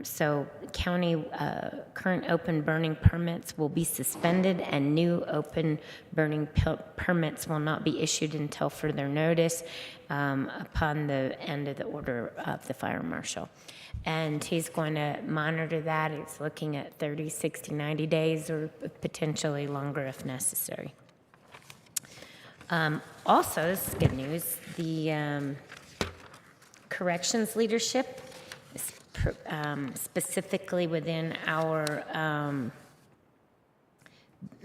J: So county current open burning permits will be suspended, and new open burning permits will not be issued until further notice upon the end of the order of the fire marshal. And he's going to monitor that. He's looking at 30, 60, 90 days, or potentially longer if necessary. Also, this is good news. The corrections leadership, specifically within our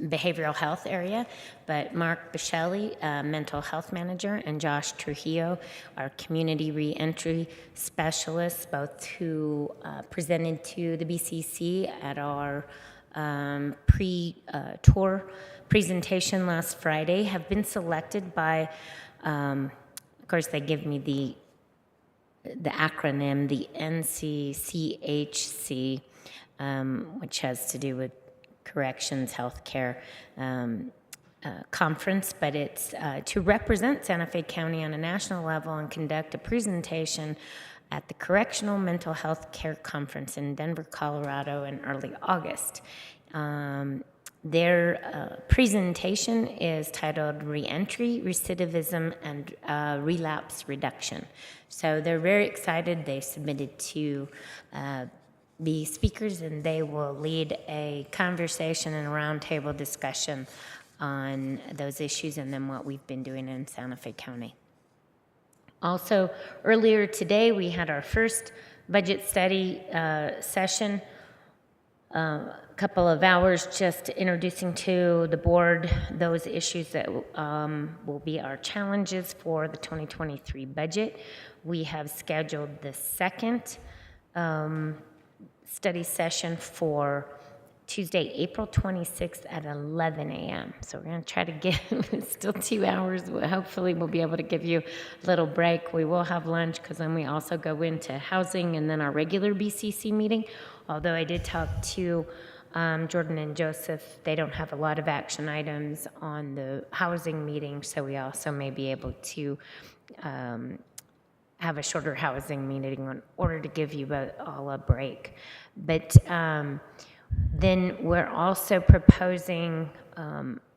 J: behavioral health area, but Mark Bichelli, mental health manager, and Josh Trujillo, our community reentry specialists, both who presented to the BCC at our pre-tour presentation last Friday, have been selected by, of course, they give me the acronym, the NCCHC, which has to do with Corrections Healthcare Conference, but it's to represent Santa Fe County on a national level and conduct a presentation at the Correctional Mental Health Care Conference in Denver, Colorado in early August. Their presentation is titled Reentry, Recidivism, and Relapse Reduction. So they're very excited. They submitted to be speakers, and they will lead a conversation and a roundtable discussion on those issues and then what we've been doing in Santa Fe County. Also, earlier today, we had our first budget study session, a couple of hours just introducing to the board those issues that will be our challenges for the 2023 budget. We have scheduled the second study session for Tuesday, April 26th at 11 a.m. So we're going to try to get still 2 hours. Hopefully we'll be able to give you a little break. We will have lunch because then we also go into housing and then our regular BCC meeting. Although I did talk to Jordan and Joseph, they don't have a lot of action items on the housing meeting, so we also may be able to have a shorter housing meeting in order to give you all a break. But then we're also proposing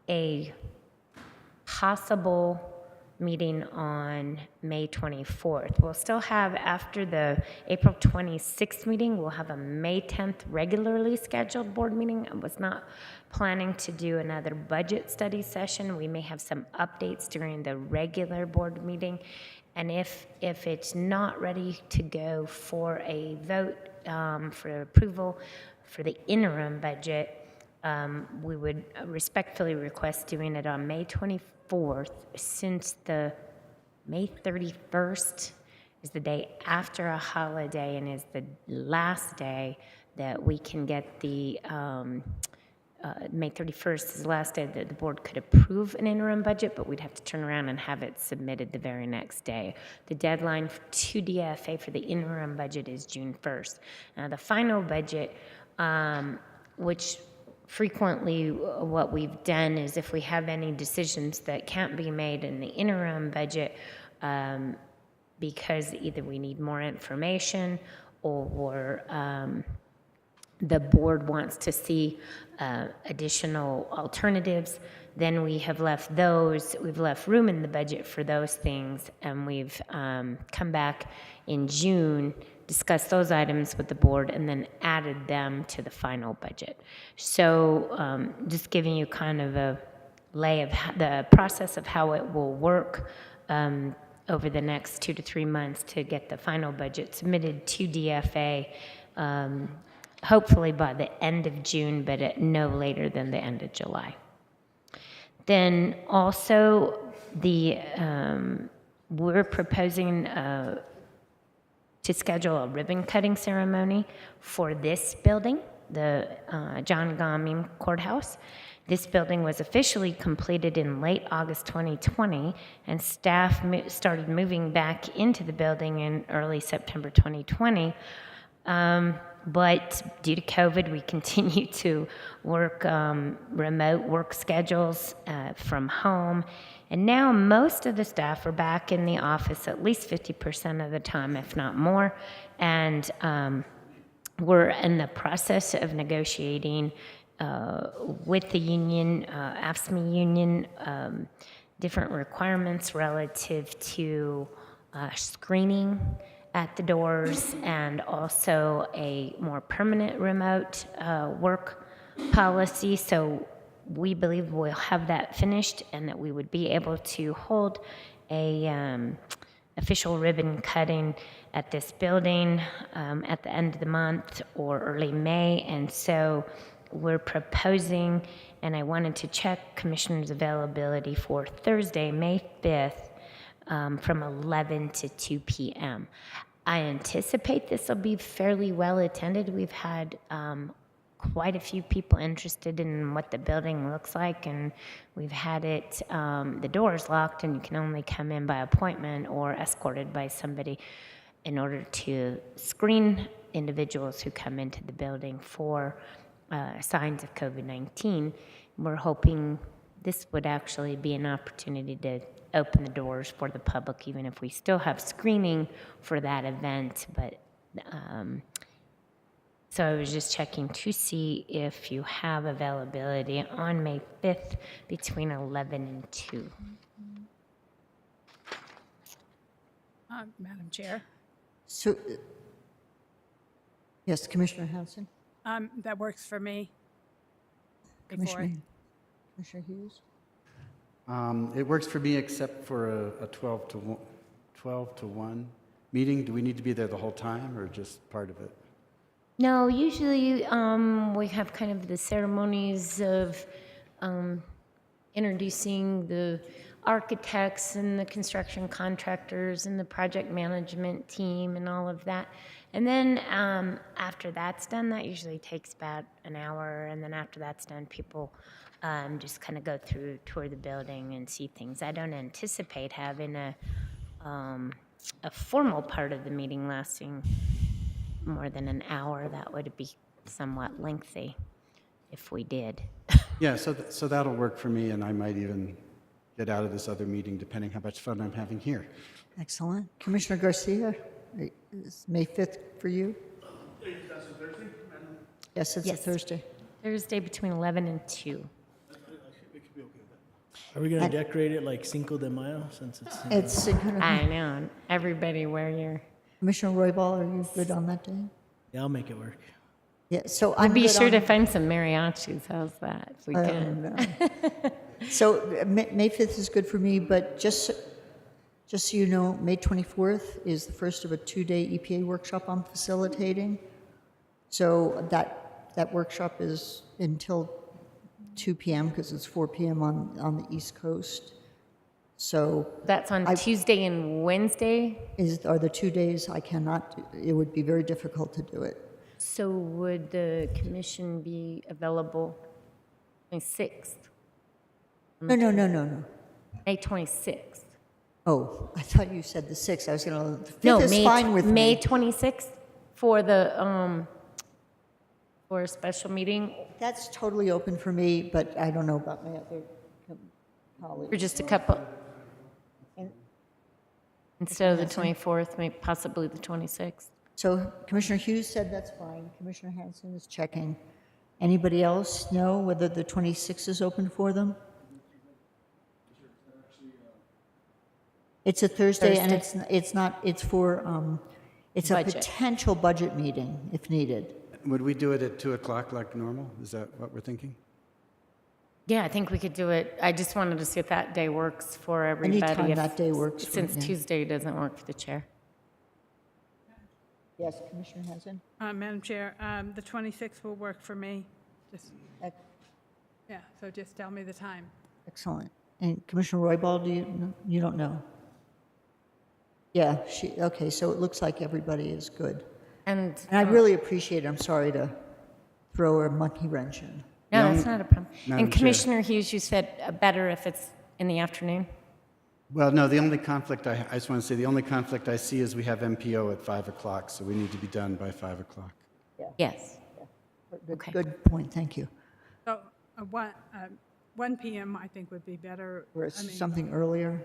J: a possible meeting on May 24th. We'll still have, after the April 26th meeting, we'll have a May 10th regularly scheduled board meeting. I was not planning to do another budget study session. We may have some updates during the regular board meeting. And if it's not ready to go for a vote for approval for the interim budget, we would respectfully request doing it on May 24th, since the May 31st is the day after a holiday and is the last day that we can get the May 31st is the last day that the board could approve an interim budget, but we'd have to turn around and have it submitted the very next day. The deadline to DFA for the interim budget is June 1st. Now, the final budget, which frequently what we've done is if we have any decisions that can't be made in the interim budget because either we need more information or the board wants to see additional alternatives, then we have left those, we've left room in the budget for those things, and we've come back in June, discussed those items with the board, and then added them to the final budget. So just giving you kind of a lay of the process of how it will work over the next 2 to 3 months to get the final budget submitted to DFA, hopefully by the end of June, but at no later than the end of July. Then also we're proposing to schedule a ribbon cutting ceremony for this building, the John Gomim Courthouse. This building was officially completed in late August 2020, and staff started moving back into the building in early September 2020. But due to COVID, we continue to work remote work schedules from home. And now most of the staff are back in the office at least 50% of the time, if not more. And we're in the process of negotiating with the union, AFSCME union, different requirements relative to screening at the doors and also a more permanent remote work policy. So we believe we'll have that finished and that we would be able to hold a official ribbon cutting at this building at the end of the month or early May. And so we're proposing, and I wanted to check commissioners' availability for Thursday, May 5th, from 11 to 2 p.m. I anticipate this will be fairly well attended. We've had quite a few people interested in what the building looks like, and we've had it, the doors locked, and you can only come in by appointment or escorted by somebody in order to screen individuals who come into the building for signs of COVID-19. We're hoping this would actually be an opportunity to open the doors for the public, even if we still have screening for that event. But so I was just checking to see if you have availability on May 5th between 11 and 2.
C: Madam Chair,
A: So, yes, Commissioner Hanson?
C: that works for me.
A: Commissioner Hughes?
G: It works for me except for a 12 to 1 meeting. Do we need to be there the whole time or just part of it?
J: No, usually we have kind of the ceremonies of introducing the architects and the construction contractors and the project management team and all of that. And then after that's done, that usually takes about an hour. And then after that's done, people just kind of go through, tour the building and see things. I don't anticipate having a formal part of the meeting lasting more than an hour. That would be somewhat lengthy if we did.
G: Yeah, so that'll work for me, and I might even get out of this other meeting depending how much fun I'm having here.
A: Excellent. Commissioner Garcia, is May 5th for you?
D: That's a Thursday, madam?
A: Yes, it's a Thursday.
J: Thursday between 11 and 2.
I: Are we going to decorate it like Cinco de Mayo since it's...
A: It's
J: I know. Everybody wear your...
A: Commissioner Roybal, are you good on that day?
I: Yeah, I'll make it work.
A: Yeah, so
J: I'd
A: I'm
J: be
A: good
J: sure
A: on-
J: to find some mariachis. How's that? If we can.
A: No. So May 5th is good for me, but just so you know, May 24th is the first of a 2-day EPA workshop I'm facilitating. So that workshop is until 2 p.m. because it's 4 p.m. on the East Coast. So
J: that's on Tuesday and Wednesday?
A: Are the 2 days I cannot, it would be very difficult to do it.
J: So would the commission be available May 6th?
A: No.
J: May 26th.
A: Oh, I thought you said the 6th. I was going to, the 5th
J: No,
A: is fine with
J: May
A: me.
J: 26th for the, for a special meeting?
A: That's totally open for me, but I don't know about my other colleagues.
J: For just a couple? Instead of the 24th, possibly the 26th?
A: So Commissioner Hughes said that's fine. Commissioner Hanson is checking. Anybody else know whether the 26th is open for them? It's a Thursday, and it's not, it's for, it's a
J: Budget.
A: potential budget meeting if needed.
G: Would we do it at 2 o'clock like normal? Is that what we're thinking?
J: Yeah, I think we could do it. I just wanted to see if that day works for everybody.
A: Anytime
J: if-
A: that day works for
J: Since
A: me.
J: Tuesday doesn't work for the chair.
A: Yes, Commissioner Hanson?
C: Madam Chair, the 26th will work for me. Just, yeah, so just tell me the time.
A: Excellent. And Commissioner Roybal, you don't know? Yeah, okay, so it looks like everybody is good.
J: And
A: I really appreciate it. I'm sorry to throw a monkey wrench in.
J: No, that's not a problem.
G: Madam
J: And
G: Chair.
J: Commissioner Hughes, you said better if it's in the afternoon?
G: Well, no, the only conflict, I just want to say, the only conflict I see is we have MPO at 5 o'clock, so we need to be done by 5 o'clock.
J: Yes.
A: Good point, thank you.
C: So 1 p.m. I think would be better.
A: Or something earlier?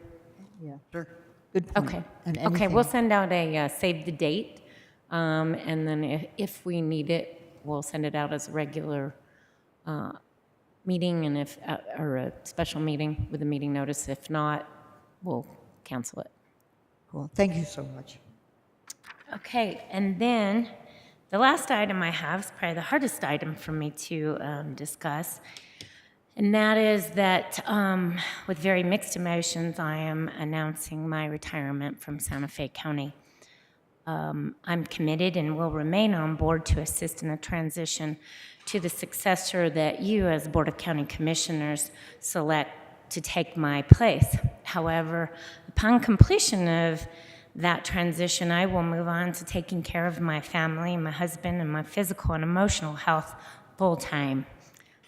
A: Yeah.
G: Sure.
A: Good point.
J: Okay.
A: And
J: Okay,
A: anything-
J: we'll send out a save the date And then if we need it, we'll send it out as a regular meeting and or a special meeting with a meeting notice. If not, we'll cancel it.
A: Cool. Thank you so much.
J: Okay, and then the last item I have is probably the hardest item for me to discuss, and that is that with very mixed emotions, I am announcing my retirement from Santa Fe County. I'm committed and will remain on board to assist in the transition to the successor that you as Board of County Commissioners select to take my place. However, upon completion of that transition, I will move on to taking care of my family, my husband, and my physical and emotional health full time.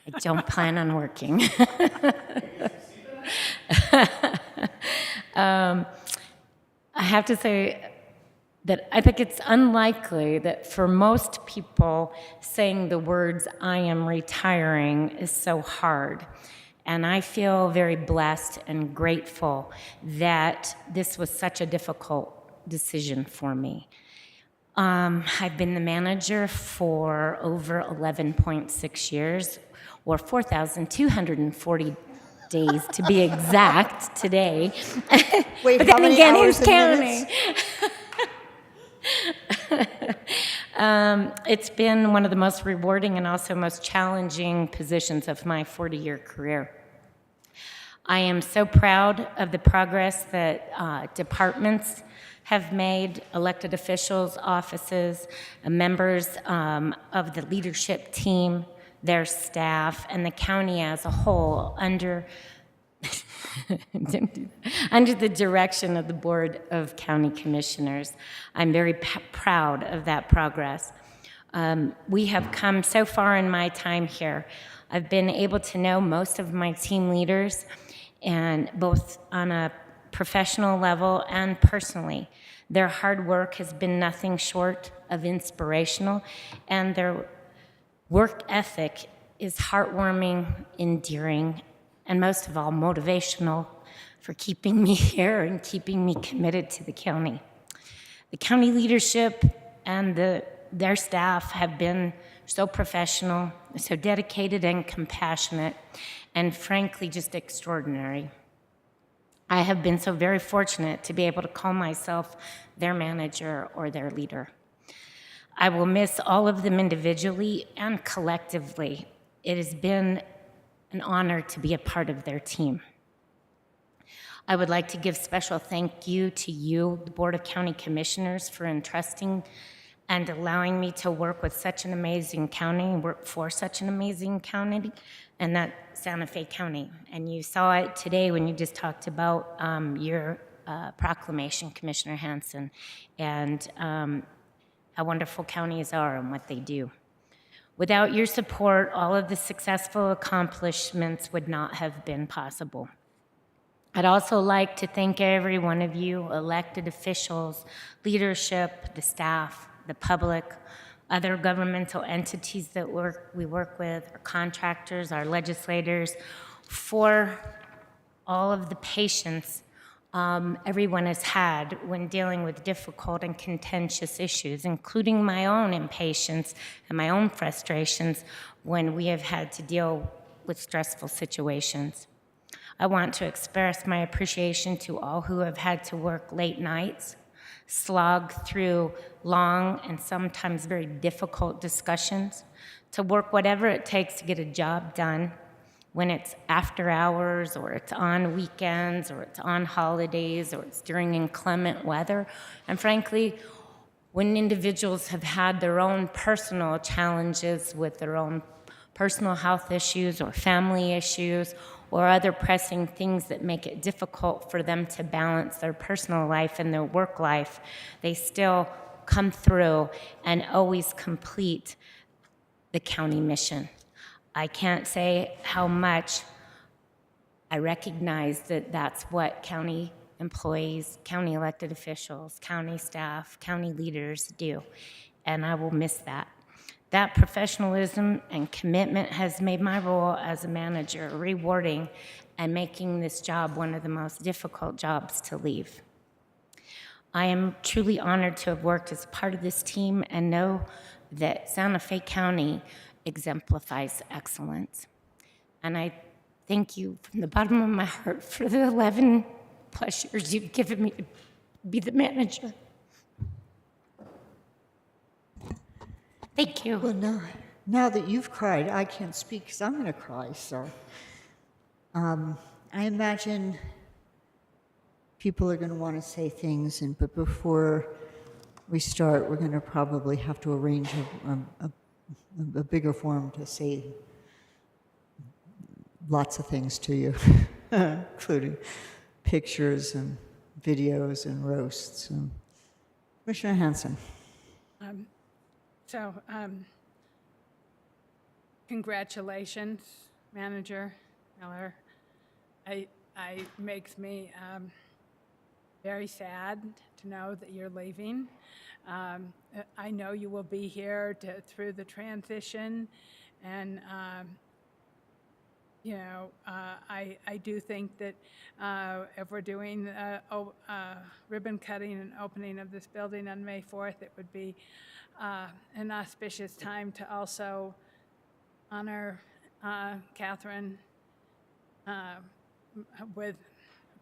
J: I don't plan on working. I have to say that I think it's unlikely that for most people, saying the words, "I am retiring," is so hard. And I feel very blessed and grateful that this was such a difficult decision for me. I've been the manager for over 11.6 years, or 4,240 days to be exact today.
A: Wait,
J: but
A: how
J: then
A: many
J: again,
A: hours
J: who's
A: and
J: counting?
A: minutes?
J: It's been one of the most rewarding and also most challenging positions of my 40-year career. I am so proud of the progress that departments have made, elected officials, offices, members of the leadership team, their staff, and the county as a whole under the direction of the Board of County Commissioners. I'm very proud of that progress. We have come so far in my time here. I've been able to know most of my team leaders, and both on a professional level and personally. Their hard work has been nothing short of inspirational, and their work ethic is heartwarming, endearing, and most of all, motivational for keeping me here and keeping me committed to the county. The county leadership and their staff have been so professional, so dedicated and compassionate, and frankly, just extraordinary. I have been so very fortunate to be able to call myself their manager or their leader. I will miss all of them individually and collectively. It has been an honor to be a part of their team. I would like to give special thank you to you, the Board of County Commissioners, for entrusting and allowing me to work with such an amazing county, work for such an amazing county, and that's Santa Fe County. And you saw it today when you just talked about your proclamation, Commissioner Hansen, and how wonderful counties are and what they do. Without your support, all of the successful accomplishments would not have been possible. I'd also like to thank every one of you, elected officials, leadership, the staff, the public, other governmental entities that we work with, our contractors, our legislators, for all of the patience everyone has had when dealing with difficult and contentious issues, including my own impatience and my own frustrations when we have had to deal with stressful situations. I want to express my appreciation to all who have had to work late nights, slog through long and sometimes very difficult discussions, to work whatever it takes to get a job done, when it's after hours or it's on weekends or it's on holidays or it's during inclement weather. And frankly, when individuals have had their own personal challenges with their own personal health issues or family issues or other pressing things that make it difficult for them to balance their personal life and their work life, they still come through and always complete the county mission. I can't say how much I recognize that that's what county employees, county elected officials, county staff, county leaders do, and I will miss that. That professionalism and commitment has made my role as a manager rewarding and making this job one of the most difficult jobs to leave. I am truly honored to have worked as part of this team and know that Santa Fe County exemplifies excellence. And I thank you from the bottom of my heart for the 11 plus years you've given me to be the manager. Thank you.
A: Well, now that you've cried, I can't speak because I'm going to cry. So I imagine people are going to want to say things, but before we start, we're going to probably have to arrange a bigger forum to say lots of things to you, including pictures and videos and roasts. Commissioner Hanson.
C: Congratulations, Manager Miller. It makes me very sad to know that you're leaving. I know you will be here through the transition, and I do think that if we're doing ribbon cutting and opening of this building on May 4th, it would be an auspicious time to also honor Catherine with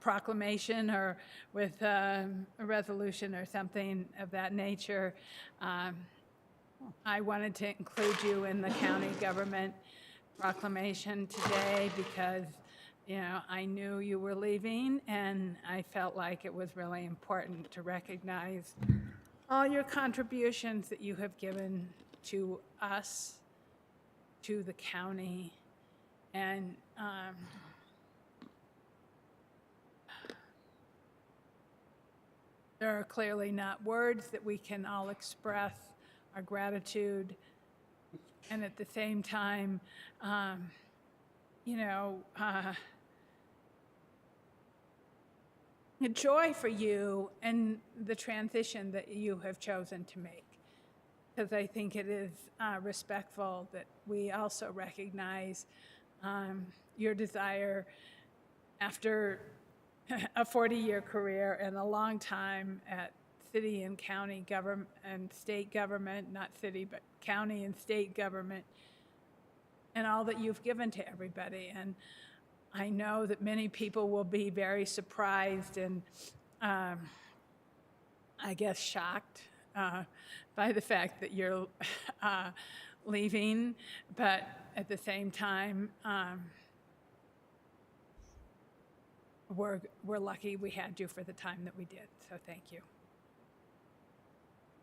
C: proclamation or with a resolution or something of that nature. I wanted to include you in the county government proclamation today because, I knew you were leaving, and I felt like it was really important to recognize all your contributions that you have given to us, to the county, and there are clearly not words that we can all express our gratitude, and at the same time, a joy for you and the transition that you have chosen to make. Because I think it is respectful that we also recognize your desire after a 40-year career and a long time at city and county government and state government, not city, but county and state government, and all that you've given to everybody. And I know that many people will be very surprised and I guess shocked by the fact that you're leaving, but at the same time, we're lucky we had you for the time that we did, so thank you.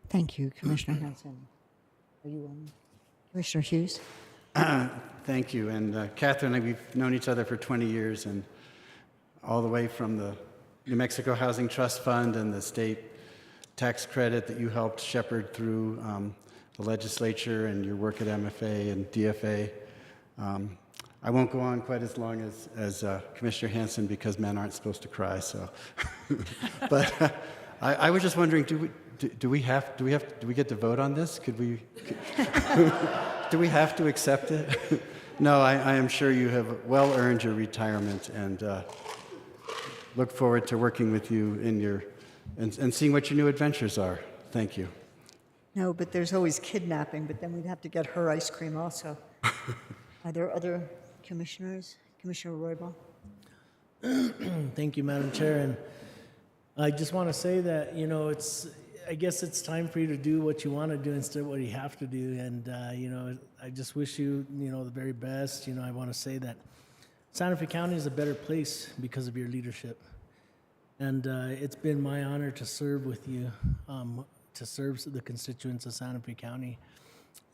A: Thank you, Commissioner Hanson. Are you on? Commissioner Hughes?
G: Thank you. And Catherine, we've known each other for 20 years, and all the way from the New Mexico Housing Trust Fund and the state tax credit that you helped shepherd through the legislature and your work at MFA and DFA. I won't go on quite as long as Commissioner Hanson because men aren't supposed to cry. So, but I was just wondering, do we get to vote on this? Do we have to accept it? No, I am sure you have well earned your retirement, and look forward to working with you in and seeing what your new adventures are. Thank you.
A: No, but there's always kidnapping, but then we'd have to get her ice cream also. Are there other commissioners? Commissioner Roybal?
I: Thank you, Madam Chair. And I just want to say that, I guess it's time for you to do what you want to do instead of what you have to do. And, I just wish you, the very best. I want to say that Santa Fe County is a better place because of your leadership. And it's been my honor to serve with you, to serve the constituents of Santa Fe County.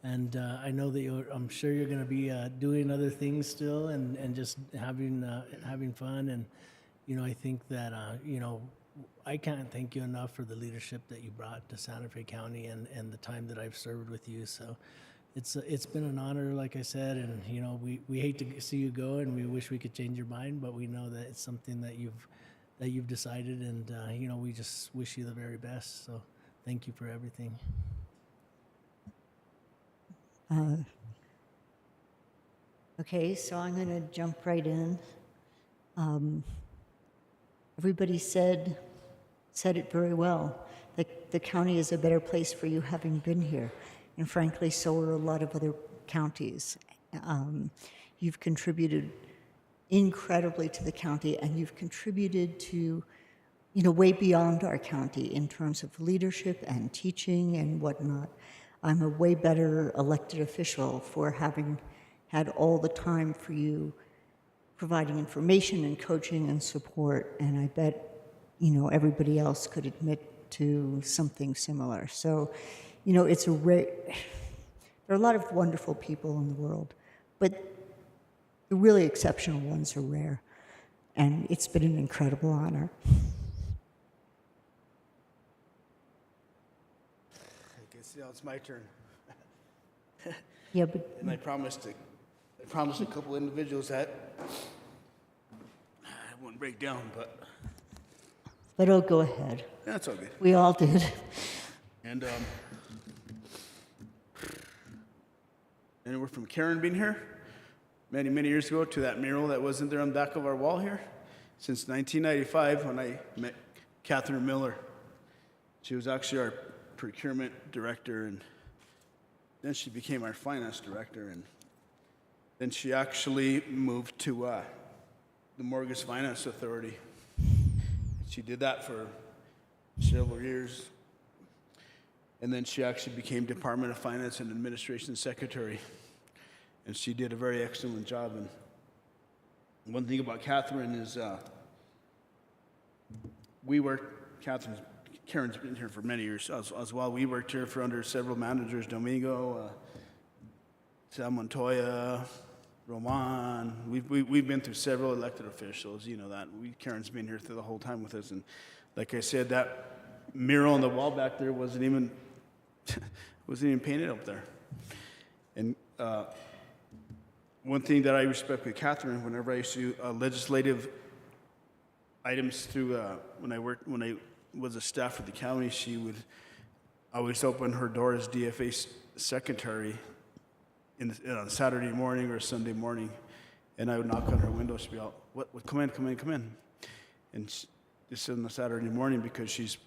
I: And I know that I'm sure you're going to be doing other things still and just having fun. And, I think that, I can't thank you enough for the leadership that you brought to Santa Fe County and the time that I've served with you. So it's been an honor, like I said, and we hate to see you go, and we wish we could change your mind, but we know that it's something that you've decided, and we just wish you the very best. So thank you for everything.
A: Okay, so I'm going to jump right in. Everybody said said it very well. The county is a better place for you having been here. And frankly, so are a lot of other counties. You've contributed incredibly to the county, and you've contributed to, way beyond our county in terms of leadership and teaching and whatnot. I'm a way better elected official for having had all the time for you, providing information and coaching and support, and I bet, everybody else could admit to something similar. So, it's a rare, there are a lot of wonderful people in the world, but the really exceptional ones are rare, and it's been an incredible honor.
D: I guess now it's my turn.
A: Yeah, but
D: and I promised a couple individuals that I wouldn't break down,
A: But oh, go ahead.
D: That's all good.
A: We all did.
D: And anywhere from Karen being here many, many years ago to that mural that wasn't there on the back of our wall here since 1995 when I met Catherine Miller. She was actually our procurement director, and then she became our finance director, and then she actually moved to the Mortgage Finance Authority. She did that for several years, and then she actually became Department of Finance and Administration Secretary, and she did a very excellent job. And one thing about Catherine is Karen's been here for many years as well. We worked here for under several managers, Domingo, Sal Montoya, Roman. We've been through several elected officials, you know that. Karen's been here through the whole time with us, and like I said, that mural on the wall back there wasn't even painted up there. And one thing that I respect with Catherine, whenever I used to do legislative items through when I was a staff for the county, she would always open her door as DFA secretary on a Saturday morning or a Sunday morning, and I would knock on her window. She'd be out, "What? Come in." And this on a Saturday morning because she's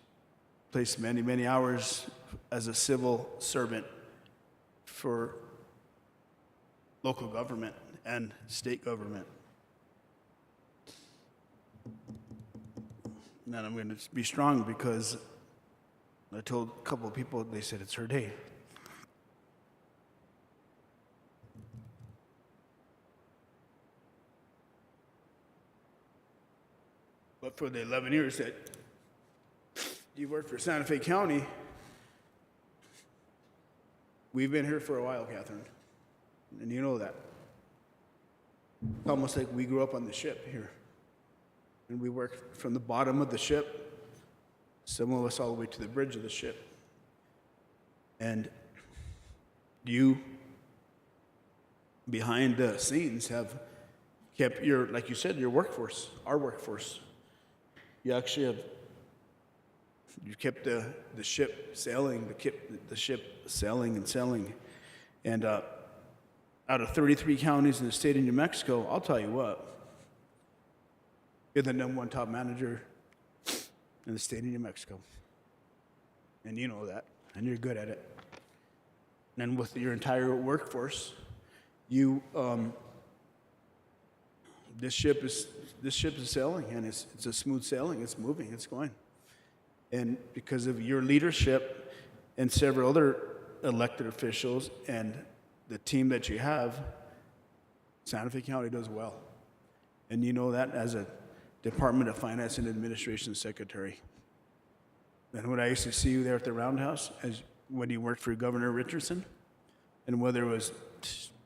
D: placed many, many hours as a civil servant for local government and state government. And I'm going to be strong because I told a couple of people, they said it's her day. But for the 11 years that you worked for Santa Fe County, we've been here for a while, Catherine, and you know that. It's almost like we grew up on the ship here, and we worked from the bottom of the ship, some of us all the way to the bridge of the ship. And you, behind the scenes, have kept your, like you said, your workforce, our workforce. You actually have, you kept the ship sailing, the ship sailing and sailing. And out of 33 counties in the state of New Mexico, I'll tell you what, you're the #1 top manager in the state of New Mexico. And you know that, and you're good at it. And with your entire workforce, you, this ship is sailing, and it's a smooth sailing. It's moving. It's going. And because of your leadership and several other elected officials and the team that you have, Santa Fe County does well. And you know that as a Department of Finance and Administration Secretary. And when I used to see you there at the Roundhouse, as when you worked for Governor Richardson, and whether it was,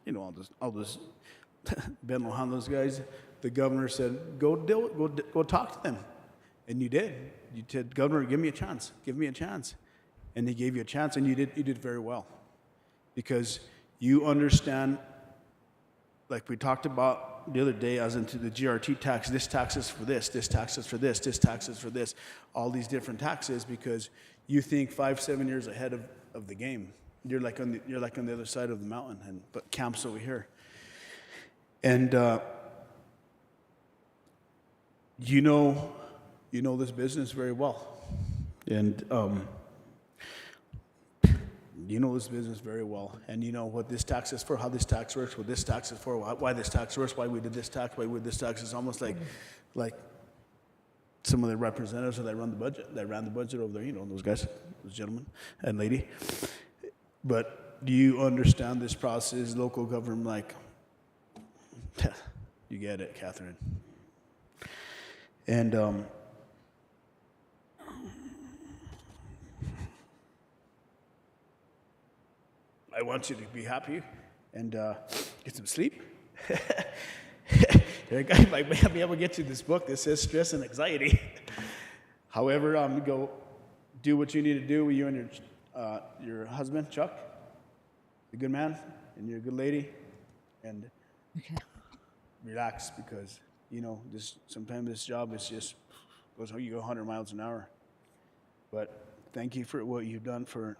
D: you know, all this Ben Lohan, those guys, the governor said, go talk to them. And you did. You said, "Governor, give me a chance. Give me a chance." And he gave you a chance, and you did very well. Because you understand, like we talked about the other day, as into the GRT tax, this tax is for this tax is for this tax is for this, all these different taxes, because you think 5-7 years ahead of the game. You're like on the other side of the mountain, but camp's over here. And you know you know this business very well. And you know this business very well. And you know what this tax is for, how this tax works, what this tax is for, why this tax works, why we did this tax, why we did this tax. It's almost like some of the representatives that ran the budget over there, you know, those guys, those gentlemen and lady. But do you understand this process, local government, like, you get it, Catherine. And I want you to be happy and get some sleep. I might be able to get you this book that says stress and anxiety. However, go do what you need to do with you and your husband, Chuck. You're a good man and you're a good lady. And relax, because, you know, sometimes this job is just you go 100 miles an hour. But thank you for what you've done for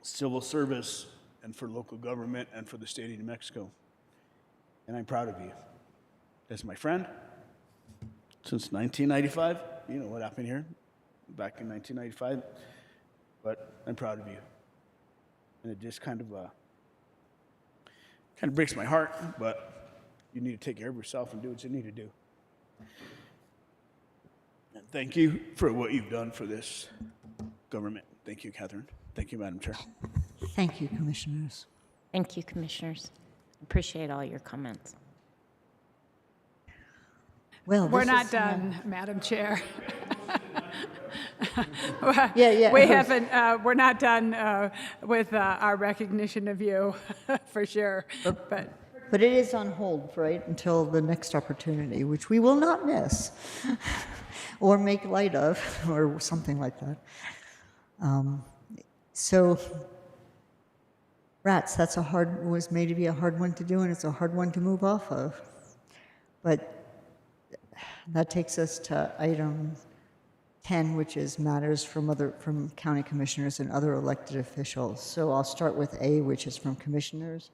D: civil service and for local government and for the state of New Mexico. And I'm proud of you. As my friend, since 1995, you know what happened here back in 1995, but I'm proud of you. And it just kind of breaks my heart, but you need to take care of yourself and do what you need to do. And thank you for what you've done for this government. Thank you, Catherine. Thank you, Madam Chair.
A: Thank you, Commissioners.
J: Thank you, Commissioners. Appreciate all your comments.
A: Well,
C: We're
A: this
C: not
A: is,
C: done, Madam Chair.
A: Yeah.
C: We haven't, we're not done with our recognition of you, for sure. But
A: it is on hold, right, until the next opportunity, which we will not miss or make light of or something like that. So, rats, was made to be a hard one to do, and it's a hard one to move off of. But that takes us to item 10, which is matters from county commissioners and other elected officials. So I'll start with A, which is from commissioners.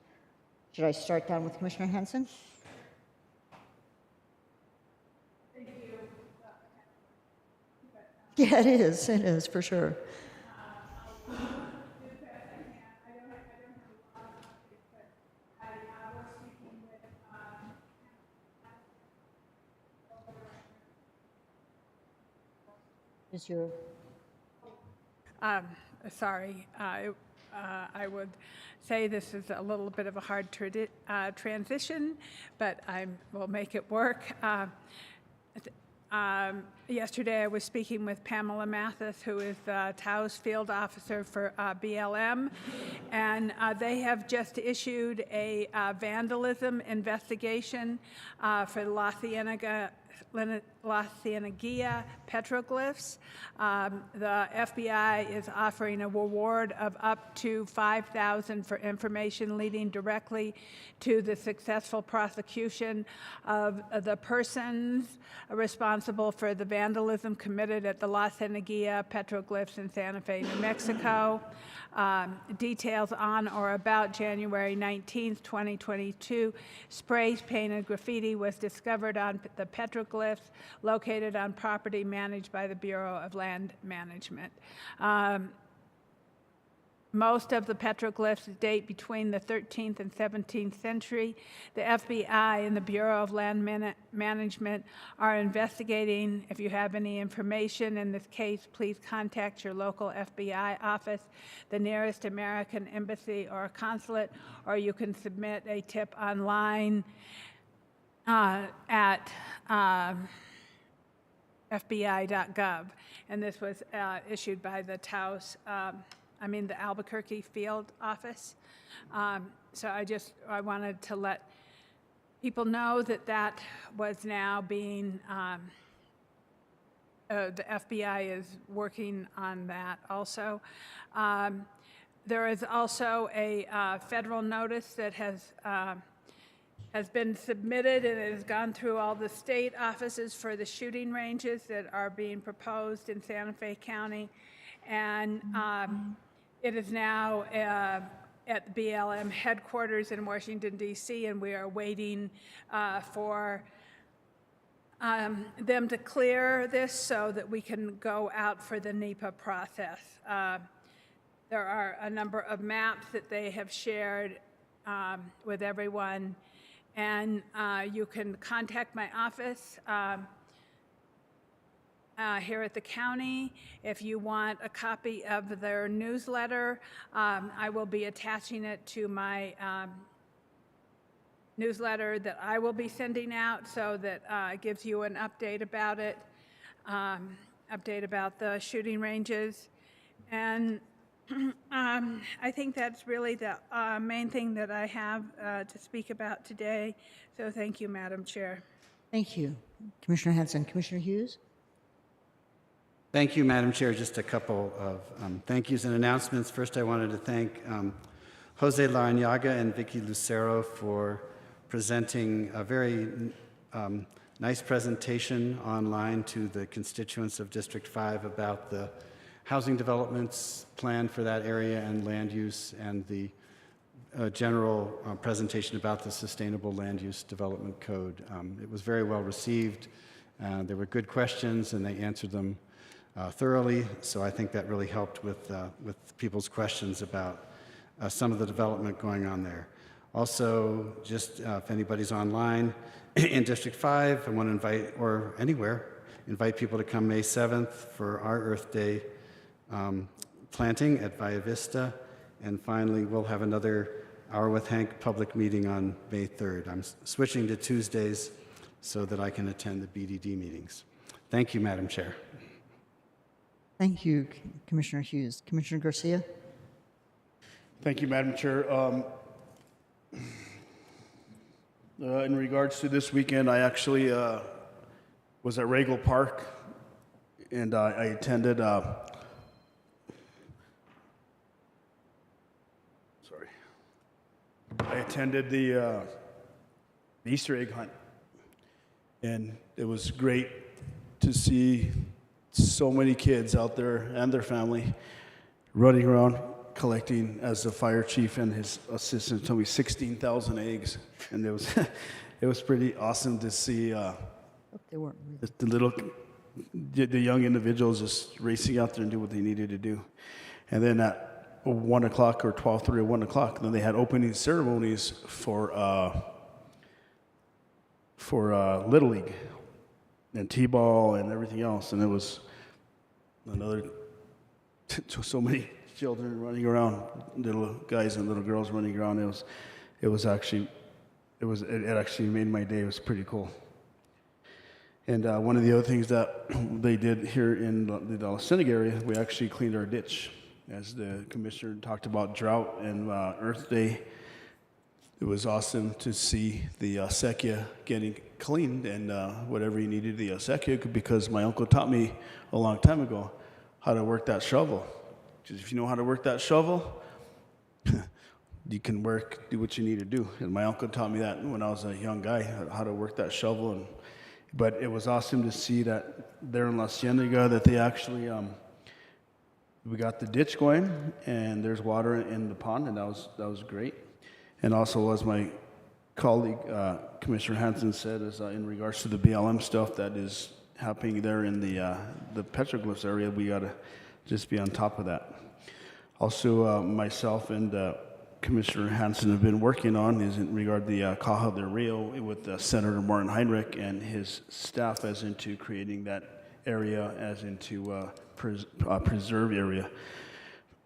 A: Should I start down with Commissioner Hanson?
C: thank you.
A: Yeah, it is for sure. Is your
C: Sorry, I would say this is a little bit of a hard transition, but I will make it work. Yesterday, I was speaking with Pamela Mathis, who is the Taos Field Officer for BLM, and they have just issued a vandalism investigation for the La Cienega petroglyphs. The FBI is offering a reward of up to $5,000 for information leading directly to the successful prosecution of the persons responsible for the vandalism committed at the La Cienega petroglyphs in Santa Fe, New Mexico. Details on or about January 19th, 2022, spray-painted graffiti was discovered on the petroglyphs located on property managed by the Bureau of Land Management. Most of the petroglyphs date between the 13th and 17th century. The FBI and the Bureau of Land Management are investigating. If you have any information in this case, please contact your local FBI office, the nearest American embassy or consulate, or you can submit a tip online at fbi.gov. And this was issued by the the Albuquerque field office. So I wanted to let people know that was now being, the FBI is working on that also. There is also a federal notice that has been submitted, and it has gone through all the state offices for the shooting ranges that are being proposed in Santa Fe County. And it is now at the BLM headquarters in Washington, D.C., and we are waiting for them to clear this so that we can go out for the NEPA process. There are a number of maps that they have shared with everyone, and you can contact my office here at the county. If you want a copy of their newsletter, I will be attaching it to my newsletter that I will be sending out, so that it gives you an update about it, update about the shooting ranges. And I think that's really the main thing that I have to speak about today. So thank you, Madam Chair.
A: Thank you. Commissioner Hanson. Commissioner Hughes?
G: Thank you, Madam Chair. Just a couple of thank yous and announcements. First, I wanted to thank Jose Larrañaga and Vicky Lucero for presenting a very nice presentation online to the constituents of District 5 about the housing developments plan for that area and land use, and the general presentation about the Sustainable Land Use Development Code. It was very well received. There were good questions, and they answered them thoroughly, so I think that really helped with people's questions about some of the development going on there. Also, just if anybody's online in District 5, I want to invite, or anywhere, invite people to come May 7th for our Earth Day planting at Via Vista. And finally, we'll have another Hour with Hank public meeting on May 3rd. I'm switching to Tuesdays so that I can attend the BDD meetings. Thank you, Madam Chair.
A: Thank you, Commissioner Hughes. Commissioner Garcia?
D: Thank you, Madam Chair. In regards to this weekend, I actually was at Regal Park, and I attended the Easter egg hunt, and it was great to see so many kids out there and their family running around collecting, as the fire chief and his assistant told me, 16,000 eggs, and it was it was pretty awesome to see
A: They weren't
D: the young individuals just racing out there and do what they needed to do. And then at 1 o'clock or 12:30 or 1 o'clock, then they had opening ceremonies for Little League and T-ball and everything else, and it was another so many children running around, little guys and little girls running around. It actually made my day. It was pretty cool. And one of the other things that they did here in the Dallas Senate area, we actually cleaned our ditch. As the commissioner talked about drought and Earth Day, it was awesome to see the Esekia getting cleaned, and whatever you needed the Esekia, because my uncle taught me a long time ago how to work that shovel. Because if you know how to work that shovel, you can do what you need to do. And my uncle taught me that when I was a young guy, how to work that shovel. But it was awesome to see that there in La Cienega that they actually, we got the ditch going, and there's water in the pond, and that was great. And also, as my colleague, Commissioner Hanson said, is in regards to the BLM stuff that is happening there in the petroglyphs area, we got to just be on top of that. Also, myself and Commissioner Hanson have been working on is in regard to the Caja del Rio with Senator Martin Heinrich and his staff, as into creating that area as into preserve area.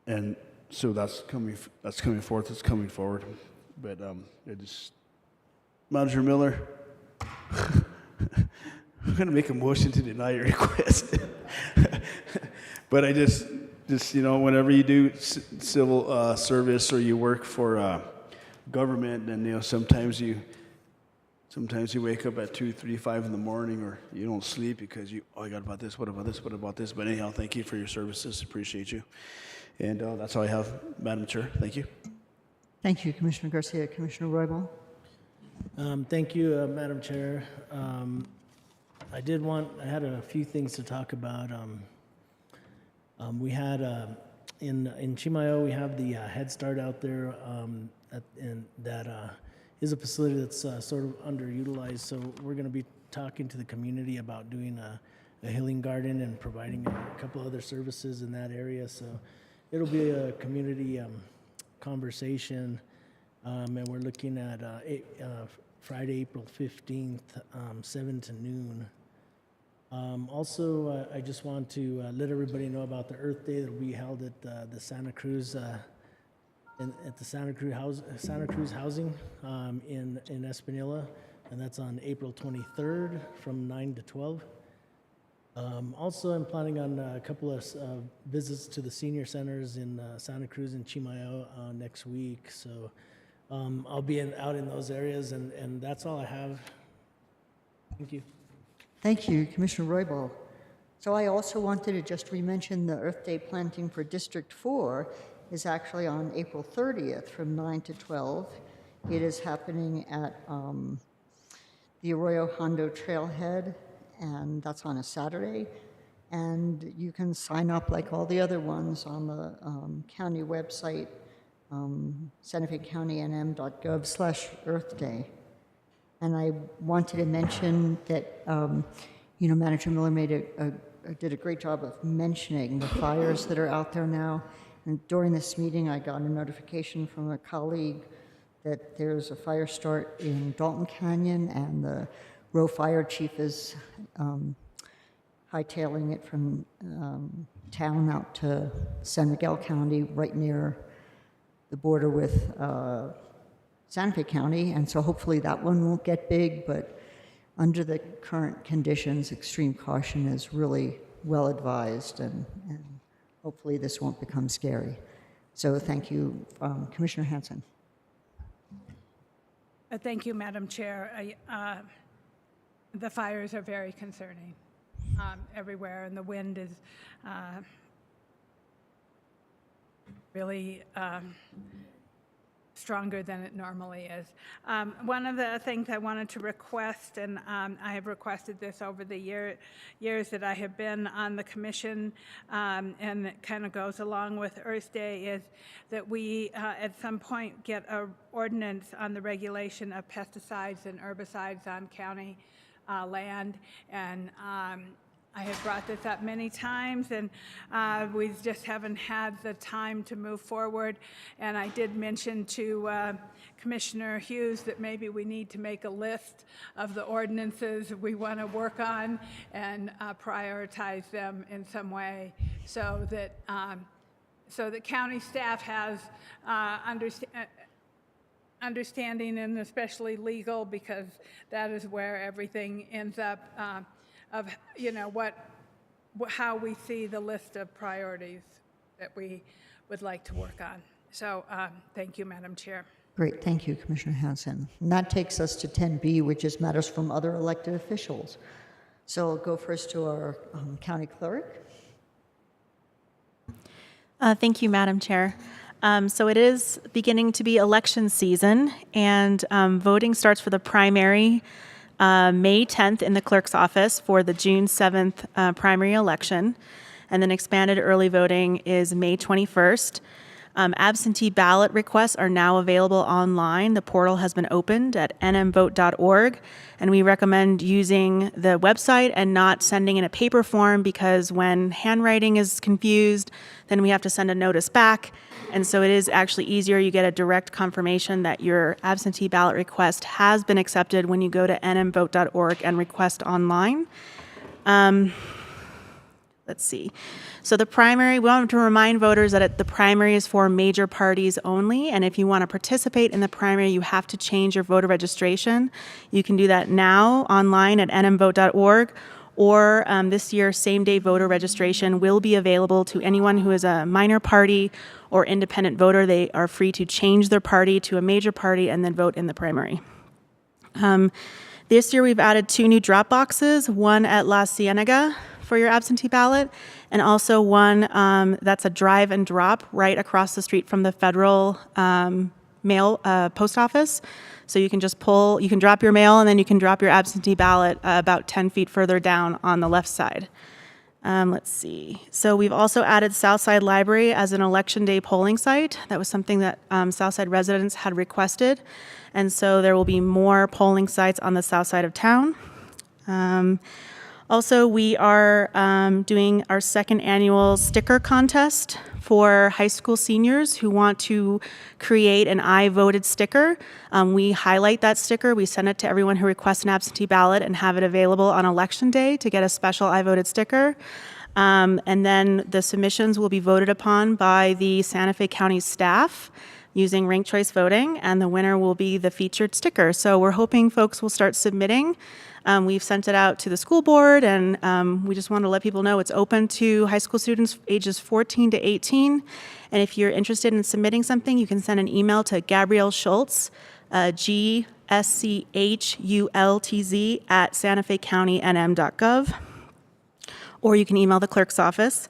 D: And so that's coming forth. It's coming forward. But it just, Manager Miller, I'm going to make a motion to deny your request. But I just whenever you do civil service or you work for government, and sometimes you wake up at 2, 3, 5 in the morning, or you don't sleep because I got about this, what about this, what about this. But anyhow, thank you for your services. Appreciate you. And that's all I have, Madam Chair. Thank you.
A: Thank you, Commissioner Garcia. Commissioner Roybal?
I: Thank you, Madam Chair. I had a few things to talk about. We had in Chimayo, we have the Head Start out there, and that is a facility that's sort of underutilized. So we're going to be talking to the community about doing a healing garden and providing a couple other services in that area. So it'll be a community conversation, and we're looking at Friday, April 15th, 7 to noon. Also, I just want to let everybody know about the Earth Day that will be held at the Santa Cruz at the Santa Cruz housing in Espanola, and that's on April 23rd from 9 to 12. Also, I'm planning on a couple of visits to the senior centers in Santa Cruz and Chimayo next week. So I'll be out in those areas, and that's all I have. Thank you.
A: Thank you, Commissioner Roybal. So I also wanted to just re-mention the Earth Day planting for District 4 is actually on April 30th from 9 to 12. It is happening at the Arroyo Hondo Trailhead, and that's on a Saturday. And you can sign up like all the other ones on the county website, SantaFeCountyNM.gov/Earth Day. And I wanted to mention that, Manager Miller did a great job of mentioning the fires that are out there now. And during this meeting, I got a notification from a colleague that there's a fire start in Dalton Canyon, and the row fire chief is hightailing it from town out to San Miguel County, right near the border with Santa Fe County, and so hopefully that one won't get big, but under the current conditions, extreme caution is really well advised, and hopefully this won't become scary. So thank you, Commissioner Hanson.
C: Thank you, Madam Chair. The fires are very concerning everywhere, and the wind is really stronger than it normally is. One of the things I wanted to request, and I have requested this over the years that I have been on the commission, and it kind of goes along with Earth Day, is that we at some point get an ordinance on the regulation of pesticides and herbicides on county land. And I have brought this up many times, and we just haven't had the time to move forward. And I did mention to Commissioner Hughes that maybe we need to make a list of the ordinances we want to work on and prioritize them in some way, so that county staff has understanding, and especially legal, because that is where everything ends up. Of how we see the list of priorities that we would like to work on. So thank you, Madam Chair.
A: Great, thank you, Commissioner Hanson. And that takes us to 10B, which is matters from other elected officials. So I'll go first to our county clerk.
B: Thank you, Madam Chair. So it is beginning to be election season, and voting starts for the primary May 10th in the clerk's office for the June 7th primary election, and then expanded early voting is May 21st. Absentee ballot requests are now available online. The portal has been opened at nmvote.org, and we recommend using the website and not sending in a paper form, because when handwriting is confused, then we have to send a notice back. And so it is actually easier. You get a direct confirmation that your absentee ballot request has been accepted when you go to nmvote.org and request online. Let's see. So the primary, we want to remind voters that the primary is for major parties only. And if you want to participate in the primary, you have to change your voter registration. You can do that now online at nmvote.org. Or this year, same-day voter registration will be available to anyone who is a minor party or independent voter. They are free to change their party to a major party and then vote in the primary. This year, we've added 2 new drop boxes, one at La Cienega for your absentee ballot, and also one that's a drive and drop right across the street from the federal mail post office. So you can just you can drop your mail, and then you can drop your absentee ballot about 10 feet further down on the left side. Let's see. So we've also added Southside Library as an election day polling site. That was something that Southside residents had requested. And so there will be more polling sites on the south side of town. Also, we are doing our second annual sticker contest for high school seniors who want to create an I voted sticker. We highlight that sticker, we send it to everyone who requests an absentee ballot and have it available on election day to get a special I voted sticker. And then the submissions will be voted upon by the Santa Fe County staff using ranked choice voting, and the winner will be the featured sticker. So we're hoping folks will start submitting. We've sent it out to the school board, and we just want to let people know it's open to high school students ages 14 to 18. And if you're interested in submitting something, you can send an email to Gabrielle Schultz, GSCHULTZ at santafecounty.nm.gov, or you can email the clerk's office.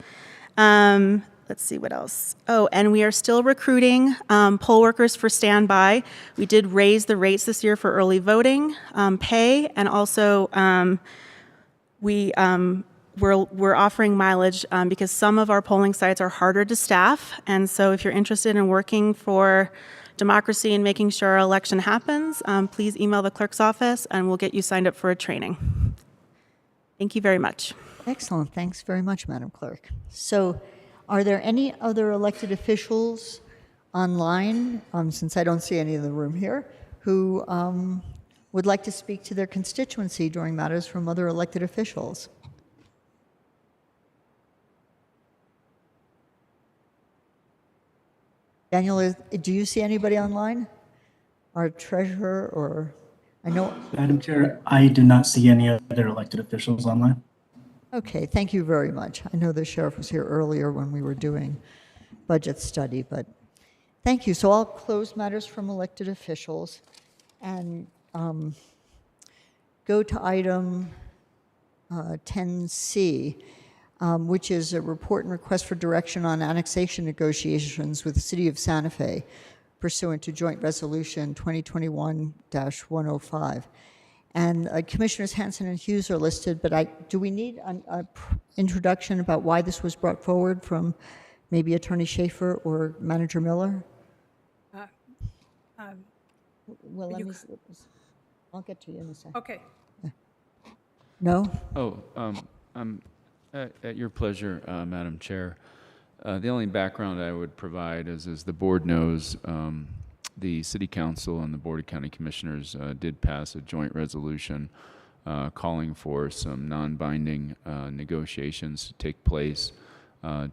B: Let's see what else. Oh, and we are still recruiting poll workers for standby. We did raise the rates this year for early voting pay, and also we're offering mileage because some of our polling sites are harder to staff. And so if you're interested in working for democracy and making sure our election happens, please email the clerk's office and we'll get you signed up for a training. Thank you very much.
A: Excellent. Thanks very much, Madam Clerk. So are there any other elected officials online, since I don't see any in the room here, who would like to speak to their constituency during matters from other elected officials? Daniel, do you see anybody online? Our treasurer, or I know.
V: Madam Chair, I do not see any other elected officials online.
A: Okay, thank you very much. I know the sheriff was here earlier when we were doing budget study, but thank you. So I'll close matters from elected officials and go to item 10C, which is a report and request for direction on annexation negotiations with the City of Santa Fe pursuant to Joint Resolution 2021-105. And Commissioners Hanson and Hughes are listed, but do we need an introduction about why this was brought forward from maybe Attorney Schaefer or Manager Miller? Well, I'll get to you in a second.
C: Okay.
A: No?
T: Oh, at your pleasure, Madam Chair. The only background I would provide is, as the board knows, the City Council and the Board of County Commissioners did pass a joint resolution calling for some non-binding negotiations to take place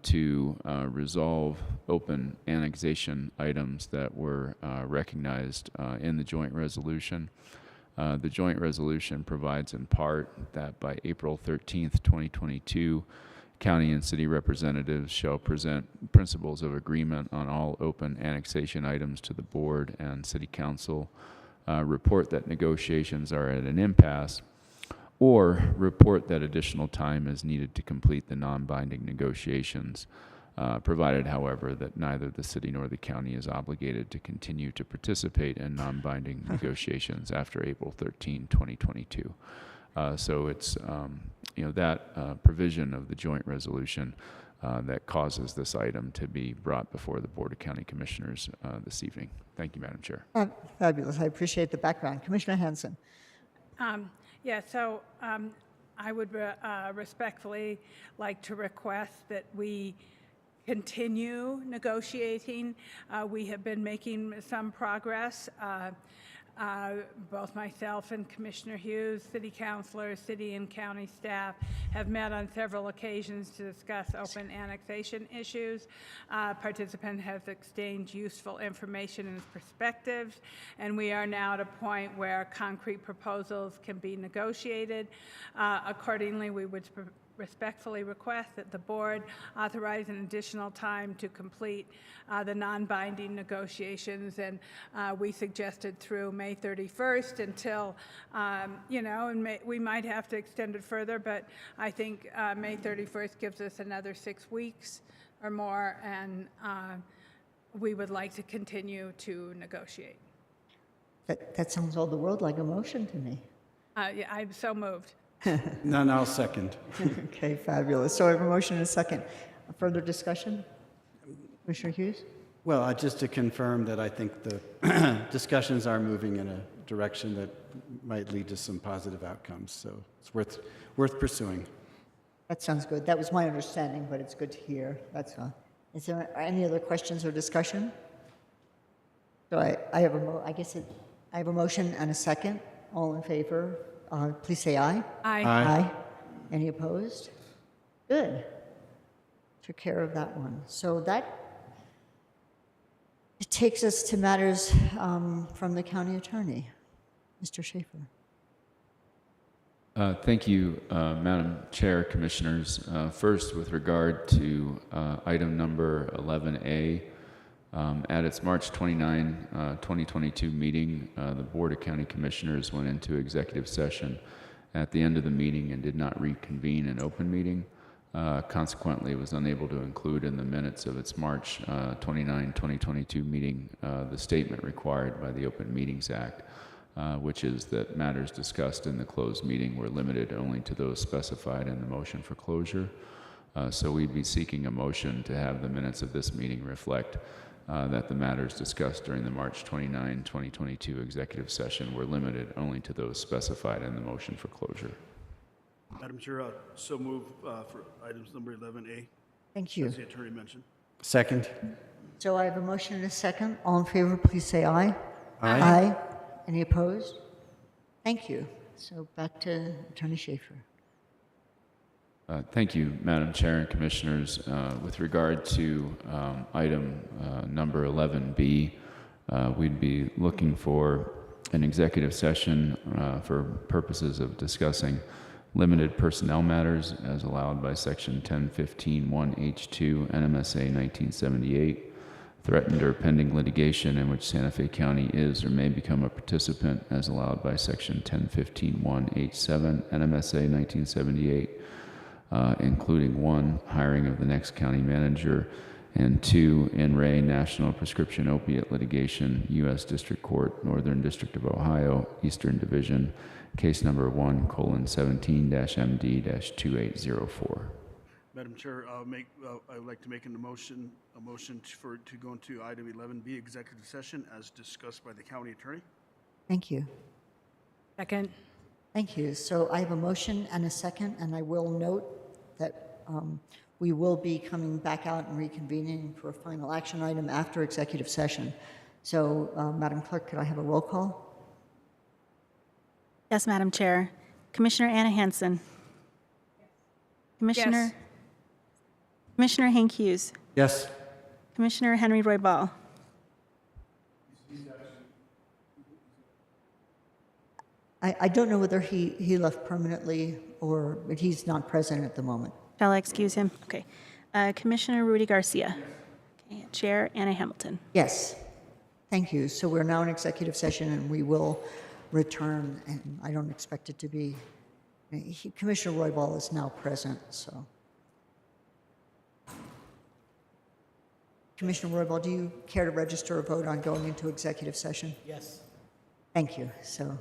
T: to resolve open annexation items that were recognized in the joint resolution. The joint resolution provides in part that by April 13th, 2022, county and city representatives shall present principles of agreement on all open annexation items to the board and city council, report that negotiations are at an impasse, or report that additional time is needed to complete the non-binding negotiations, provided, however, that neither the city nor the county is obligated to continue to participate in non-binding negotiations after April 13, 2022. So it's that provision of the joint resolution that causes this item to be brought before the Board of County Commissioners this evening. Thank you, Madam Chair.
A: Fabulous. I appreciate the background. Commissioner Hanson.
C: So I would respectfully like to request that we continue negotiating. We have been making some progress. Both myself and Commissioner Hughes, city councilors, city and county staff have met on several occasions to discuss open annexation issues. Participant has exchanged useful information and perspectives, and we are now at a point where concrete proposals can be negotiated. Accordingly, we would respectfully request that the board authorize an additional time to complete the non-binding negotiations, and we suggested through May 31st until, and we might have to extend it further, but I think May 31st gives us another 6 weeks or more, and we would like to continue to negotiate.
A: That sounds all the world like a motion to me.
C: Yeah, I'm so moved.
G: None, I'll second.
A: Okay, fabulous. So I have a motion and a second. Further discussion? Commissioner Hughes?
G: Well, just to confirm that I think the discussions are moving in a direction that might lead to some positive outcomes. So it's worth pursuing.
A: That sounds good. That was my understanding, but it's good to hear. That's Is there any other questions or discussion? So I have I have a motion and a second. All in favor, please say aye.
C: Aye.
A: Aye. Any opposed? Good. Took care of that one. So it takes us to matters from the county attorney. Mr. Schaefer.
T: Thank you, Madam Chair, Commissioners. First, with regard to item number 11A, at its March 29, 2022 meeting, the Board of County Commissioners went into executive session at the end of the meeting and did not reconvene an open meeting. Consequently, it was unable to include in the minutes of its March 29, 2022 meeting the statement required by the Open Meetings Act, which is that matters discussed in the closed meeting were limited only to those specified in the motion for closure. So we'd be seeking a motion to have the minutes of this meeting reflect that the matters discussed during the March 29, 2022 executive session were limited only to those specified in the motion for closure.
D: Madam Chair, so move for items number 11A.
A: Thank you.
D: As the attorney mentioned.
G: Second.
A: So I have a motion and a second. All in favor, please say aye.
G: Aye.
A: Aye. Any opposed? Thank you. So back to Attorney Schaefer.
T: Thank you, Madam Chair and Commissioners. With regard to item number 11B, we'd be looking for an executive session for purposes of discussing limited personnel matters as allowed by Section 1015(1)(h)(2) NMSA 1978, threatened or pending litigation in which Santa Fe County is or may become a participant as allowed by Section 1015(1)(h)(7) NMSA 1978, including 1, hiring of the next county manager, and 2, in re National Prescription Opiate Litigation, U.S. District Court, Northern District of Ohio, Eastern Division, case number 1:17-MD-2804.
D: Madam Chair, I would like to make a motion to go into item 11B, executive session, as discussed by the county attorney.
A: Thank you.
C: Second.
A: Thank you. So I have a motion and a second, and I will note that we will be coming back out and reconvening for a final action item after executive session. So, Madam Clerk, could I have a roll call?
B: Yes, Madam Chair. Commissioner Anna Hansen. Commissioner Hank Hughes.
G: Yes.
B: Commissioner Henry Roy Ball.
A: I don't know whether he left permanently but he's not present at the moment.
B: Shall I excuse him? Okay. Commissioner Rudy Garcia. Okay. Chair Anna Hamilton.
A: Yes. Thank you. So we're now in executive session and we will return, and I don't expect it to be, Commissioner Roybal is now present, so. Commissioner Roybal, do you care to register a vote on going into executive session?
I: Yes.
A: Thank you. So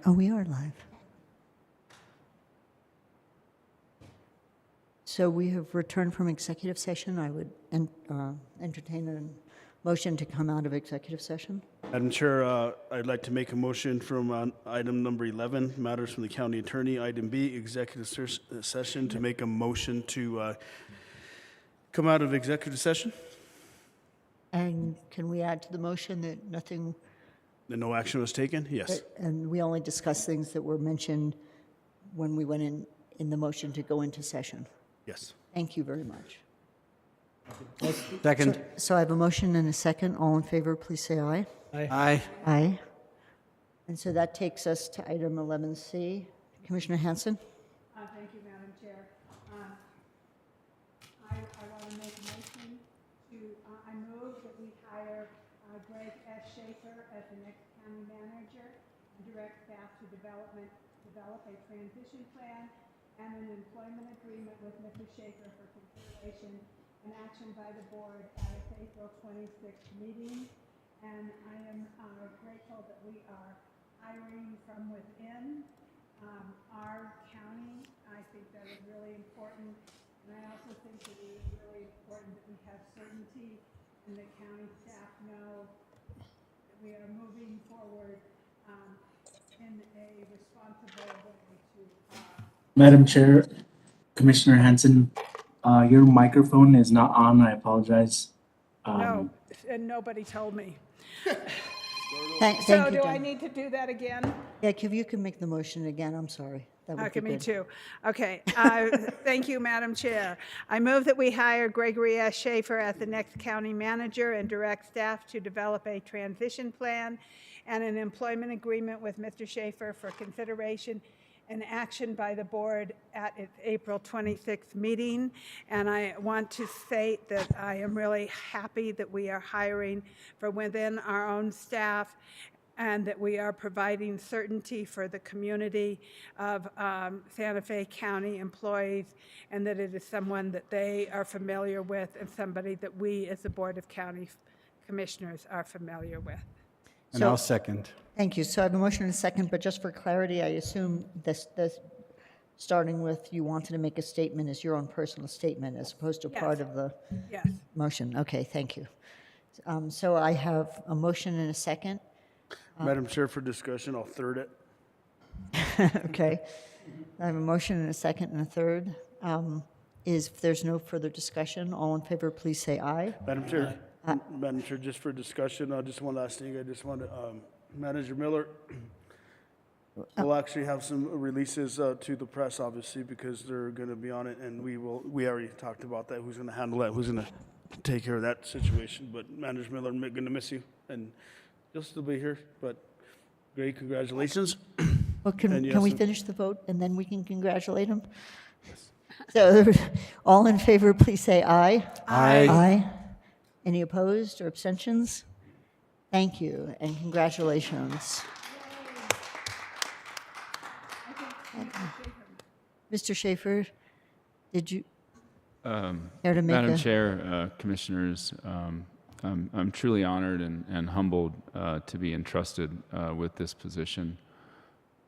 A: Oh, we are live. So we have returned from executive session. I would entertain a motion to come out of executive session.
D: Madam Chair, I'd like to make a motion from item number 11, matters from the county attorney. Item B, executive session, to make a motion to come out of executive session.
A: And can we add to the motion that nothing,
D: That no action was taken? Yes.
A: and we only discuss things that were mentioned when we went in the motion to go into session?
D: Yes.
A: Thank you very much.
G: Second.
A: So I have a motion and a second. All in favor, please say aye.
G: Aye.
A: Aye. And so that takes us to item 11C. Commissioner Hanson?
C: Thank you, Madam Chair. I want to make a motion to, I move that we hire Greg S. Schaefer as the next county manager and direct staff to develop a transition plan and an employment agreement with Mr. Schaefer for consideration and action by the board at its April 26th meeting. And I am grateful that we are hiring from within our county. I think that is really important. And I also think that it is really important that we have certainty and that county staff know that we are moving forward in a responsible way to
V: Madam Chair, Commissioner Hanson, your microphone is not on. I apologize.
C: no, and nobody told me.
A: Thank
C: So
A: you,
C: do I
A: Dan.
C: need to do that again?
A: Yeah, if you can make the motion again, I'm sorry. That would
C: Okay,
A: be
C: me
A: good.
C: too. Okay, thank you, Madam Chair. I move that we hire Gregory S. Schaefer as the next county manager and direct staff to develop a transition plan and an employment agreement with Mr. Schaefer for consideration and action by the board at its April 26th meeting. And I want to state that I am really happy that we are hiring from within our own staff and that we are providing certainty for the community of Santa Fe County employees, and that it is someone that they are familiar with and somebody that we as the Board of County Commissioners are familiar with.
G: And I'll second.
A: Thank you. So I have a motion and a second, but just for clarity, I assume this starting with you wanted to make a statement as your own personal statement as opposed to
C: Yes.
A: part of the
C: Yes.
A: motion. Okay, thank you. So I have a motion and a second.
D: Madam Chair, for discussion, I'll third it.
A: Okay. I have a motion and a second and a third. If there's no further discussion, all in favor, please say aye.
D: Madam Chair, Madam Chair, just for discussion, just one last thing. I just want to, Manager Miller, we'll actually have some releases to the press, obviously, because they're going to be on it, and we already talked about that, who's going to handle that, who's going to take care of that situation. But Manager Miller, I'm going to miss you, and you'll still be here, but great, congratulations.
A: Well, can
D: And
A: we
D: yes,
A: finish the vote and then we can congratulate him? So all in favor, please say aye.
G: Aye.
A: Aye. Any opposed or abstentions? Thank you and congratulations. Mr. Schaefer, did you care to make
T: Madam
A: a...
T: Chair, Commissioners, I'm truly honored and humbled to be entrusted with this position.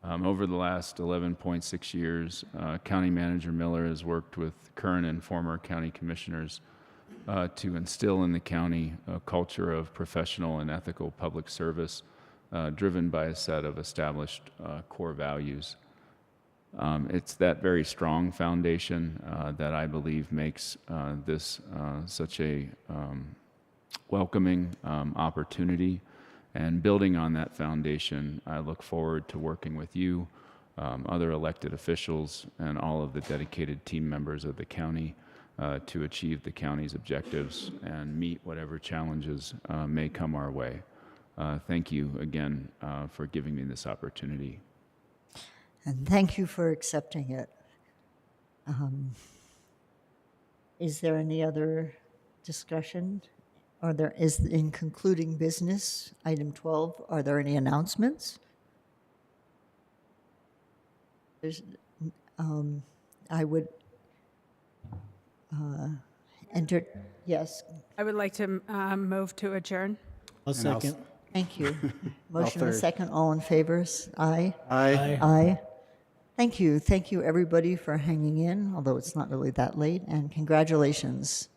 T: Over the last 11.6 years, County Manager Miller has worked with current and former county commissioners to instill in the county a culture of professional and ethical public service driven by a set of established core values. It's that very strong foundation that I believe makes this such a welcoming opportunity. And building on that foundation, I look forward to working with you, other elected officials, and all of the dedicated team members of the county to achieve the county's objectives and meet whatever challenges may come our way. Thank you again for giving me this opportunity.
A: And thank you for accepting it. Is there any other discussion? In concluding business, item 12, are there any announcements? I would enter, yes.
C: I would like to move to adjourn.
I: I'll second.
A: Thank you. Motion and a
G: third.
A: second. All in favor? Aye.
G: Aye.
A: Aye. Thank you. Thank you, everybody, for hanging in, although it's not really that late, and congratulations.